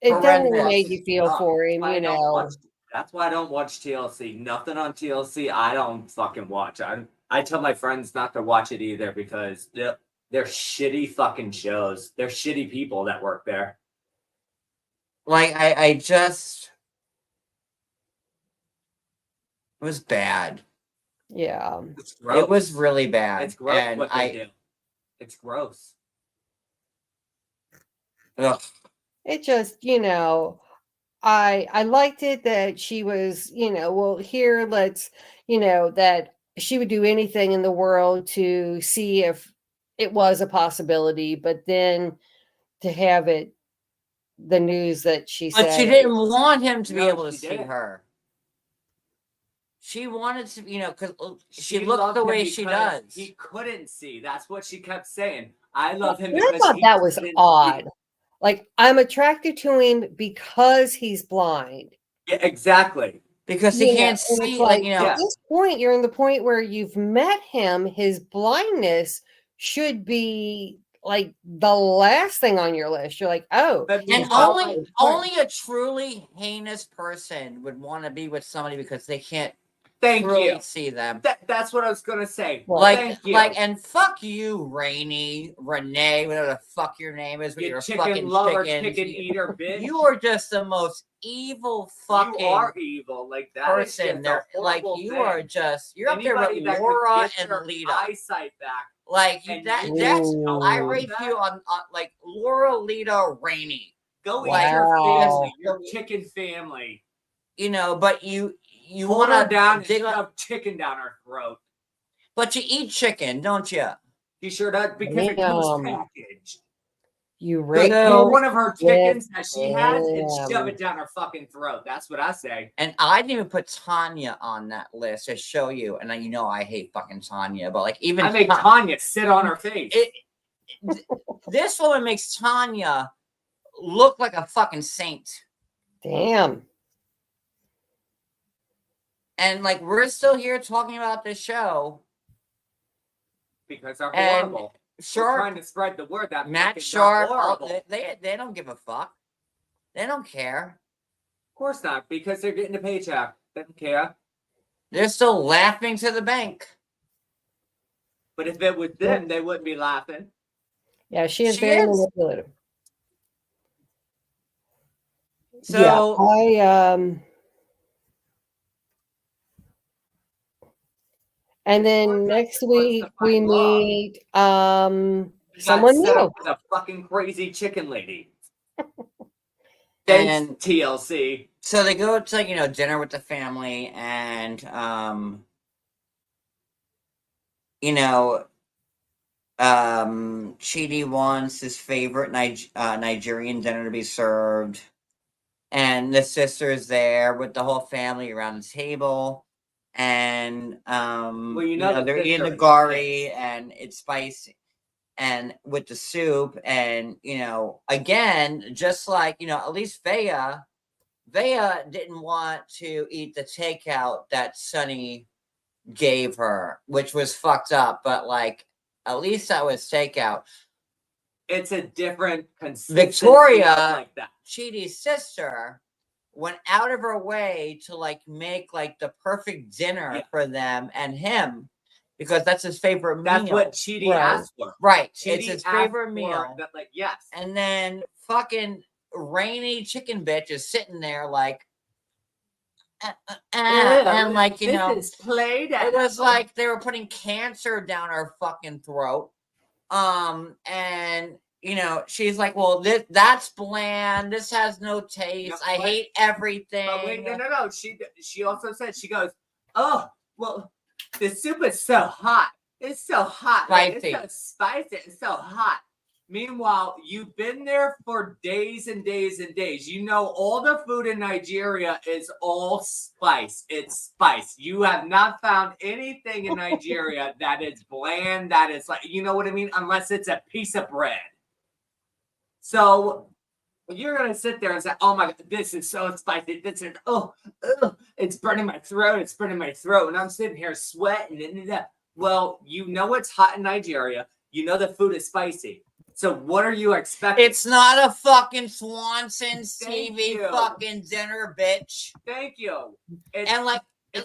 S2: definitely made you feel for him, you know.
S3: That's why I don't watch TLC. Nothing on TLC I don't fucking watch. I tell my friends not to watch it either, because they're shitty fucking shows. They're shitty people that work there.
S1: Like, I just, it was bad.
S2: Yeah.
S1: It was really bad.
S3: It's gross. And what they do. It's gross.
S1: Ugh.
S2: It just, you know, I liked it that she was, you know, well, here, let's, you know, that she would do anything in the world to see if it was a possibility, but then to have it, the news that she said.
S1: But she didn't want him to be able to see her. She wanted to, you know, because she looked the way she does.
S3: He couldn't see. That's what she kept saying. I love him.
S2: I thought that was odd. Like, I'm attracted to him because he's blind.
S3: Yeah, exactly.
S1: Because he can't see, like, you know.
S2: At this point, you're in the point where you've met him. His blindness should be like the last thing on your list. You're like, oh.
S1: And only a truly heinous person would want to be with somebody because they can't see them.
S3: That's what I was gonna say.
S1: Like, and fuck you, Renee, whatever the fuck your name is, with your fucking
S3: lover,
S1: chicken
S3: eater, bitch.
S1: You are just the most evil fucking.
S3: You are evil, like that
S1: person. Like, you are just. You're up there with Laura and Lita.
S3: Eyesight back.
S1: Like, that's. I rate you on like Laura, Lita, Rainey.
S3: Go eat your family, your chicken family.
S1: You know, but you
S3: want to down and shove chicken down her throat.
S1: But you eat chicken, don't you?
S3: You sure does, because it comes packaged.
S2: You rape
S3: one of her chickens that she has and
S2: Damn.
S3: shove it down her fucking throat. That's what I say.
S1: And I didn't even put Tanya on that list to show you. And you know I hate fucking Tanya, but like even
S3: I make Tanya sit on her face.
S1: This woman makes Tanya look like a fucking saint.
S2: Damn.
S1: And like we're still here talking about this show
S3: because they're horrible.
S1: Sharp,
S3: we're trying to spread the word that
S1: Matt Sharp, they don't give a fuck. They don't care.
S3: Of course not, because they're getting a paycheck. They don't care.
S1: They're still laughing to the bank.
S3: But if it was them, they wouldn't be laughing.
S2: Yeah, she is very manipulative.
S1: So
S2: yeah, and then next week we meet someone new.
S3: The fucking crazy chicken lady.
S1: And
S3: TLC.
S1: So they go to dinner with the family, and Chidi wants his favorite Nigerian dinner to be served, and the sister's there with the whole family around the table. And they're eating the gari, and it's spicy, and with the soup, and again, just like at least VeA didn't want to eat the takeout that Sonny gave her, which was fucked up, but like at least that was takeout.
S3: It's a different
S1: Victoria,
S3: like that.
S1: Chidi's sister, went out of her way to like make like the perfect dinner for them and him, because that's his favorite meal.
S3: That's what Chidi asked for.
S1: Right.
S3: Chidi
S1: it's his favorite meal.
S3: That, like, yes.
S1: And then fucking rainy chicken bitch is sitting there like and like
S3: this is played
S1: it was like they were putting cancer down her fucking throat. And she's like, well, that's bland. This has no taste. I hate everything.
S3: But wait, no. She also said, she goes, oh, well, the soup is so hot. It's so hot. Like, it's so spicy. It's so hot. Meanwhile, you've been there for days and days and days. All the food in Nigeria is all spice. It's spice. You have not found anything in Nigeria that is bland, that is like, you know what I mean? Unless it's a piece of bread. So you're going to sit there and say, oh my God, this is so spicy. This is, it's burning my throat. It's burning my throat. And I'm sitting here sweating. Well, it's hot in Nigeria. The food is spicy. So what are you expecting?
S1: It's not a fucking Swanson's TV fucking dinner, bitch.
S3: Thank you.
S1: It's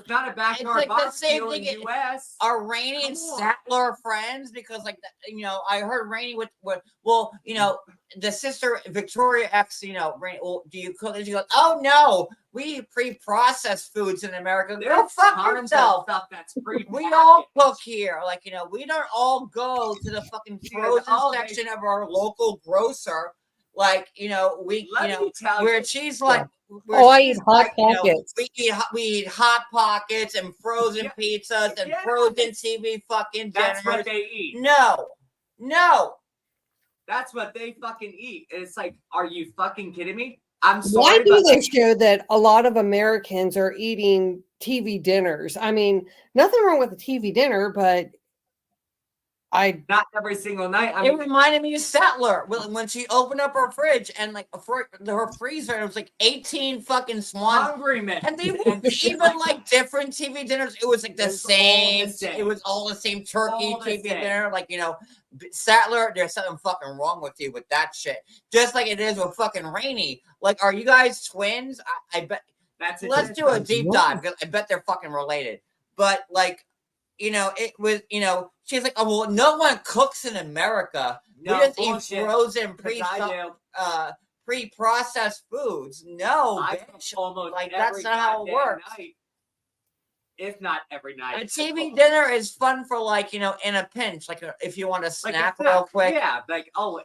S3: not a backyard barbecue in the U.S.
S1: Are Rainey and Sattler friends? Because I heard Rainey with the sister Victoria asks, Rainey, well, do you cook? And she goes, oh no, we eat pre-processed foods in America. Go fuck yourself.
S3: Stuff that's
S1: we all cook here. Like, we don't all go to the fucking frozen section of our local grocer. Like, where she's like,
S2: I eat Hot Pockets.
S1: We eat Hot Pockets and frozen pizzas and frozen TV fucking dinners.
S3: That's what they eat.
S1: No.
S3: That's what they fucking eat. It's like, are you fucking kidding me? I'm sorry.
S2: Why do they show that a lot of Americans are eating TV dinners? I mean, nothing wrong with a TV dinner, but
S3: not every single night.
S1: It reminded me of Sattler when she opened up her fridge and like her freezer, and it was like 18 fucking swans.
S3: Hungry men.
S1: And they were even like different TV dinners. It was like the same. It was all the same turkey TV dinner. Like, Sattler, there's something fucking wrong with you with that shit. Just like it is with fucking Rainey. Like, are you guys twins? I bet. Let's do a deep dive, because I bet they're fucking related. But like, it was, she's like, oh, well, no one cooks in America.
S3: No,
S1: we just eat frozen, pre-processed foods. No, bitch. Like, that's not how it works.
S3: Night, if not every night.
S1: A TV dinner is fun for, like, in a pinch. Like, if you want to snack real quick.
S3: Yeah, like,
S1: or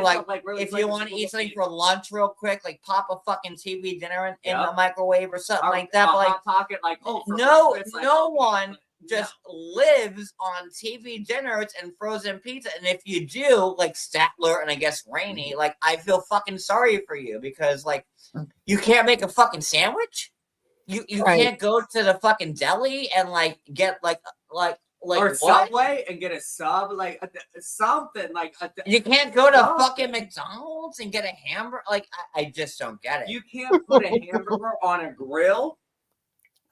S1: like really if you want to eat something for lunch real quick, like pop a fucking TV dinner in the microwave or something like that.
S3: A
S1: but like,
S3: Hot Pocket, like,
S1: no one just lives on TV dinners and frozen pizza. And if you do, like Statler and I guess Rainey, like I feel fucking sorry for you because like you can't make a fucking sandwich. You can't go to the fucking deli and like get like or
S3: what? Subway and get a sub something like
S1: you can't go to fucking McDonald's and get a hamburger. Like I just don't get it.
S3: You can't put a hamburger on a grill.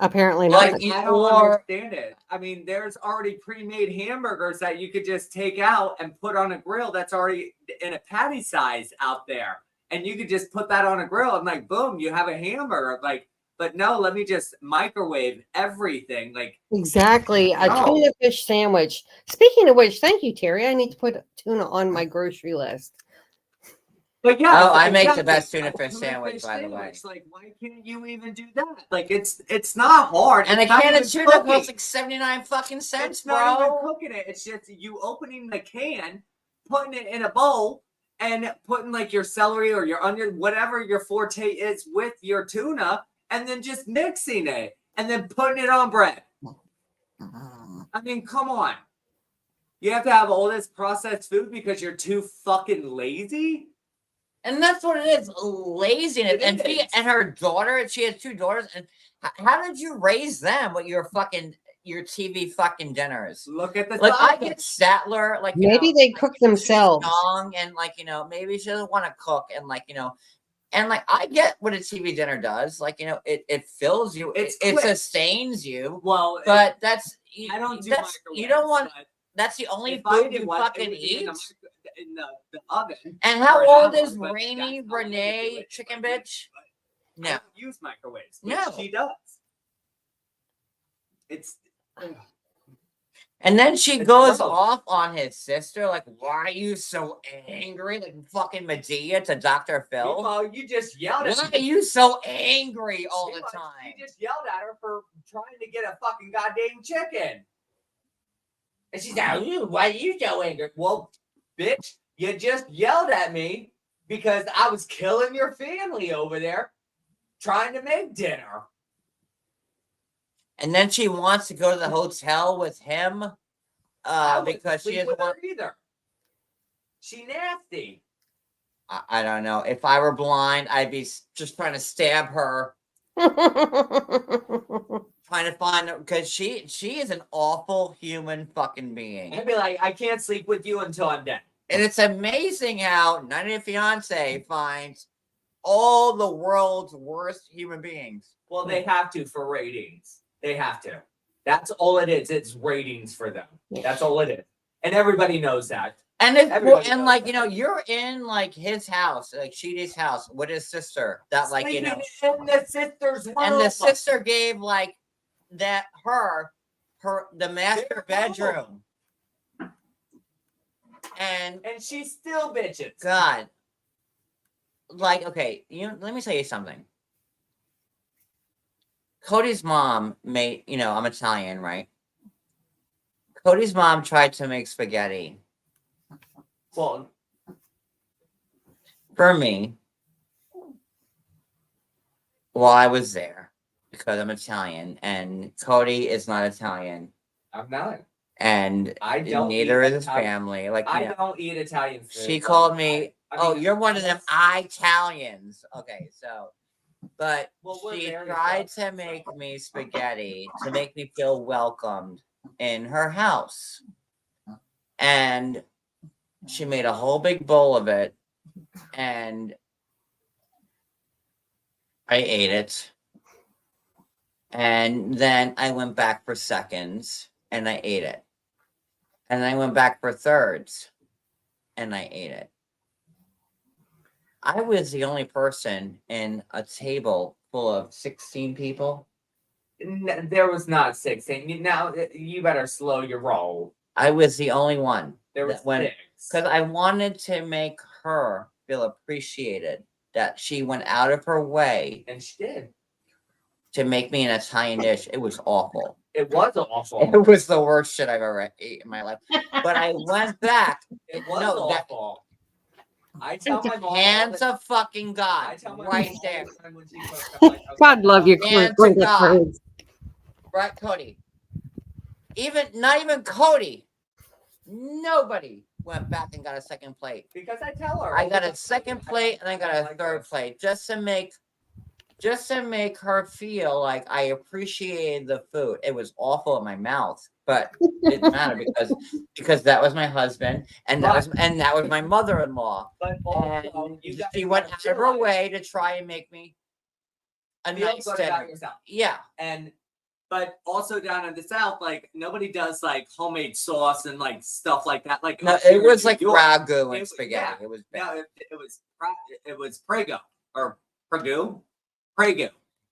S2: Apparently not.
S3: Like, I don't understand it. I mean, there's already pre-made hamburgers that you could just take out and put on a grill that's already in a patty size out there. And you could just put that on a grill and like, boom, you have a hamburger. Like, but no, let me just microwave everything. Like
S2: exactly. A tuna fish sandwich. Speaking of which, thank you, Terry. I need to put tuna on my grocery list.
S3: But yeah,
S1: I make the best tuna fish sandwich, by the way.
S3: Like, why can't you even do that? Like, it's not hard.
S1: And a can of tuna costs like 79 fucking cents, bro.
S3: Not even cooking it. It's just you opening the can, putting it in a bowl, and putting like your celery or your onion, whatever your forte is with your tuna, and then just mixing it and then putting it on bread. I mean, come on. You have to have all this processed food because you're too fucking lazy?
S1: And that's what it is, laziness. And her daughter, she has 2 daughters. And how did you raise them with your TV fucking dinners?
S3: Look at the
S1: like I get Statler, like
S2: maybe they cook themselves.
S1: Young and like maybe she doesn't want to cook and like and like I get what a TV dinner does. Like it fills you, it sustains you.
S3: Well,
S1: but that's
S3: I don't do
S1: you don't want. That's the only food you fucking eat.
S3: In the oven.
S1: And how old is Rainey Renee chicken bitch? No.
S3: I don't use microwaves.
S1: No.
S3: She does.
S1: And then she goes off on his sister, like, why are you so angry? Like fucking Medea to Dr. Phil.
S3: Well, you just yelled at
S1: her. Why are you so angry all the time?
S3: You just yelled at her for trying to get a fucking goddamn chicken. And she's like, why are you so angry? Well, bitch, you just yelled at me because I was killing your family over there trying to make dinner.
S1: And then she wants to go to the hotel with him because she doesn't want
S3: either. She nasty.
S1: I don't know. If I were blind, I'd be just trying to stab her. Trying to find her because she is an awful human fucking being.
S3: I'd be like, I can't sleep with you until I'm dead.
S1: And it's amazing how 90 Day Fiance finds all the world's worst human beings.
S3: Well, they have to for ratings. They have to. That's all it is. It's ratings for them. That's all it is. And everybody knows that.
S1: And like, you're in like his house, like Sheedy's house with his sister. That like,
S3: in the sister's room.
S1: And the sister gave like that the master bedroom. And
S3: she still bitches.
S1: God. Like, okay, let me tell you something. Cody's mom made, I'm Italian, right? Cody's mom tried to make spaghetti.
S3: Well,
S1: for me, while I was there, because I'm Italian, and Cody is not Italian.
S3: I'm not.
S1: And neither is his family. Like
S3: I don't eat Italian food.
S1: She called me, you're one of them Italians. Okay, so, but she tried to make me spaghetti to make me feel welcomed in her house. And she made a whole big bowl of it, and I ate it. And then I went back for seconds, and I ate it. And I went back for thirds, and I ate it. I was the only person in a table full of 16 people.
S3: There was not 16. Now, you better slow your roll.
S1: I was the only one.
S3: There was 6.
S1: Because I wanted to make her feel appreciated, that she went out of her way.
S3: And she did.
S1: To make me an Italian dish. It was awful.
S3: It was awful.
S1: It was the worst shit I've ever eaten in my life. But I went back.
S3: It was awful. I tell my mom.
S1: Hands of fucking God. Right there.
S2: God love you.
S1: Hands of God. Right, Cody. not even Cody. Nobody went back and got a second plate.
S3: Because I tell her.
S1: I got a second plate and I got a third plate just to make her feel like I appreciated the food. It was awful in my mouth, but it didn't matter because that was my husband and that was my mother-in-law.
S3: But also,
S1: she went out of her way to try and make me a nice dinner. Yeah.
S3: But also down in the South, like nobody does like homemade sauce and like stuff like that. Like
S1: no, it was like ragu and spaghetti. Yeah. It was bad.
S3: No, it was Prego or Prego.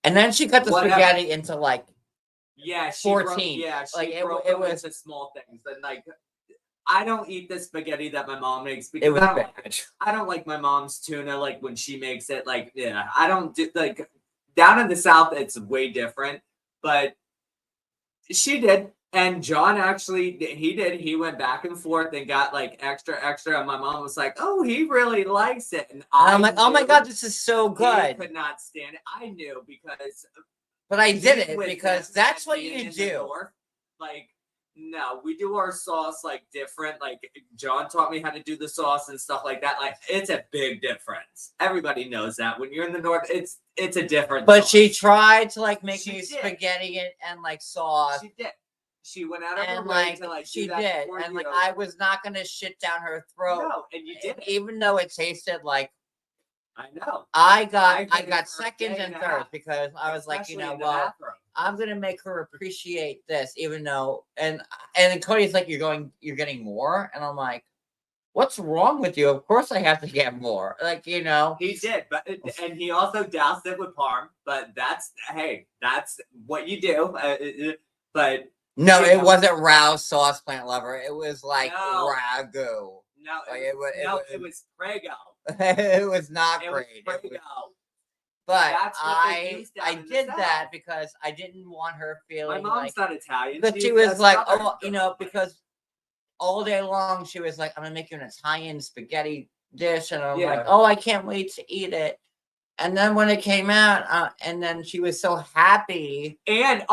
S1: And then she cut the spaghetti into like
S3: 14. She broke it was the small things. And like I don't eat the spaghetti that my mom makes because I don't like my mom's tuna like when she makes it. Like I don't do like down in the South it's way different. But she did. And John actually, he went back and forth and got like extra. And my mom was like, oh, he really likes it. And
S1: I'm like, oh my God, this is so good.
S3: I could not stand it. I knew because.
S1: But I did it because that's what you do.
S3: Like, no, we do our sauce like different. Like John taught me how to do the sauce and stuff like that. Like it's a big difference. Everybody knows that when you're in the North, it's a different.
S1: But sauce. She tried to like make me spaghetti and like sauce.
S3: She did. She went out of her way to like
S1: she did, and like I was not gonna shit down her throat.
S3: No, and you did,
S1: even though it tasted like.
S3: I know.
S1: I got second and third because I was like, you know what, I'm gonna make her appreciate this, even though and Cody's like, you're getting more, and I'm like, what's wrong with you? Of course I have to get more. Like, you know.
S3: He did, and he also doused it with parm, but that's what you do. But
S1: no, it wasn't Rouse sauce plant lover. It was like ragu.
S3: No,
S1: like
S3: it was Prego.
S1: It was not great. But I did that because I didn't want her feeling.
S3: My mom's not Italian.
S1: But she was like, oh, you know, because all day long she was like, I'm gonna make you an Italian spaghetti dish, and I'm like, oh, I can't wait to eat it. And then when it came out, and then she was so happy, I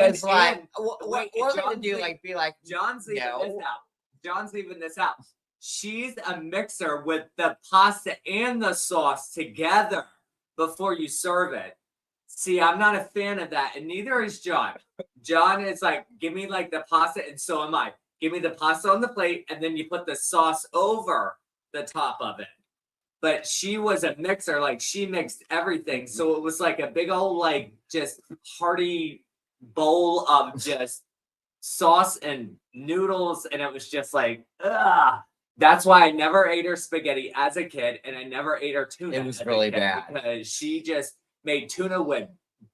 S1: was like, what are we gonna do? Like, be like,
S3: John's leaving this out. John's leaving this out. She's a mixer with the pasta and the sauce together before you serve it. See, I'm not a fan of that, and neither is John. John is like, give me like the pasta, and so am I. Give me the pasta on the plate, and then you put the sauce over the top of it. But she was a mixer, like she mixed everything. So it was like a big old, like, just hearty bowl of just sauce and noodles, and it was just like, ugh. That's why I never ate her spaghetti as a kid, and I never ate her tuna.
S1: It was really bad
S3: because she just made tuna with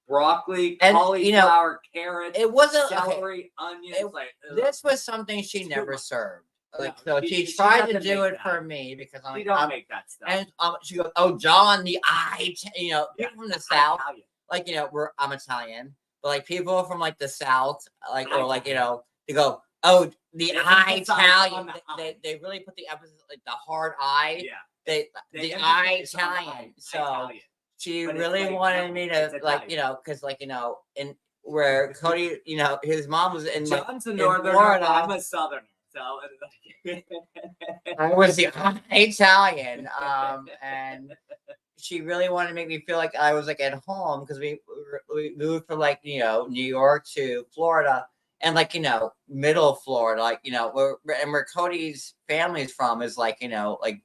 S3: broccoli, and, cauliflower, carrots,
S1: it wasn't
S3: celery, onions.
S1: This was something she never served. Like, so she tried to do it for me because I'm like,
S3: don't make that stuff.
S1: And she goes, "Oh, John, the people from the South, like, you know, I'm Italian, but like people from like the South, like, or like, you know, they go, oh, the Italian. They really put the emphasis, like the hard I.
S3: Yeah.
S1: The Italian. So she really wanted me to like, you know, because like, you know, in where Cody, you know, his mom was in
S3: John's a northerner, Florida. I'm a southerner. So
S1: I was the Italian, and she really wanted to make me feel like I was like at home because we moved from like, you know, New York to Florida. And like, you know, middle Florida, like, you know, where Cody's family's from is like, you know, like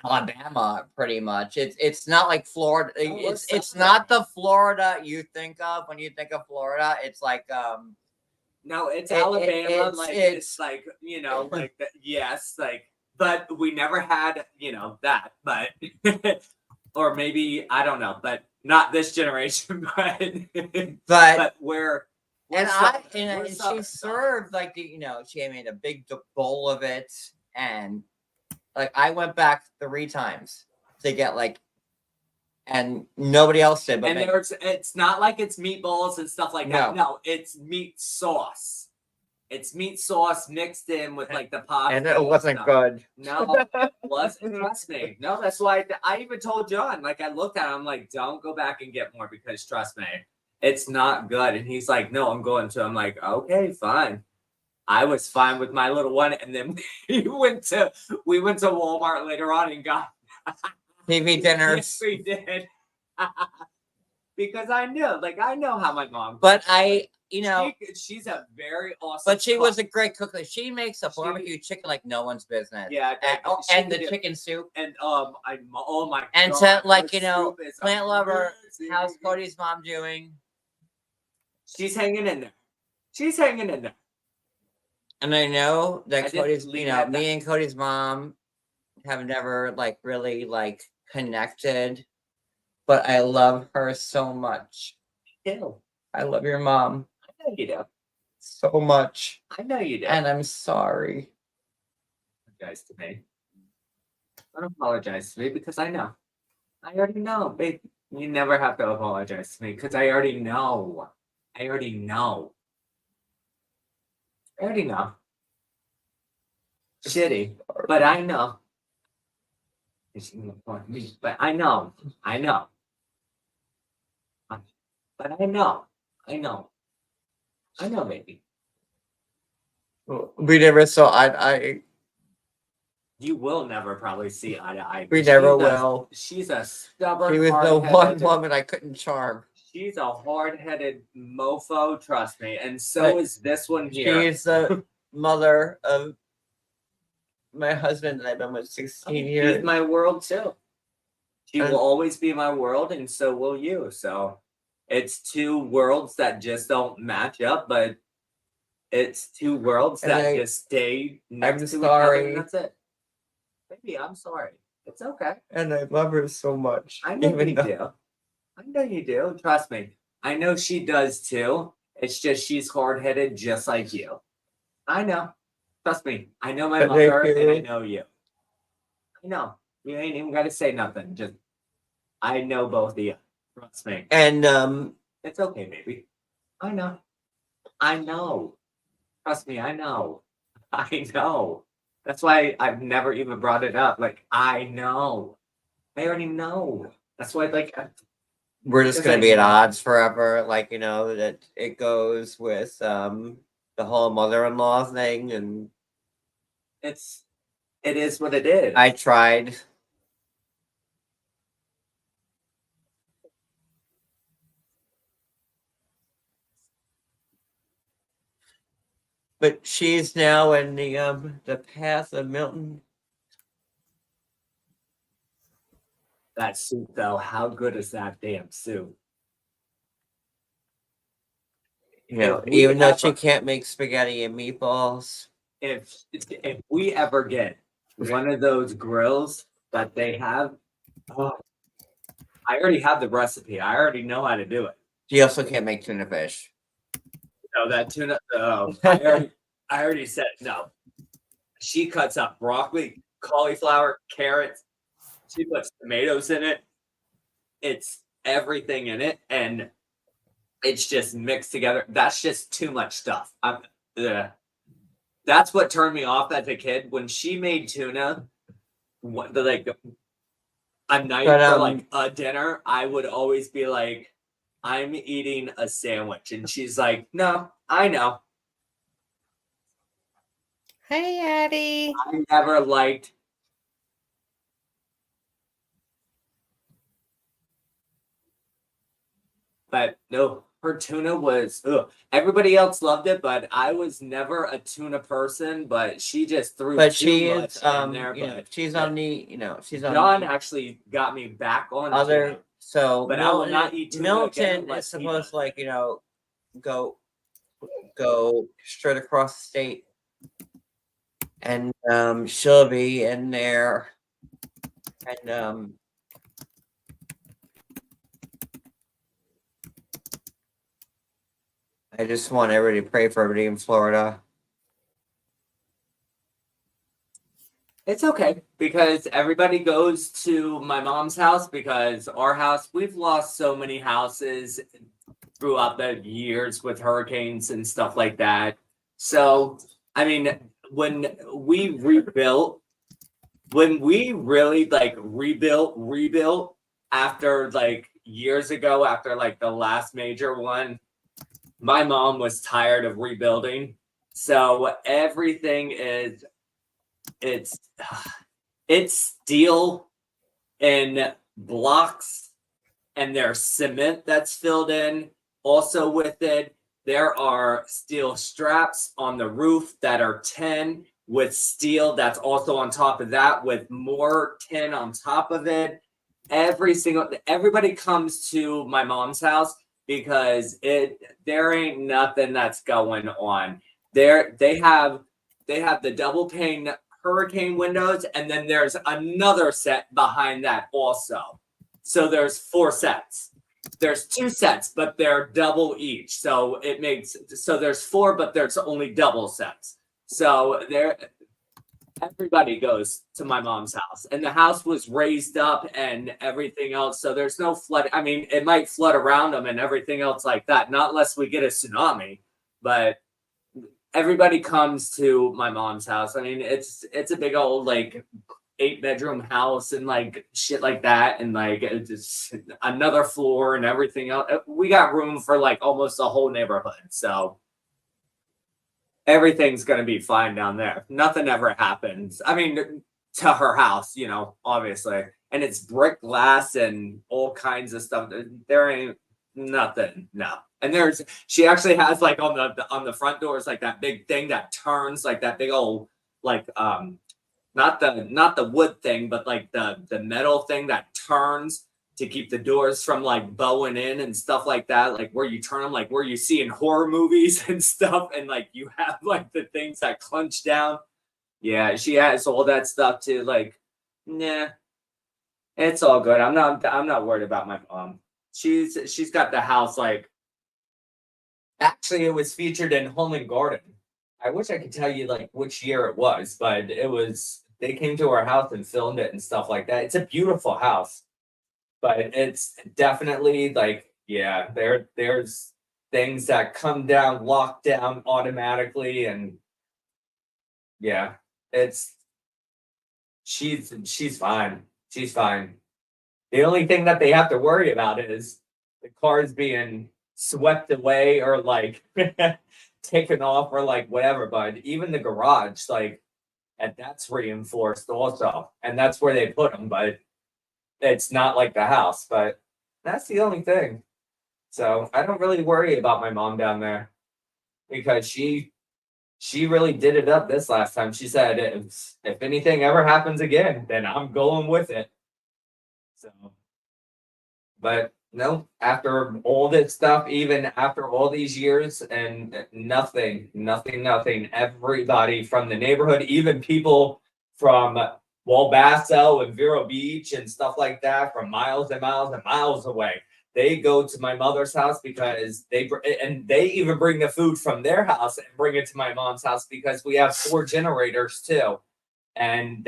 S1: Alabama, pretty much. It's not like Florida. It's not the Florida you think of when you think of Florida. It's like
S3: no, it's Alabama. It's like, you know, like yes, like, but we never had, you know, that, but or maybe I don't know, but not this generation, but we're.
S1: And she served like you know, she made a big bowl of it, and like I went back 3 times to get like, and nobody else did. But
S3: it's not like it's meatballs and stuff like that. No, it's meat sauce. It's meat sauce mixed in with like the pasta,
S1: and it wasn't good.
S3: No, it wasn't. Trust me. No, that's why I even told John. Like I looked at him, like, don't go back and get more because trust me. It's not good. And he's like, no, I'm going to. I'm like, okay, fine. I was fine with my little one, and then we went to Walmart later on and got
S1: TV dinners.
S3: Yes, we did. Because I know how my mom.
S1: But
S3: she's a very awesome.
S1: But she
S3: cook.
S1: was a great cook. Like, she makes a barbecue chicken like no one's business.
S3: Yeah,
S1: and the chicken soup.
S3: And oh my.
S1: And
S3: God,
S1: to plant lover, how's
S3: amazing.
S1: Cody's mom doing?
S3: She's hanging in there.
S1: And I know that
S3: I
S1: Cody's,
S3: didn't leave it at
S1: me
S3: that.
S1: and Cody's mom have never really connected, but I love her so much.
S3: Ew.
S1: I love your mom
S3: I know you do.
S1: so much,
S3: I know you do.
S1: and I'm sorry.
S3: Apologize to me. Don't apologize to me because I know. I already know, babe. You never have to apologize to me because I already know. I already know. Shitty, but I know. But I know. But I know, baby.
S1: We never saw eye to eye.
S3: You will never probably see eye to eye.
S1: We never will.
S3: She's a stubborn.
S1: She was the one woman I couldn't charm.
S3: She's a hard-headed mofo, trust me, and so is this one here.
S1: She's the mother of my husband that I've been with 16 years.
S3: She's my world too. She will always be my world, and so will you. So it's two worlds that just don't match up, but it's two worlds that just stay next to each other, and that's it. Baby, I'm sorry. It's okay.
S1: And I love her so much.
S3: I know you do. I know you do. Trust me. I know she does too. It's just she's hard-headed just like you. I know. Trust me. I know my mother and I know you. I know. You ain't even got to say nothing. Just, I know both of you. Trust me.
S1: And
S3: it's okay, baby. I know. Trust me, I know. That's why I've never even brought it up. I know. I already know. That's why
S1: we're just gonna be at odds forever. That it goes with the whole mother-in-law thing, and
S3: it is what it is.
S1: I tried. But she's now in the path of Milton.
S3: That soup, though, how good is that damn soup?
S1: Even though she can't make spaghetti and meatballs.
S3: If we ever get one of those grills that they have, I already have the recipe. I already know how to do it.
S1: She also can't make tuna fish.
S3: No, that tuna. I already said no. She cuts up broccoli, cauliflower, carrots. She puts tomatoes in it. It's everything in it, and it's just mixed together. That's just too much stuff. That's what turned me off as a kid when she made tuna. A night for a dinner, I would always be like, I'm eating a sandwich. And she's like, no, I know.
S2: Hey, Addie.
S3: I never liked. But no, her tuna was, everybody else loved it, but I was never a tuna person, but she just threw too much in there.
S1: She's on the, she's on.
S3: John actually got me back on
S1: tuna. So,
S3: but I will not eat tuna
S1: Milton
S3: again,
S1: is supposed to, go straight across the state, and she'll be in there, and I just want everybody to pray for everybody in Florida.
S3: It's okay because everybody goes to my mom's house because our house, we've lost so many houses throughout the years with hurricanes and stuff like that. So, I mean, when we really rebuilt after years ago, after the last major one, my mom was tired of rebuilding. So everything is it's steel in blocks, and there's cement that's filled in also with it. There are steel straps on the roof that are tin with steel that's also on top of that with more tin on top of it. Everybody comes to my mom's house because there ain't nothing that's going on. They have the double pane hurricane windows, and then there's another set behind that also. So there's 4 sets. There's 2 sets, but they're double each. So there's 4, but there's only double sets. So everybody goes to my mom's house, and the house was raised up and everything else. So there's no flood. I mean, it might flood around them and everything else like that, not unless we get a tsunami, but everybody comes to my mom's house. I mean, it's a big old like 8-bedroom house and like shit like that, and like it's another floor and everything else. We got room for like almost the whole neighborhood, so everything's gonna be fine down there. Nothing ever happens. I mean, to her house, you know, obviously, and it's brick glass and all kinds of stuff. There ain't nothing, no. And she actually has like on the front doors like that big thing that turns, like that big old like not the wood thing, but like the metal thing that turns to keep the doors from like bowing in and stuff like that, like where you turn them, like where you see in horror movies and stuff, and like you have like the things that clench down. Yeah, she has all that stuff too. Like, nah, it's all good. I'm not worried about my mom. She's got the house like. Actually, it was featured in Home and Garden. I wish I could tell you like which year it was, but they came to our house and filmed it and stuff like that. It's a beautiful house, but it's definitely like, yeah, there's things that come down, lock down automatically, and yeah, she's fine. She's fine. The only thing that they have to worry about is the cars being swept away or like taken off or like whatever. But even the garage, like, and that's reinforced also, and that's where they put them. But it's not like the house. But that's the only thing. So I don't really worry about my mom down there because she really did it up this last time. She said if anything ever happens again, then I'm going with it. So, but no, after all this stuff, even after all these years, and nothing. Everybody from the neighborhood, even people from Walbasso and Vero Beach and stuff like that, from miles and miles and miles away, they go to my mother's house because they even bring the food from their house and bring it to my mom's house because we have 4 generators too, and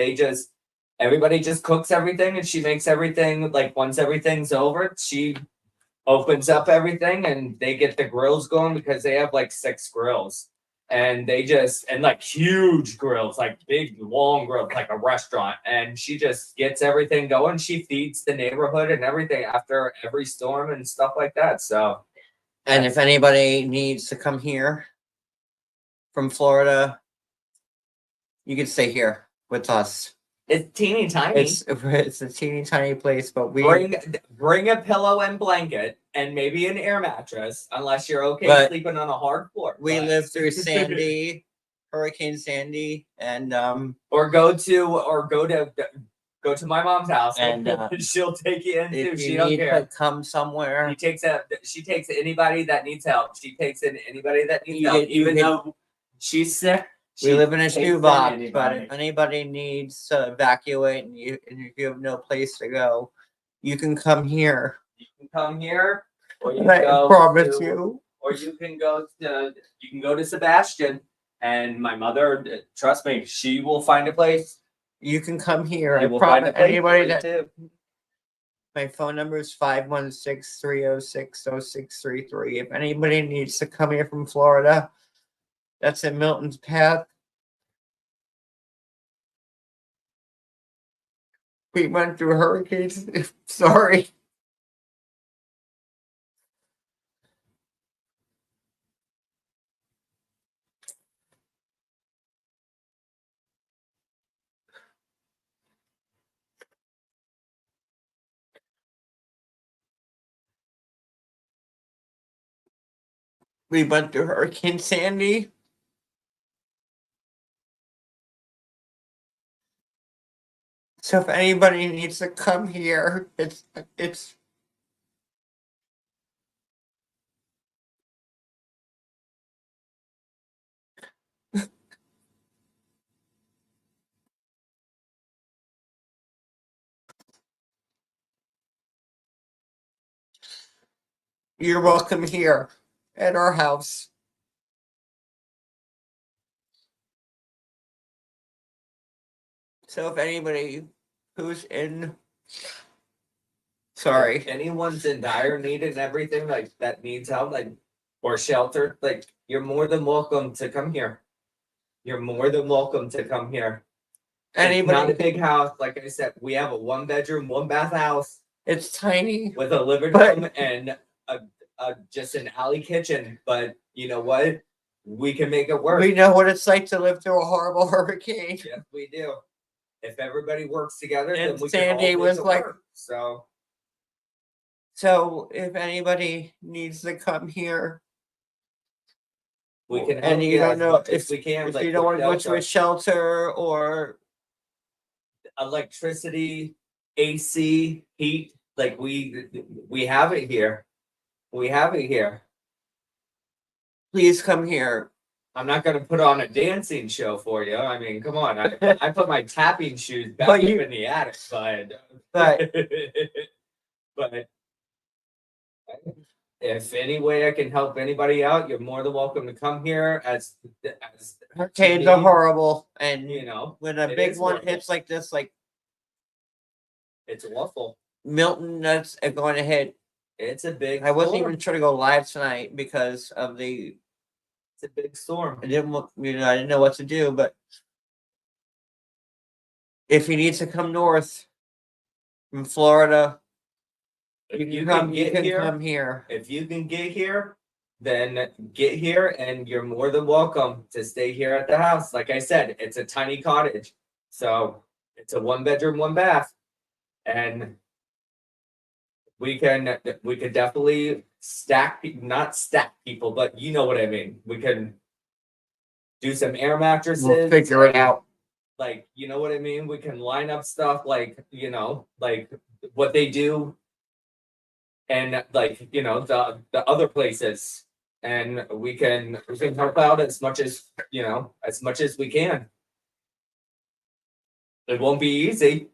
S3: everybody just cooks everything, and she makes everything, like once everything's over, she opens up everything and they get the grills going because they have like 6 grills. And and like huge grills, like big, long grills, like a restaurant. And she just gets everything going. She feeds the neighborhood and everything after every storm and stuff like that. So.
S1: And if anybody needs to come here from Florida, you can stay here with us.
S3: It's teeny tiny.
S1: It's a teeny tiny place, but we
S3: bring a pillow and blanket and maybe an air mattress, unless you're okay sleeping on a hard floor.
S1: We lived through Sandy, Hurricane Sandy, and
S3: or go to my mom's house and she'll take you in too. She don't care.
S1: To come somewhere.
S3: She takes anybody that needs help. She takes in anybody that needs help, even though she's sick.
S1: We live in a shoebox, but if anybody needs to evacuate and if you have no place to go, you can come here.
S3: You can come here, or you can go to Sebastian, and my mother, trust me, she will find a place.
S1: You can come here. I promise anybody that. My phone number is 516-306-0633. If anybody needs to come here from Florida, that's in Milton's path. We went through hurricanes. Sorry. We went through Hurricane Sandy. So if anybody needs to come here, it's you're welcome here at our house. So if anybody who's in sorry.
S3: If anyone's in dire need and everything like that needs help, like or shelter, like you're more than welcome to come here. You're more than welcome to come here. It's not a big house, like I said. We have a 1-bedroom, 1-bath house.
S1: It's tiny
S3: with a living room and a just an alley kitchen. But you know what? We can make it work.
S1: We know what it's like to live through a horrible hurricane.
S3: Yes, we do. If everybody works together,
S1: And
S3: then we
S1: Sandy
S3: can all
S1: was
S3: make it
S1: like-
S3: work.
S1: So if anybody needs to come here,
S3: we can.
S1: and
S3: help
S1: you don't
S3: as
S1: know
S3: much as
S1: if
S3: we can.
S1: if
S3: like
S1: you don't want
S3: with
S1: to go to
S3: shelter.
S1: a shelter or
S3: Electricity, AC, heat, like we have it here. We have it here.
S1: please come here.
S3: I'm not gonna put on a dancing show for you. I mean, come on. I put my tapping shoes back
S1: But
S3: up
S1: you-
S3: in the attic, but but if any way I can help anybody out, you're more than welcome to come here. As
S1: Hurricanes are horrible, and
S3: you know,
S1: when a
S3: it
S1: big
S3: is
S1: one
S3: horrible.
S1: hits like this, like
S3: It's awful.
S1: Milton, that's going to hit.
S3: It's a big.
S1: I wasn't
S3: storm.
S1: even trying to go live tonight because of the.
S3: It's a big storm.
S1: I didn't I didn't know what to do, but if he needs to come north from Florida,
S3: If
S1: you can come here.
S3: If you can get here, then get here, and you're more than welcome to stay here at the house. Like I said, it's a tiny cottage, so it's a 1-bedroom, 1-bath, and we could definitely not stack people, but you know what I mean. We can do some air mattresses.
S1: We'll figure it out.
S3: Like, you know what I mean? We can line up stuff like, like what they do and like, the other places. And we can help out as much as we can. It won't be easy,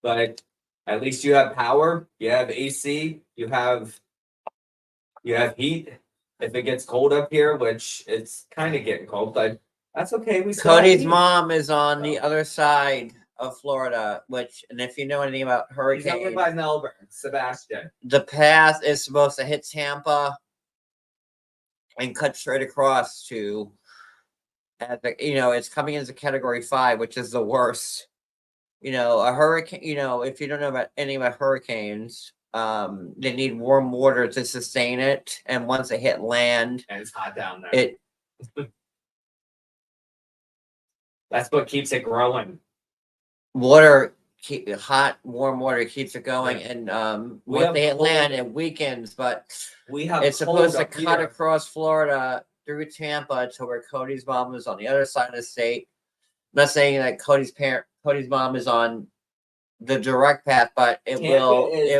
S3: but at least you have power, you have AC, you have heat. If it gets cold up here, which it's kind of getting cold, but that's okay. We still have
S1: Cody's
S3: heat.
S1: mom is on the other side of Florida, and if you know anything about
S3: He's over
S1: hurricanes,
S3: by Melbourne, Sebastian.
S1: the path is supposed to hit Tampa and cut straight across to, it's coming into Category 5, which is the worst. A hurricane. If you don't know about anything about hurricanes, they need warm water to sustain it, and once they hit land,
S3: And it's hot down there. That's what keeps it growing.
S1: hot, warm water keeps it going,
S3: Right.
S1: and
S3: We
S1: once
S3: have
S1: they hit
S3: cold-
S1: land, it weakens. But
S3: We have
S1: it's
S3: cold
S1: supposed to
S3: up
S1: cut
S3: here.
S1: across Florida through Tampa to where Cody's mom is on the other side of the state. I'm not saying that Cody's mom is on the direct path, but it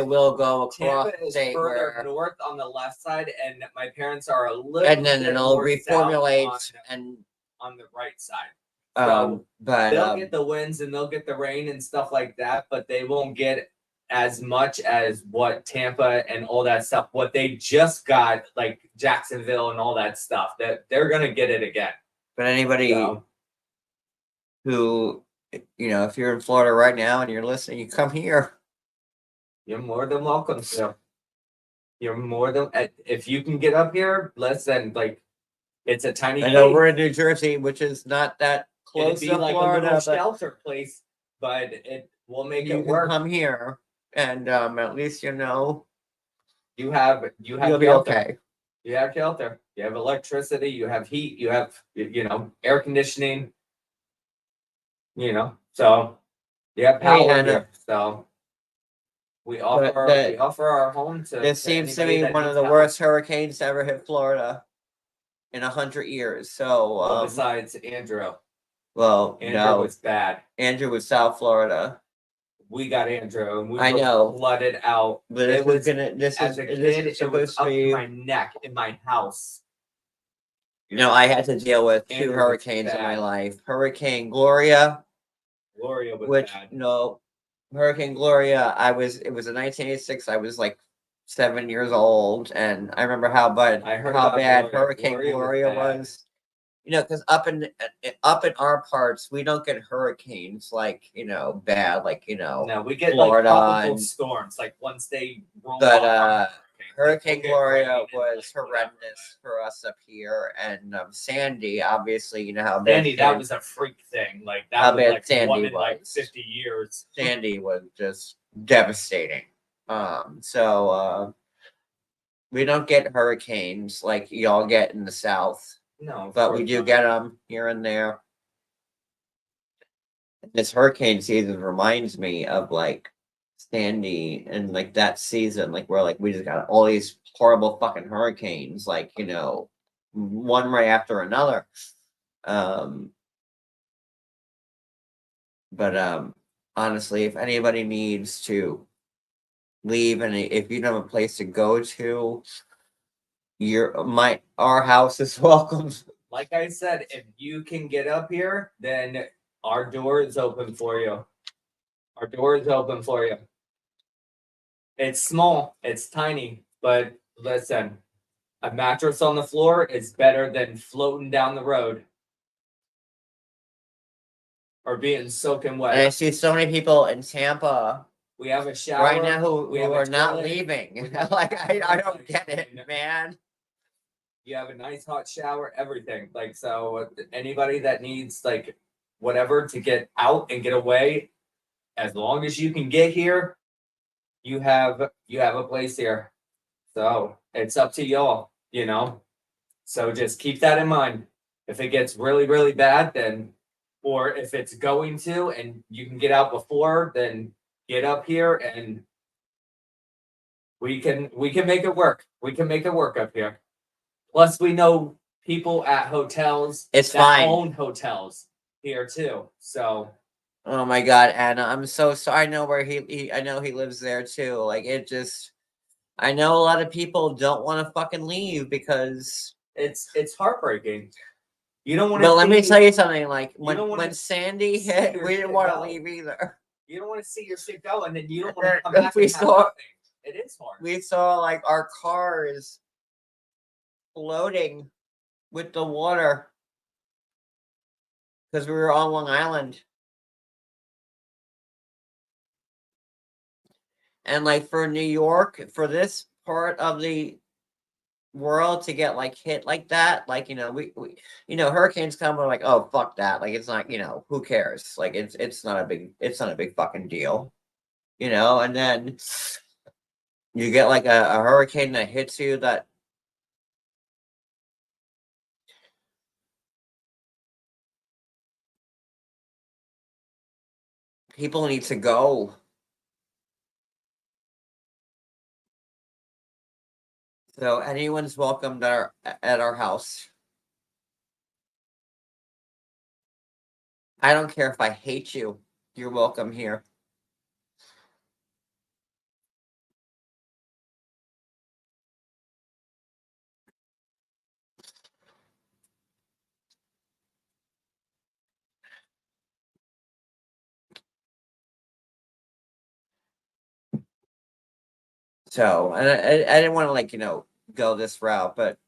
S1: will go across
S3: Tampa
S1: the
S3: is
S1: state
S3: further
S1: where,
S3: north on the left side, and my parents are a little.
S1: and then
S3: bit
S1: it'll
S3: more south
S1: reformulate and
S3: on the right side. So
S1: but
S3: they'll get the winds and they'll get the rain and stuff like that, but they won't get as much as what Tampa and all that stuff. What they just got, like Jacksonville and all that stuff, that they're gonna get it again.
S1: but anybody
S3: So,
S1: who if you're in Florida right now and you're listening, you come here.
S3: you're more than welcome to. You're more than if you can get up here. Listen, like it's a tiny.
S1: I know
S3: gate.
S1: we're in New Jersey, which is not that
S3: It'd
S1: close
S3: be
S1: to
S3: like a
S1: Florida,
S3: little
S1: but
S3: shelter place, but it will make
S1: you
S3: it
S1: can
S3: work.
S1: come here, and at least
S3: You have
S1: you'll
S3: shelter.
S1: be okay.
S3: You have shelter. You have electricity. You have heat. You have air conditioning. So you have power
S1: Hannah.
S3: here. So we offer
S1: that-
S3: our home to.
S1: This seems to
S3: anybody
S1: be
S3: that
S1: one of
S3: needs
S1: the
S3: help.
S1: worst hurricanes to ever hit Florida. in 100 years. So,
S3: well, besides Andrew.
S1: Well,
S3: Andrew
S1: no.
S3: was bad.
S1: Andrew was South Florida.
S3: We got Andrew, and we
S1: I
S3: were
S1: know.
S3: flooded out.
S1: But
S3: it was
S1: as
S3: a kid. It was up to my neck in my house.
S1: You know, I had to deal with
S3: Andrew
S1: two
S3: was
S1: hurricanes in my
S3: bad.
S1: life. Hurricane Gloria,
S3: Gloria was
S1: which
S3: bad.
S1: no, Hurricane Gloria. It was in 1986. I was like 7 years old, and I remember how bad Hurricane Gloria was. You know, because up in our parts, we don't get hurricanes like bad, like
S3: No, we get
S1: Florida
S3: like tropical storms. Like once they roll
S1: But
S3: off
S1: Hurricane Gloria was horrendous for us up here, and Sandy, obviously, you know how bad
S3: Sandy, that was a freak thing. Like that was like
S1: Sandy
S3: one in
S1: was.
S3: like 50 years.
S1: Sandy was just devastating. So we don't get hurricanes like y'all get in the South.
S3: No,
S1: but we do get them here and there. This hurricane season reminds me of like Sandy and like that season, like where like we just got all these horrible fucking hurricanes, like one right after another. But honestly, if anybody needs to leave and if you don't have a place to go to, our house is welcome.
S3: Like I said, if you can get up here, then our door is open for you. Our door is open for you. It's small, it's tiny, but listen, a mattress on the floor is better than floating down the road or being soaking wet.
S1: And I see so many people in Tampa.
S3: We have a shower
S1: right now who are not leaving. Like I don't get it, man.
S3: You have a nice hot shower, everything. Like, so anybody that needs like whatever to get out and get away, as long as you can get here, you have a place here. So it's up to y'all, So just keep that in mind. If it gets really, really bad, then or if it's going to and you can get out before, then get up here and we can make it work. We can make it work up here. Plus, we know people at hotels that own hotels here too. So,
S1: oh my god, Anna, I'm so sorry. I know where I know he lives there too. Like I know a lot of people don't want to fucking leave because
S3: it's heartbreaking. You don't want to.
S1: But let me tell you something. Like when Sandy hit, we didn't want to leave either.
S3: You don't want to see your shit go, and then you don't want to come back. We saw. It is hard.
S1: We saw like our cars floating with the water because we were on Long Island. And like for New York, for this part of the world to get like hit like that, like we hurricanes come, we're like, oh fuck that, like it's not, who cares, like it's not a big fucking deal, and then you get like a hurricane that hits you that people need to go. So anyone's welcome at our house. I don't care if I hate you. You're welcome here. So, and I didn't want to like, go this route, but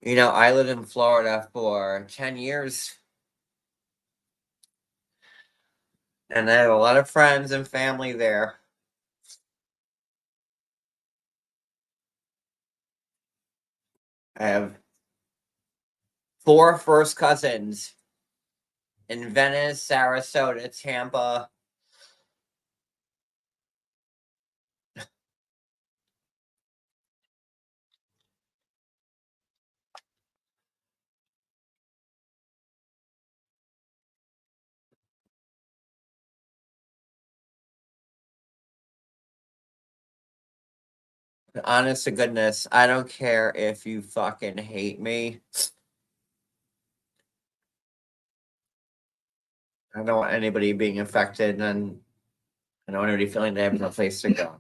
S1: I lived in Florida for 10 years. And I have a lot of friends and family there. I have 4 first cousins in Venice, Sarasota, Tampa. Honest to goodness, I don't care if you fucking hate me. I don't want anybody being affected, and I don't want anybody feeling they have no place to go.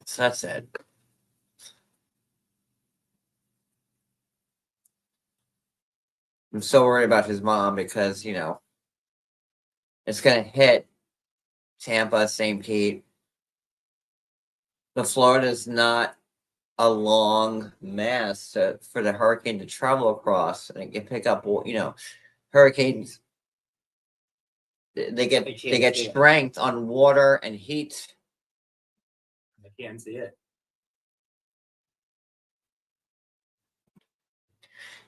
S1: So that's it. I'm so worried about his mom because, you know, it's going to hit Tampa, St. Pete. The Florida's not a long mass for the hurricane to travel across, and it can pick up, you know, hurricanes. They get strength on water and heat.
S3: I can't see it.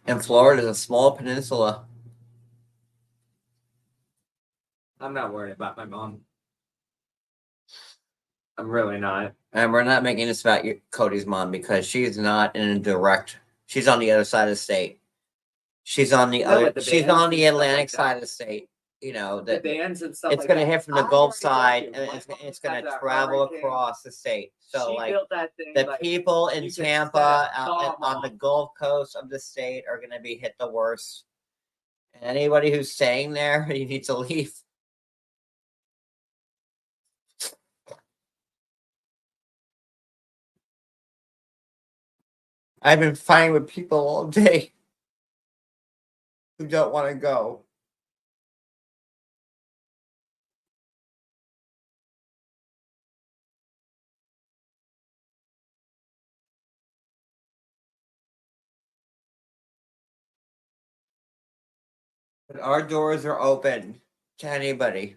S1: And Florida is a small peninsula.
S3: I'm not worried about my mom. I'm really not.
S1: And we're not making this about Cody's mom because she's not in a direct. She's on the other side of the state. She's on the other. She's on the Atlantic side of the state. You know that
S3: bands and stuff.
S1: It's going to hit from the Gulf side, and it's going to travel across the state. So, like, the people in Tampa on the Gulf Coast of the state are going to be hit the worst. And anybody who's staying there, you need to leave. I've been fighting with people all day who don't want to go. But our doors are open to anybody.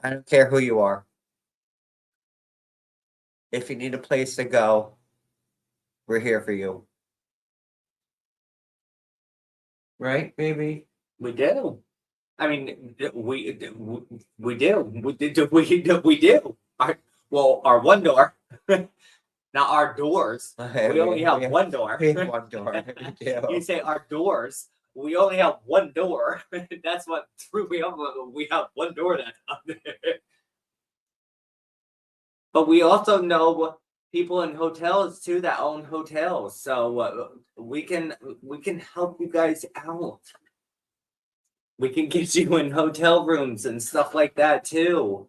S1: I don't care who you are. If you need a place to go, we're here for you. Right, baby?
S3: We do. I mean, we do. We do. Our one door. Not our doors. We only have one door.
S1: We have one door. We do.
S3: You say our doors. We only have one door. That's what we have one door that's up there. But we also know people in hotels too that own hotels, so we can help you guys out. We can get you in hotel rooms and stuff like that too.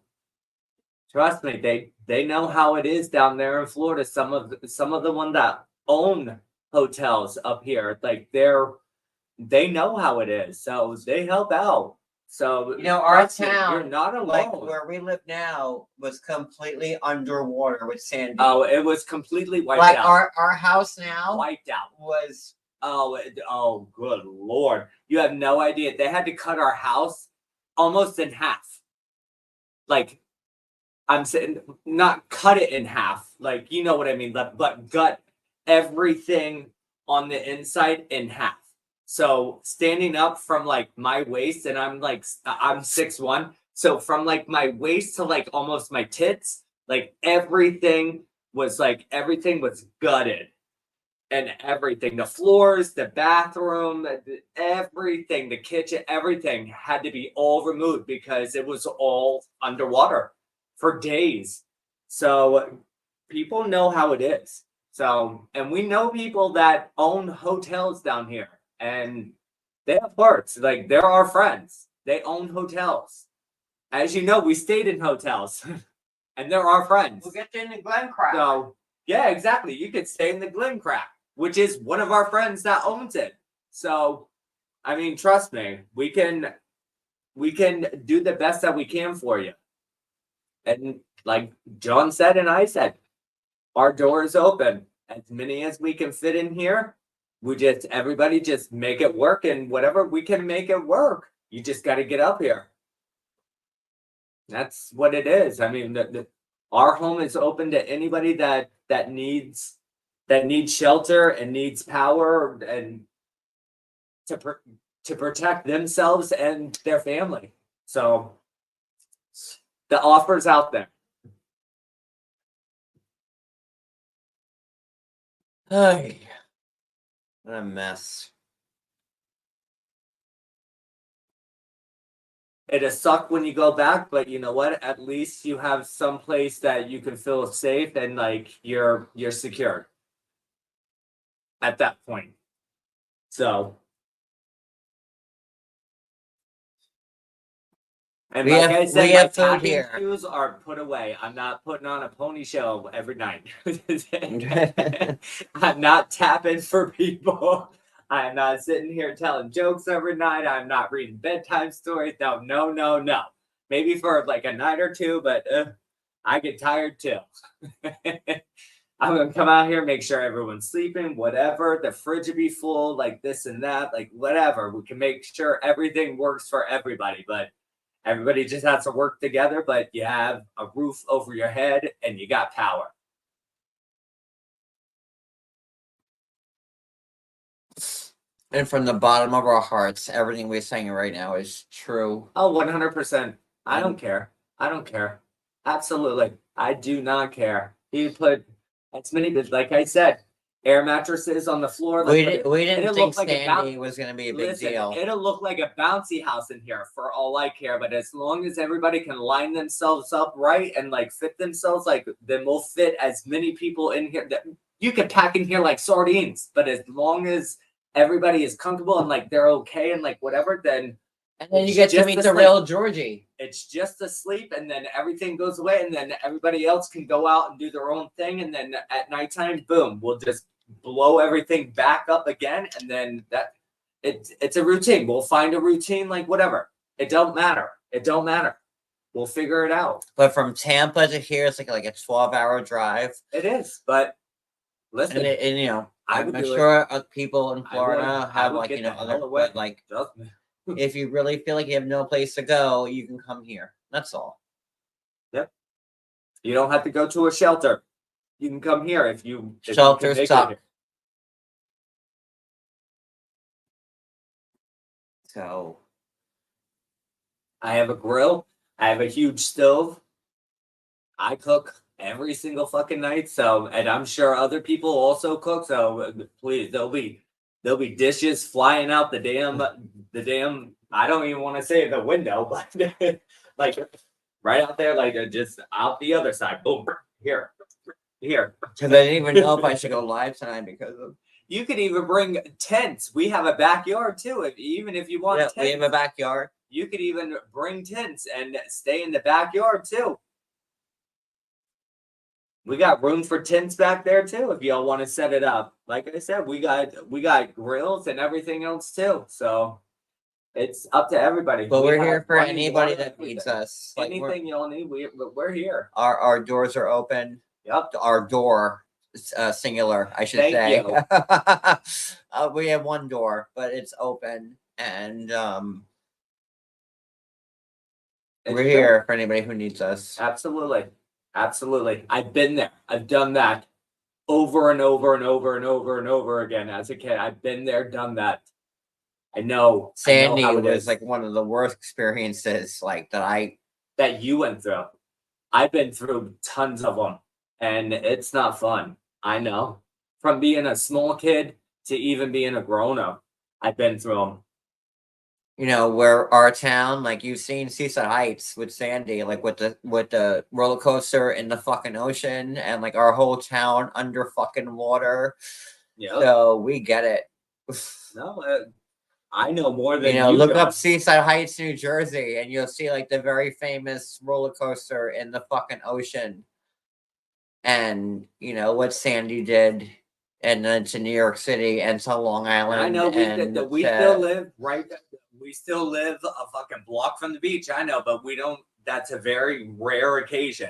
S3: Trust me, they know how it is down there in Florida. Some of the ones that own hotels up here, like they know how it is, so they help out. So
S1: you know, our town,
S3: you're not alone.
S1: Like where we live now, was completely underwater with sand.
S3: Oh, it was completely wiped
S1: like
S3: out.
S1: Our house now
S3: wiped out
S1: was.
S3: Oh, good Lord! You have no idea. They had to cut our house almost in half. Like, I'm saying, not cut it in half. Like, you know what I mean. But gut everything on the inside in half. So standing up from like my waist, and I'm 6'1", so from like my waist to like almost my tits, like everything was gutted, and everything, the floors, the bathroom, everything, the kitchen, everything had to be all removed because it was all underwater for days. So people know how it is. So, and we know people that own hotels down here. And they have parts, like they're our friends. They own hotels. As you know, we stayed in hotels, and they're our friends.
S1: We'll get you in the Glen Crack.
S3: So yeah, exactly. You could stay in the Glen Crack, which is one of our friends that owns it. So, I mean, trust me, we can do the best that we can for you. And like John said, and I said, our door is open. As many as we can fit in here. Everybody just make it work, and whatever we can make it work. You just got to get up here. That's what it is. I mean, our home is open to anybody that needs shelter and needs power and to protect themselves and their family. So the offer's out there.
S1: Hey. What a mess.
S3: it'll suck when you go back, but you know what? At least you have some place that you can feel safe and like you're secure at that point. So, and like I said, my tapping shoes are put away. I'm not putting on a pony show every night. I'm not tapping for people. I'm not sitting here telling jokes every night. I'm not reading bedtime stories. No. Maybe for like a night or two, but I get tired too. I'm gonna come out here, make sure everyone's sleeping, whatever. The fridge will be full, like this and that, like whatever. We can make sure everything works for everybody, but everybody just has to work together. But you have a roof over your head and you got power.
S1: And from the bottom of our hearts, everything we're saying right now is true.
S3: Oh, 100%. I don't care. Absolutely. I do not care. You put as many, like I said, air mattresses on the floor. Like,
S1: we didn't think Sandy was going to be a big deal.
S3: It'll look like a bouncy house in here for all I care. But as long as everybody can line themselves up right and like fit themselves, like then we'll fit as many people in here that you could pack in here like sardines. But as long as everybody is comfortable and like they're okay and like whatever, then
S1: you get to meet the real Georgie.
S3: It's just a sleep, and then everything goes away, and then everybody else can go out and do their own thing, and then at nighttime, boom, we'll just blow everything back up again, and then it's a routine. We'll find a routine, like whatever. It don't matter. We'll figure it out.
S1: But from Tampa to here, it's like a 12-hour drive.
S3: It is, but listen,
S1: and you know, I'm sure people in Florida have like other way. Like if you really feel like you have no place to go, you can come here. That's all.
S3: Yep. You don't have to go to a shelter. You can come here if you.
S1: Shelters suck. So,
S3: I have a grill. I have a huge stove. I cook every single fucking night. So, and I'm sure other people also cook. So, please, there'll be dishes flying out the damn. I don't even want to say the window, but like right out there, like just out the other side. Boom, here. Because
S1: I didn't even know if I should go live tonight because of.
S3: You could even bring tents. We have a backyard too. Even if you want tents.
S1: We have a backyard.
S3: You could even bring tents and stay in the backyard too. We got room for tents back there too if y'all want to set it up. Like I said, we got grills and everything else too. So it's up to everybody.
S1: But we're here for anybody that needs us.
S3: Like anything y'all need, we're here.
S1: Our doors are open.
S3: Yep.
S1: Our door, singular, I should say. We have one door, but it's open, and we're here for anybody who needs us.
S3: Absolutely. I've been there. I've done that over and over and over and over and over again as a kid. I've been there, done that. I know.
S1: Sandy was like one of the worst experiences
S3: that you went through. I've been through tons of them, and it's not fun. I know. From being a small kid to even being a grown-up, I've been through them.
S1: You know, where our town, like you've seen Seaside Heights with Sandy, like with the roller coaster in the fucking ocean, and like our whole town under fucking water. Yeah. So we get it.
S3: No, I know more than
S1: you look up Seaside Heights, New Jersey, and you'll see like the very famous roller coaster in the fucking ocean. And you know what Sandy did, and then to New York City and to Long Island.
S3: I know we still live right. We still live a fucking block from the beach. I know, but we don't. That's a very rare occasion.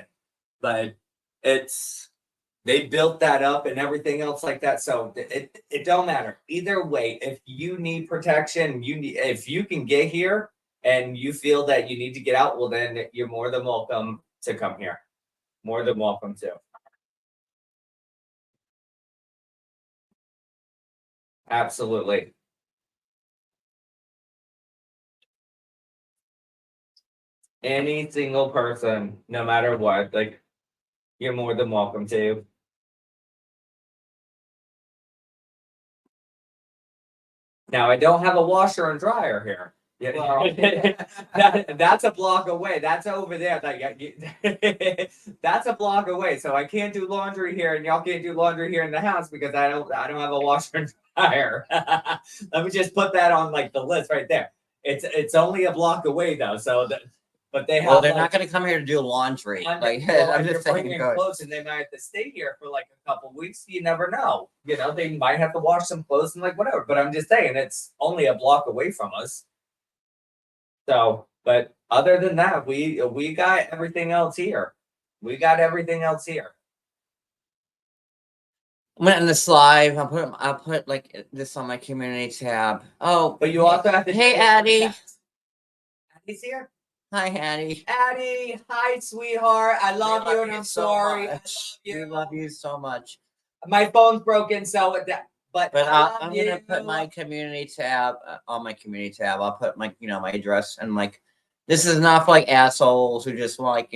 S3: But they built that up and everything else like that. So it don't matter either way. If you need protection, if you can get here and you feel that you need to get out, well then you're more than welcome to come here. More than welcome to. Absolutely. Any single person, no matter what, like you're more than welcome to. Now I don't have a washer and dryer here. Yeah,
S1: Well,
S3: that's a block away. That's over there. That's a block away. So I can't do laundry here, and y'all can't do laundry here in the house because I don't have a washer and dryer. Let me just put that on like the list right there. It's only a block away though. So but they have.
S1: Well, they're not going to come here to do laundry. Like I'm just saying,
S3: clothes, and they might have to stay here for like a couple weeks. You never know. You know, they might have to wash some clothes and like whatever. But I'm just saying, it's only a block away from us. So, but other than that, we got everything else here. We got everything else here.
S1: I'm gonna end this live. I'll put like this on my community tab. Oh,
S3: But you also have to.
S1: Hey, Addie.
S3: Addie's here.
S1: Hi, Addie.
S3: Addie, hi, sweetheart. I love you, and I'm sorry. I love you.
S1: We love you so much.
S3: My phone's broken, so but
S1: I'm gonna put my community tab on my community tab. I'll put my my address, and like this is not for like assholes who just want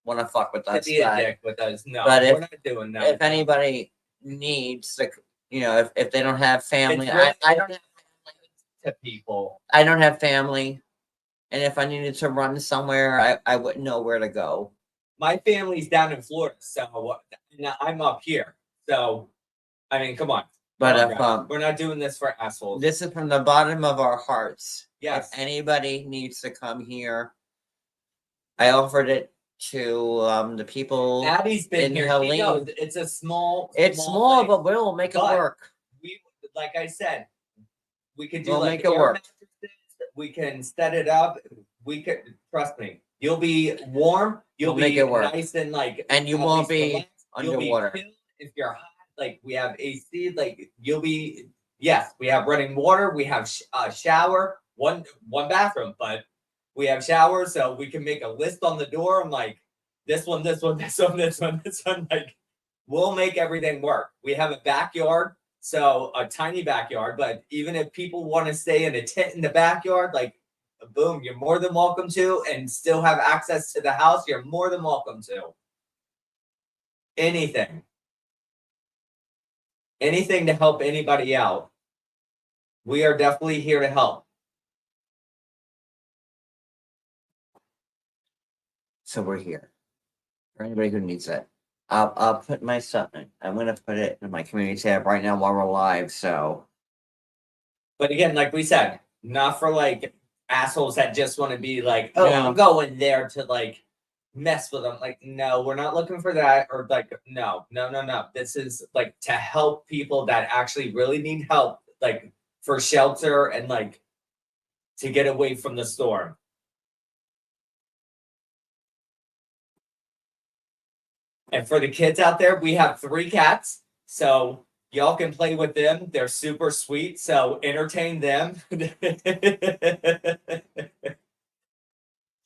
S1: want to fuck with us.
S3: Be a dick with us. No,
S1: but
S3: we're not doing that.
S1: If anybody needs to, if they don't have family,
S3: really
S1: I don't have family
S3: to people.
S1: I don't have family, and if I needed to run somewhere, I wouldn't know where to go.
S3: My family's down in Florida, so I'm up here. So, I mean, come on.
S1: But
S3: we're not doing this for assholes.
S1: This is from the bottom of our hearts.
S3: Yes.
S1: If anybody needs to come here, I offered it to the people.
S3: Addie's been
S1: in
S3: here.
S1: Helene.
S3: Knows it's a small.
S1: It's small,
S3: thing.
S1: but we'll make it work.
S3: We, like I said, we can do
S1: We'll
S3: like
S1: make it work.
S3: mattresses. We can set it up. We could trust me. You'll be warm. You'll
S1: We'll
S3: be
S1: make it work.
S3: nice and like.
S1: And you
S3: at
S1: won't
S3: least
S1: be
S3: relaxed.
S1: underwater.
S3: You'll be chilled. If you're hot, like we have AC. Like you'll be. Yes, we have running water. We have a shower. One bathroom, but we have showers, so we can make a list on the door. I'm like, this one, this one, this one, this one, this one. Like, we'll make everything work. We have a backyard, so a tiny backyard. But even if people want to stay in a tent in the backyard, like, boom, you're more than welcome to, and still have access to the house. You're more than welcome to. Anything to help anybody out. We are definitely here to help.
S1: So we're here for anybody who needs it. I'll put my stuff in. I'm gonna put it in my community tab right now while we're live. So,
S3: but again, like we said, not for like assholes that just want to be like, oh,
S1: Yeah.
S3: I'm going there to like mess with them. Like, no, we're not looking for that. Or like, no. This is like to help people that actually really need help, like for shelter and like to get away from the storm. And for the kids out there, we have 3 cats. So y'all can play with them. They're super sweet. So entertain them.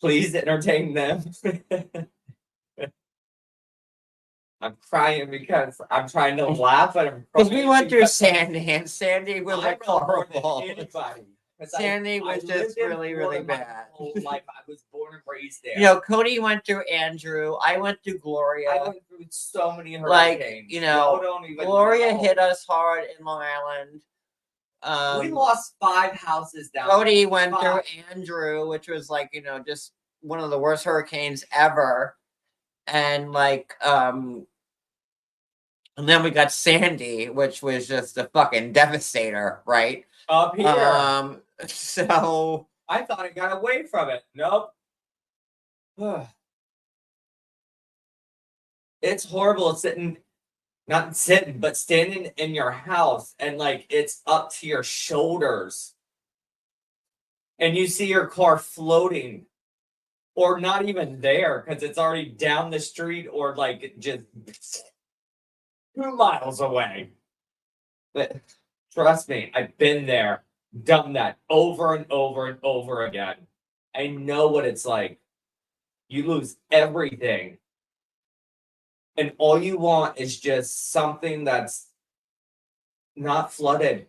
S3: Please entertain them. I'm crying because I'm trying to laugh, but I'm
S1: because we went through Sandy, and Sandy was like horrible.
S3: Anybody.
S1: Sandy was just really, really bad.
S3: Life. I was born and raised there.
S1: Cody went through Andrew. I went through Gloria.
S3: I went through so many hurricanes.
S1: Gloria hit us hard in Long Island.
S3: We lost 5 houses down
S1: Cody
S3: there.
S1: went through Andrew, which was like, just one of the worst hurricanes ever. And and then we got Sandy, which was just a fucking devastator, right?
S3: Up here.
S1: So
S3: I thought I got away from it. Nope. It's horrible not sitting, but standing in your house and like it's up to your shoulders. And you see your car floating. Or not even there because it's already down the street or like just 2 miles away. But trust me, I've been there, done that over and over and over again. I know what it's like. You lose everything. And all you want is just something that's not flooded.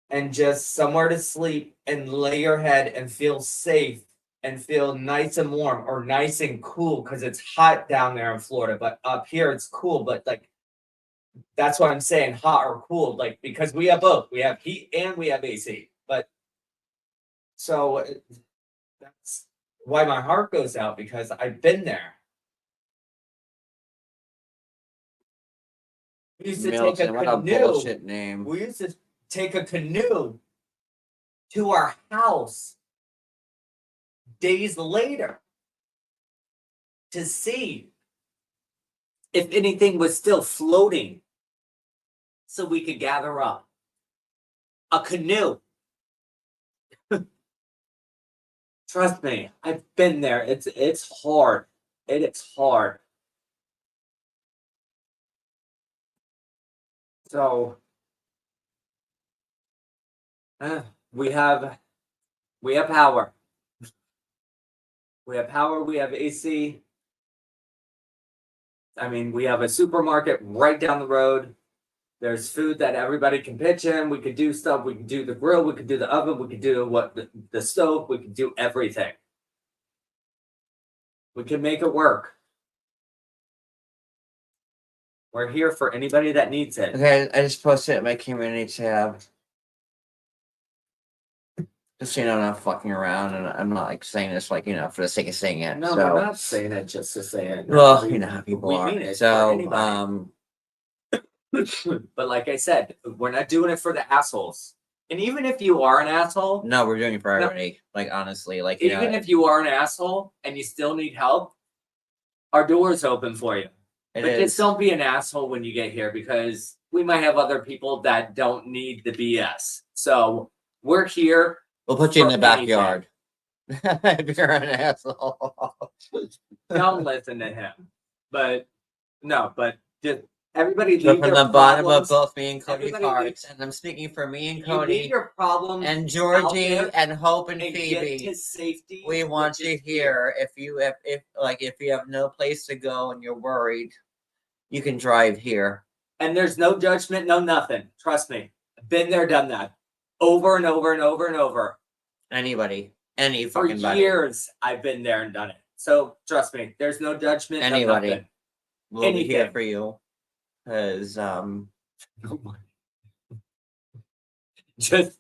S3: And just somewhere to sleep and lay your head and feel safe. And feel nice and warm or nice and cool because it's hot down there in Florida, but up here it's cool. But like, that's what I'm saying, hot or cool, like because we have both. We have heat and we have AC. But So that's why my heart goes out, because I've been there. We used to
S1: Milton,
S3: take a
S1: what a
S3: canoe.
S1: bullshit name.
S3: We used to take a canoe to our house days later to see if anything was still floating so we could gather up. A canoe. Trust me, I've been there. It's hard. It's hard. So we have power. We have power. We have AC. I mean, we have a supermarket right down the road. There's food that everybody can pitch in. We could do stuff. We could do the grill. We could do the oven. We could do the stove. We could do everything. We can make it work. We're here for anybody that needs it.
S1: Okay, I just posted it in my community tab. Just so you know, I'm not fucking around, and I'm not like saying this like, for the sake of saying it.
S3: No,
S1: so,
S3: we're not saying it just to say it. No,
S1: well, you know how people
S3: we
S1: are.
S3: mean it for
S1: So,
S3: anybody. But like I said, we're not doing it for the assholes. And even if you are an asshole,
S1: no, we're doing it for everybody. Like, honestly, like,
S3: even if you are an asshole and you still need help, our door is open for you. But just don't be an asshole when you get here, because we might have other people that don't need the BS. So we're here.
S1: We'll put you in the
S3: for
S1: backyard. If you're an asshole.
S3: Don't listen to him. But no, but just everybody
S1: So
S3: leave
S1: from
S3: their
S1: the bottom
S3: problems.
S1: of both me and Cody's
S3: Everybody
S1: hearts, and I'm speaking for me and
S3: You
S1: Cody
S3: leave your problems
S1: and
S3: out
S1: Georgie
S3: there
S1: and Hope and
S3: and get
S1: Phoebe.
S3: to safety.
S1: We want
S3: which
S1: you
S3: is
S1: here. If you have no place to go and you're worried, you can drive here.
S3: And there's no judgment, no nothing. Trust me. I've been there, done that. Over and over and over and over.
S1: Anybody. Any
S3: For
S1: fucking body.
S3: years, I've been there and done it. So trust me, there's no judgment,
S1: Anybody.
S3: no nothing.
S1: We'll be here
S3: Anything.
S1: for you. Because
S3: just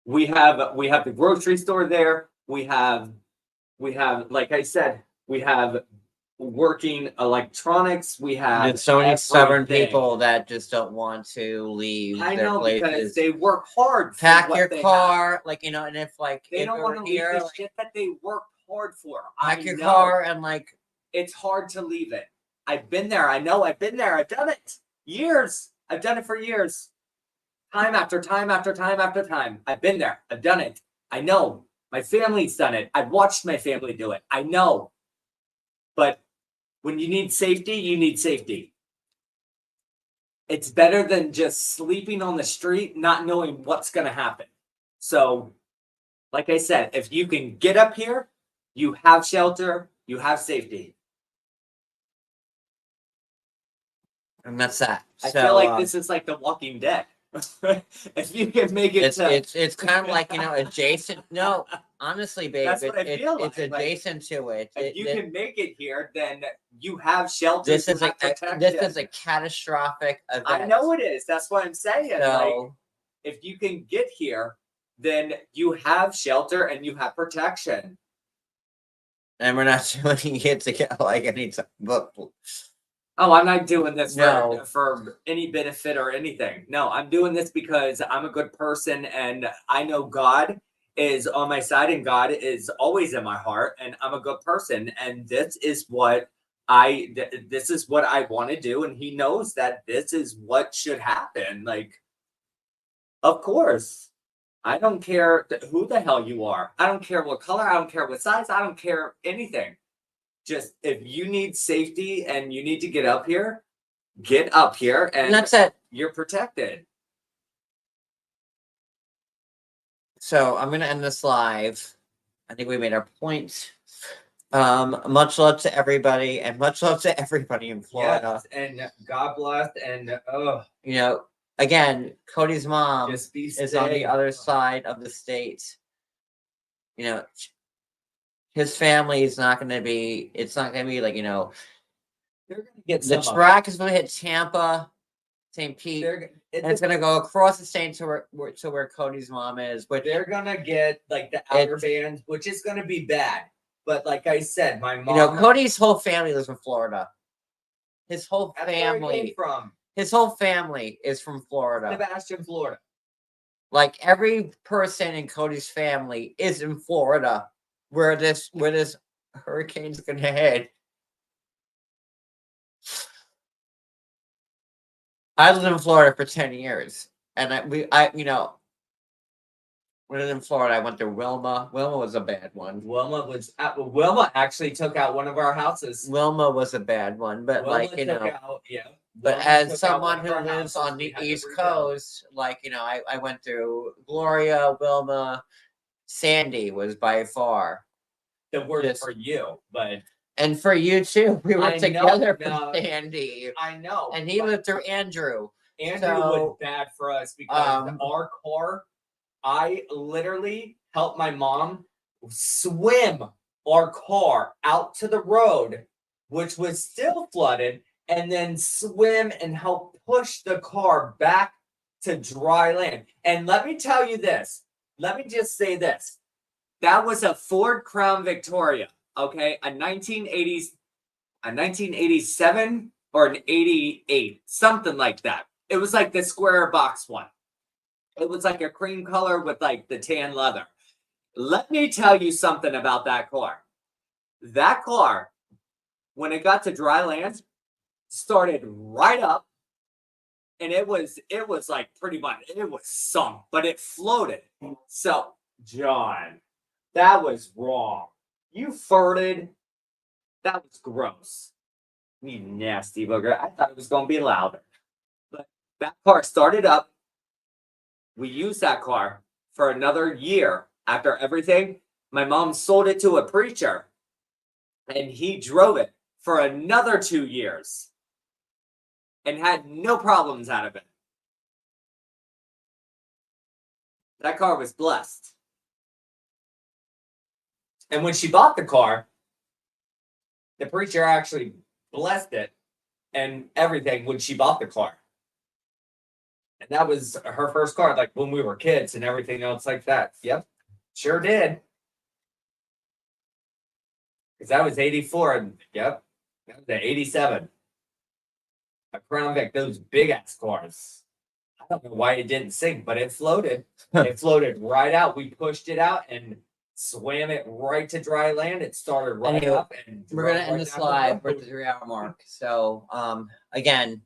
S3: we have the grocery store there. We have like I said, we have working electronics. We have
S1: there's so many stubborn
S3: everything.
S1: people that just don't want to leave
S3: I
S1: their
S3: know,
S1: places.
S3: because they work hard. For
S1: Pack
S3: what
S1: your
S3: they
S1: car,
S3: have.
S1: and if like
S3: They
S1: if
S3: don't
S1: you're
S3: want to leave
S1: here,
S3: the shit that they work hard for.
S1: pack
S3: I
S1: your
S3: know.
S1: car and like
S3: It's hard to leave it. I've been there. I know. I've been there. I've done it. Years. I've done it for years. Time after time after time after time. I've been there. I've done it. I know. My family's done it. I've watched my family do it. I know. But when you need safety, you need safety. It's better than just sleeping on the street, not knowing what's going to happen. So, like I said, if you can get up here, you have shelter, you have safety.
S1: and that's that.
S3: I feel like this is like The Walking Dead. If you can make it,
S1: it's kind of like adjacent. No, honestly, babe,
S3: That's what I feel
S1: it's
S3: like.
S1: adjacent to it.
S3: if you can make it here, then you have shelter.
S1: This
S3: you
S1: is
S3: have
S1: this
S3: protection.
S1: is a catastrophic event.
S3: I know it is. That's what I'm saying.
S1: So,
S3: Like, if you can get here, then you have shelter and you have protection.
S1: and we're not doing it to get like anything. But
S3: Oh, I'm not doing this
S1: No.
S3: for any benefit or anything. No, I'm doing this because I'm a good person and I know God is on my side and God is always in my heart and I'm a good person and this is what I want to do and he knows that this is what should happen. Like, of course. I don't care who the hell you are. I don't care what color, I don't care what size, I don't care anything. Just if you need safety and you need to get up here and
S1: that's it.
S3: you're protected.
S1: So I'm gonna end this live. I think we made our point. Much love to everybody, and much love to everybody in Florida.
S3: Yes, and God bless. And
S1: Again, Cody's mom
S3: just be
S1: is on the
S3: safe.
S1: other side of the state. His family is not going to be. It's not going to be like
S3: They're gonna get
S1: the
S3: some
S1: track is going to hit Tampa. St. Pete, and it's gonna go across the state to where Cody's mom is. But
S3: they're gonna get like the outer bands, which is gonna be bad. But like I said, my mom,
S1: you know, Cody's whole family lives in Florida. His whole
S3: that's where I
S1: family
S3: came from.
S1: His whole family is from Florida.
S3: Sebastian, Florida.
S1: Like every person in Cody's family is in Florida, where this hurricane's gonna hit. I lived in Florida for 10 years, and when I lived in Florida, I went to Wilma. Wilma was a bad one.
S3: Wilma actually took out one of our houses.
S1: Wilma was a bad one, but
S3: Wilma
S1: like, you know, but
S3: Wilma
S1: as someone who lives on the East Coast, like, you know, I went through Gloria, Wilma, Sandy was by far
S3: the worst for you, but.
S1: And for you too. We were together
S3: for
S1: Sandy.
S3: I know.
S1: And he lived through Andrew.
S3: Andrew was bad for us because our car, I literally helped my mom swim our car out to the road, which was still flooded, and then swim and help push the car back to dry land. And let me tell you this. Let me just say this. That was a Ford Crown Victoria. Okay, a 1987 or an 88, something like that. It was like the square box one. It was like a cream color with like the tan leather. Let me tell you something about that car. That car, when it got to dry land, started right up, and it was like pretty much, it was sunk, but it floated. So, John, that was wrong. You farted. That was gross. You nasty booger. I thought it was going to be louder. But that car started up. We used that car for another year after everything. My mom sold it to a preacher. And he drove it for another 2 years. And had no problems out of it. That car was blessed. And when she bought the car, the preacher actually blessed it and everything when she bought the car. And that was her first car, like when we were kids and everything else like that. Yep, sure did. Because that was 84. And yep, that was the 87. A Crown Vic, those big ass cars. I don't know why it didn't sink, but it floated. It floated right out. We pushed it out and swam it right to dry land. It started right up, and
S1: we're gonna end this live. We're at the 3-hour mark. So again,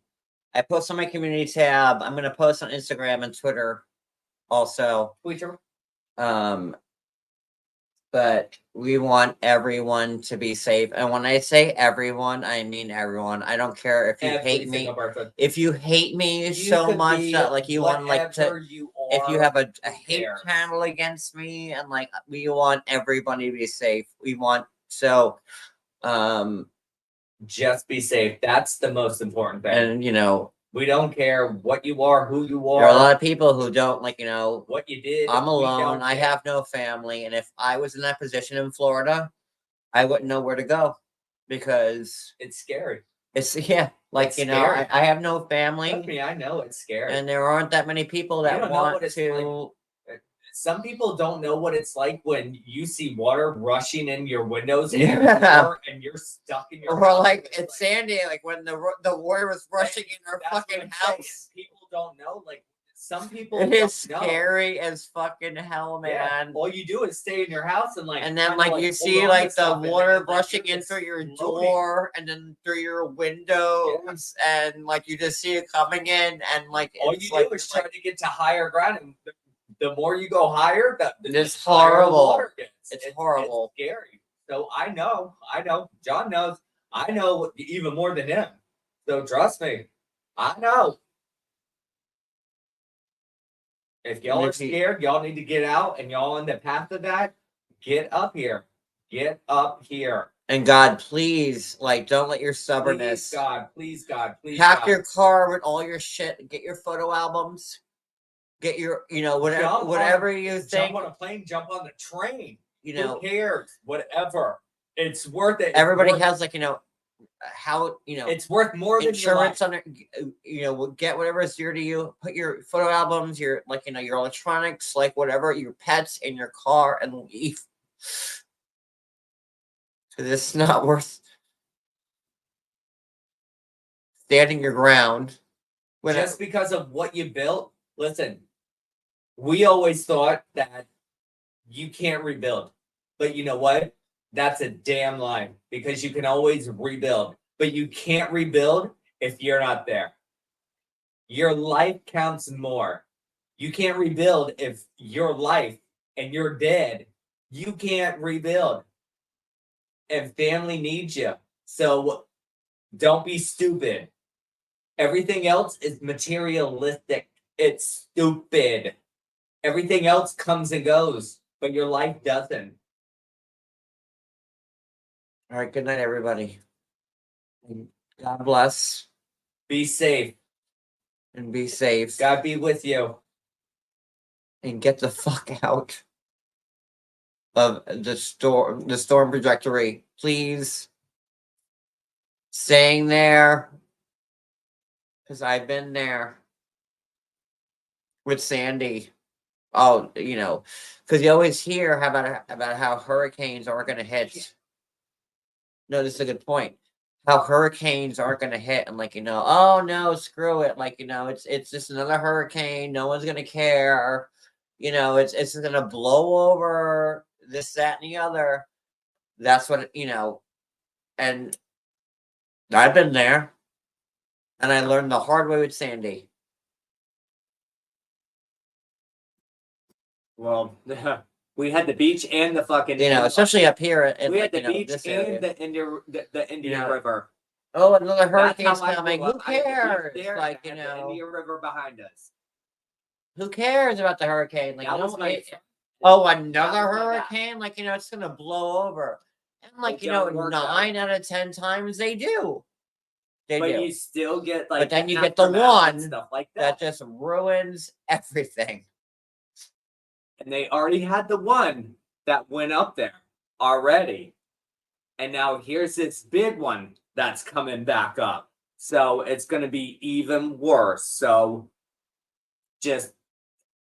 S1: I post on my community tab. I'm gonna post on Instagram and Twitter also.
S3: Twitter.
S1: But we want everyone to be safe. And when I say everyone, I mean everyone. I don't care if you hate me. If you hate me so much that like you want like to, if you have a hate channel against me, and like we want everybody to be safe. We want
S3: just be safe. That's the most important thing.
S1: And you know,
S3: we don't care what you are, who you are.
S1: There are a lot of people who don't like, you know,
S3: what you did.
S1: I'm alone. I have no family. And if I was in that position in Florida, I wouldn't know where to go because
S3: it's scary.
S1: It's like, it's, you know, I have no family.
S3: Trust me, I know it's scary.
S1: And there aren't that many people that want to.
S3: Like. Some people don't know what it's like when you see water rushing in your windows and, and you're stuck in your
S1: house. Or like it's Sandy, like when the water was rushing in our fucking house.
S3: People don't know. Like some people
S1: it is scary as fucking hell, man.
S3: Yeah. All you do is stay in your house and like,
S1: and then like you see like the water rushing in through your door and then through your windows and like you just see it coming in and like
S3: all you do is try to get to higher ground, and the more you go higher,
S1: it's horrible.
S3: Water gets.
S1: It's horrible.
S3: It's scary. So I know. John knows. I know even more than him. So trust me. I know. If y'all are scared, y'all need to get out, and y'all in the path of that, get up here. Get up here.
S1: And God, please, like, don't let your stubbornness.
S3: Please, God.
S1: Pack your car with all your shit. Get your photo albums. Get your, you know, whatever you think.
S3: Jump on a plane, jump on the train.
S1: You know,
S3: who cares? Whatever. It's worth it.
S1: Everybody has like, you know, how,
S3: it's worth more than
S1: insurance on it. Get whatever is dear to you. Put your photo albums, your your electronics, like whatever, your pets in your car and leave. Because it's not worth standing your ground.
S3: Just because of what you built. Listen, we always thought that you can't rebuild. But you know what? That's a damn lie, because you can always rebuild. But you can't rebuild if you're not there. Your life counts more. You can't rebuild if your life and you're dead. You can't rebuild. And family needs you. So don't be stupid. Everything else is materialistic. It's stupid. Everything else comes and goes, but your life doesn't.
S1: All right, good night, everybody. And God bless.
S3: Be safe.
S1: And be safe.
S3: God be with you.
S1: And get the fuck out of the storm trajectory. Please. Staying there. Because I've been there. With Sandy. Oh, because you always hear about how hurricanes aren't going to hit. No, this is a good point. How hurricanes aren't going to hit, and oh no, screw it. It's just another hurricane. No one's going to care. It's going to blow over this, that, and the other. That's what and I've been there, and I learned the hard way with Sandy.
S3: Well, we had the beach and the fucking...
S1: especially up here.
S3: We had the beach and the Indian River.
S1: Oh, another hurricane's coming. Who cares?
S3: The Indian River behind us.
S1: Who cares about the hurricane? Another hurricane? It's going to blow over. And 9 out of 10 times they do.
S3: But you still get
S1: But then you get the one stuff like that just ruins everything.
S3: And they already had the one that went up there already. And now here's this big one that's coming back up. So it's going to be even worse. So just,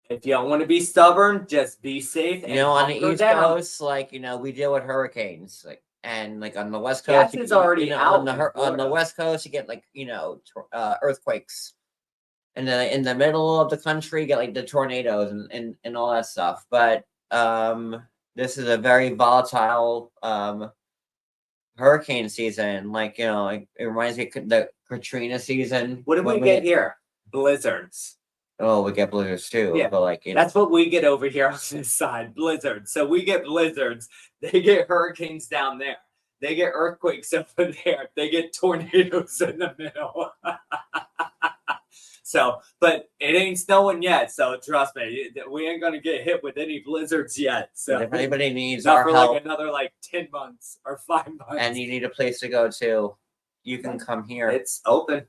S3: if you don't want to be stubborn, just be safe. And
S1: on the East Coast, we deal with hurricanes. And on the West Coast,
S3: it's already out.
S1: On the West Coast, you get earthquakes. And then in the middle of the country, you get the tornadoes and all that stuff. But this is a very volatile hurricane season. It reminds me of the Katrina season.
S3: What did we get here? Blizzards.
S1: Oh, we get blizzards too.
S3: Yeah,
S1: but
S3: that's what we get over here on this side. Blizzards. So we get blizzards. They get hurricanes down there. They get earthquakes over there. They get tornadoes in the middle. So, but it ain't snowing yet. So trust me, we ain't gonna get hit with any blizzards yet. So
S1: if anybody needs
S3: not
S1: our
S3: for
S1: help,
S3: another 10 months or 5 months,
S1: and you need a place to go to, you can come here.
S3: It's open.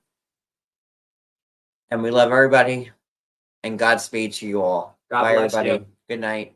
S1: And we love everybody. And Godspeed to you all.
S3: God
S1: Bye,
S3: bless
S1: everybody.
S3: you.
S1: Good night.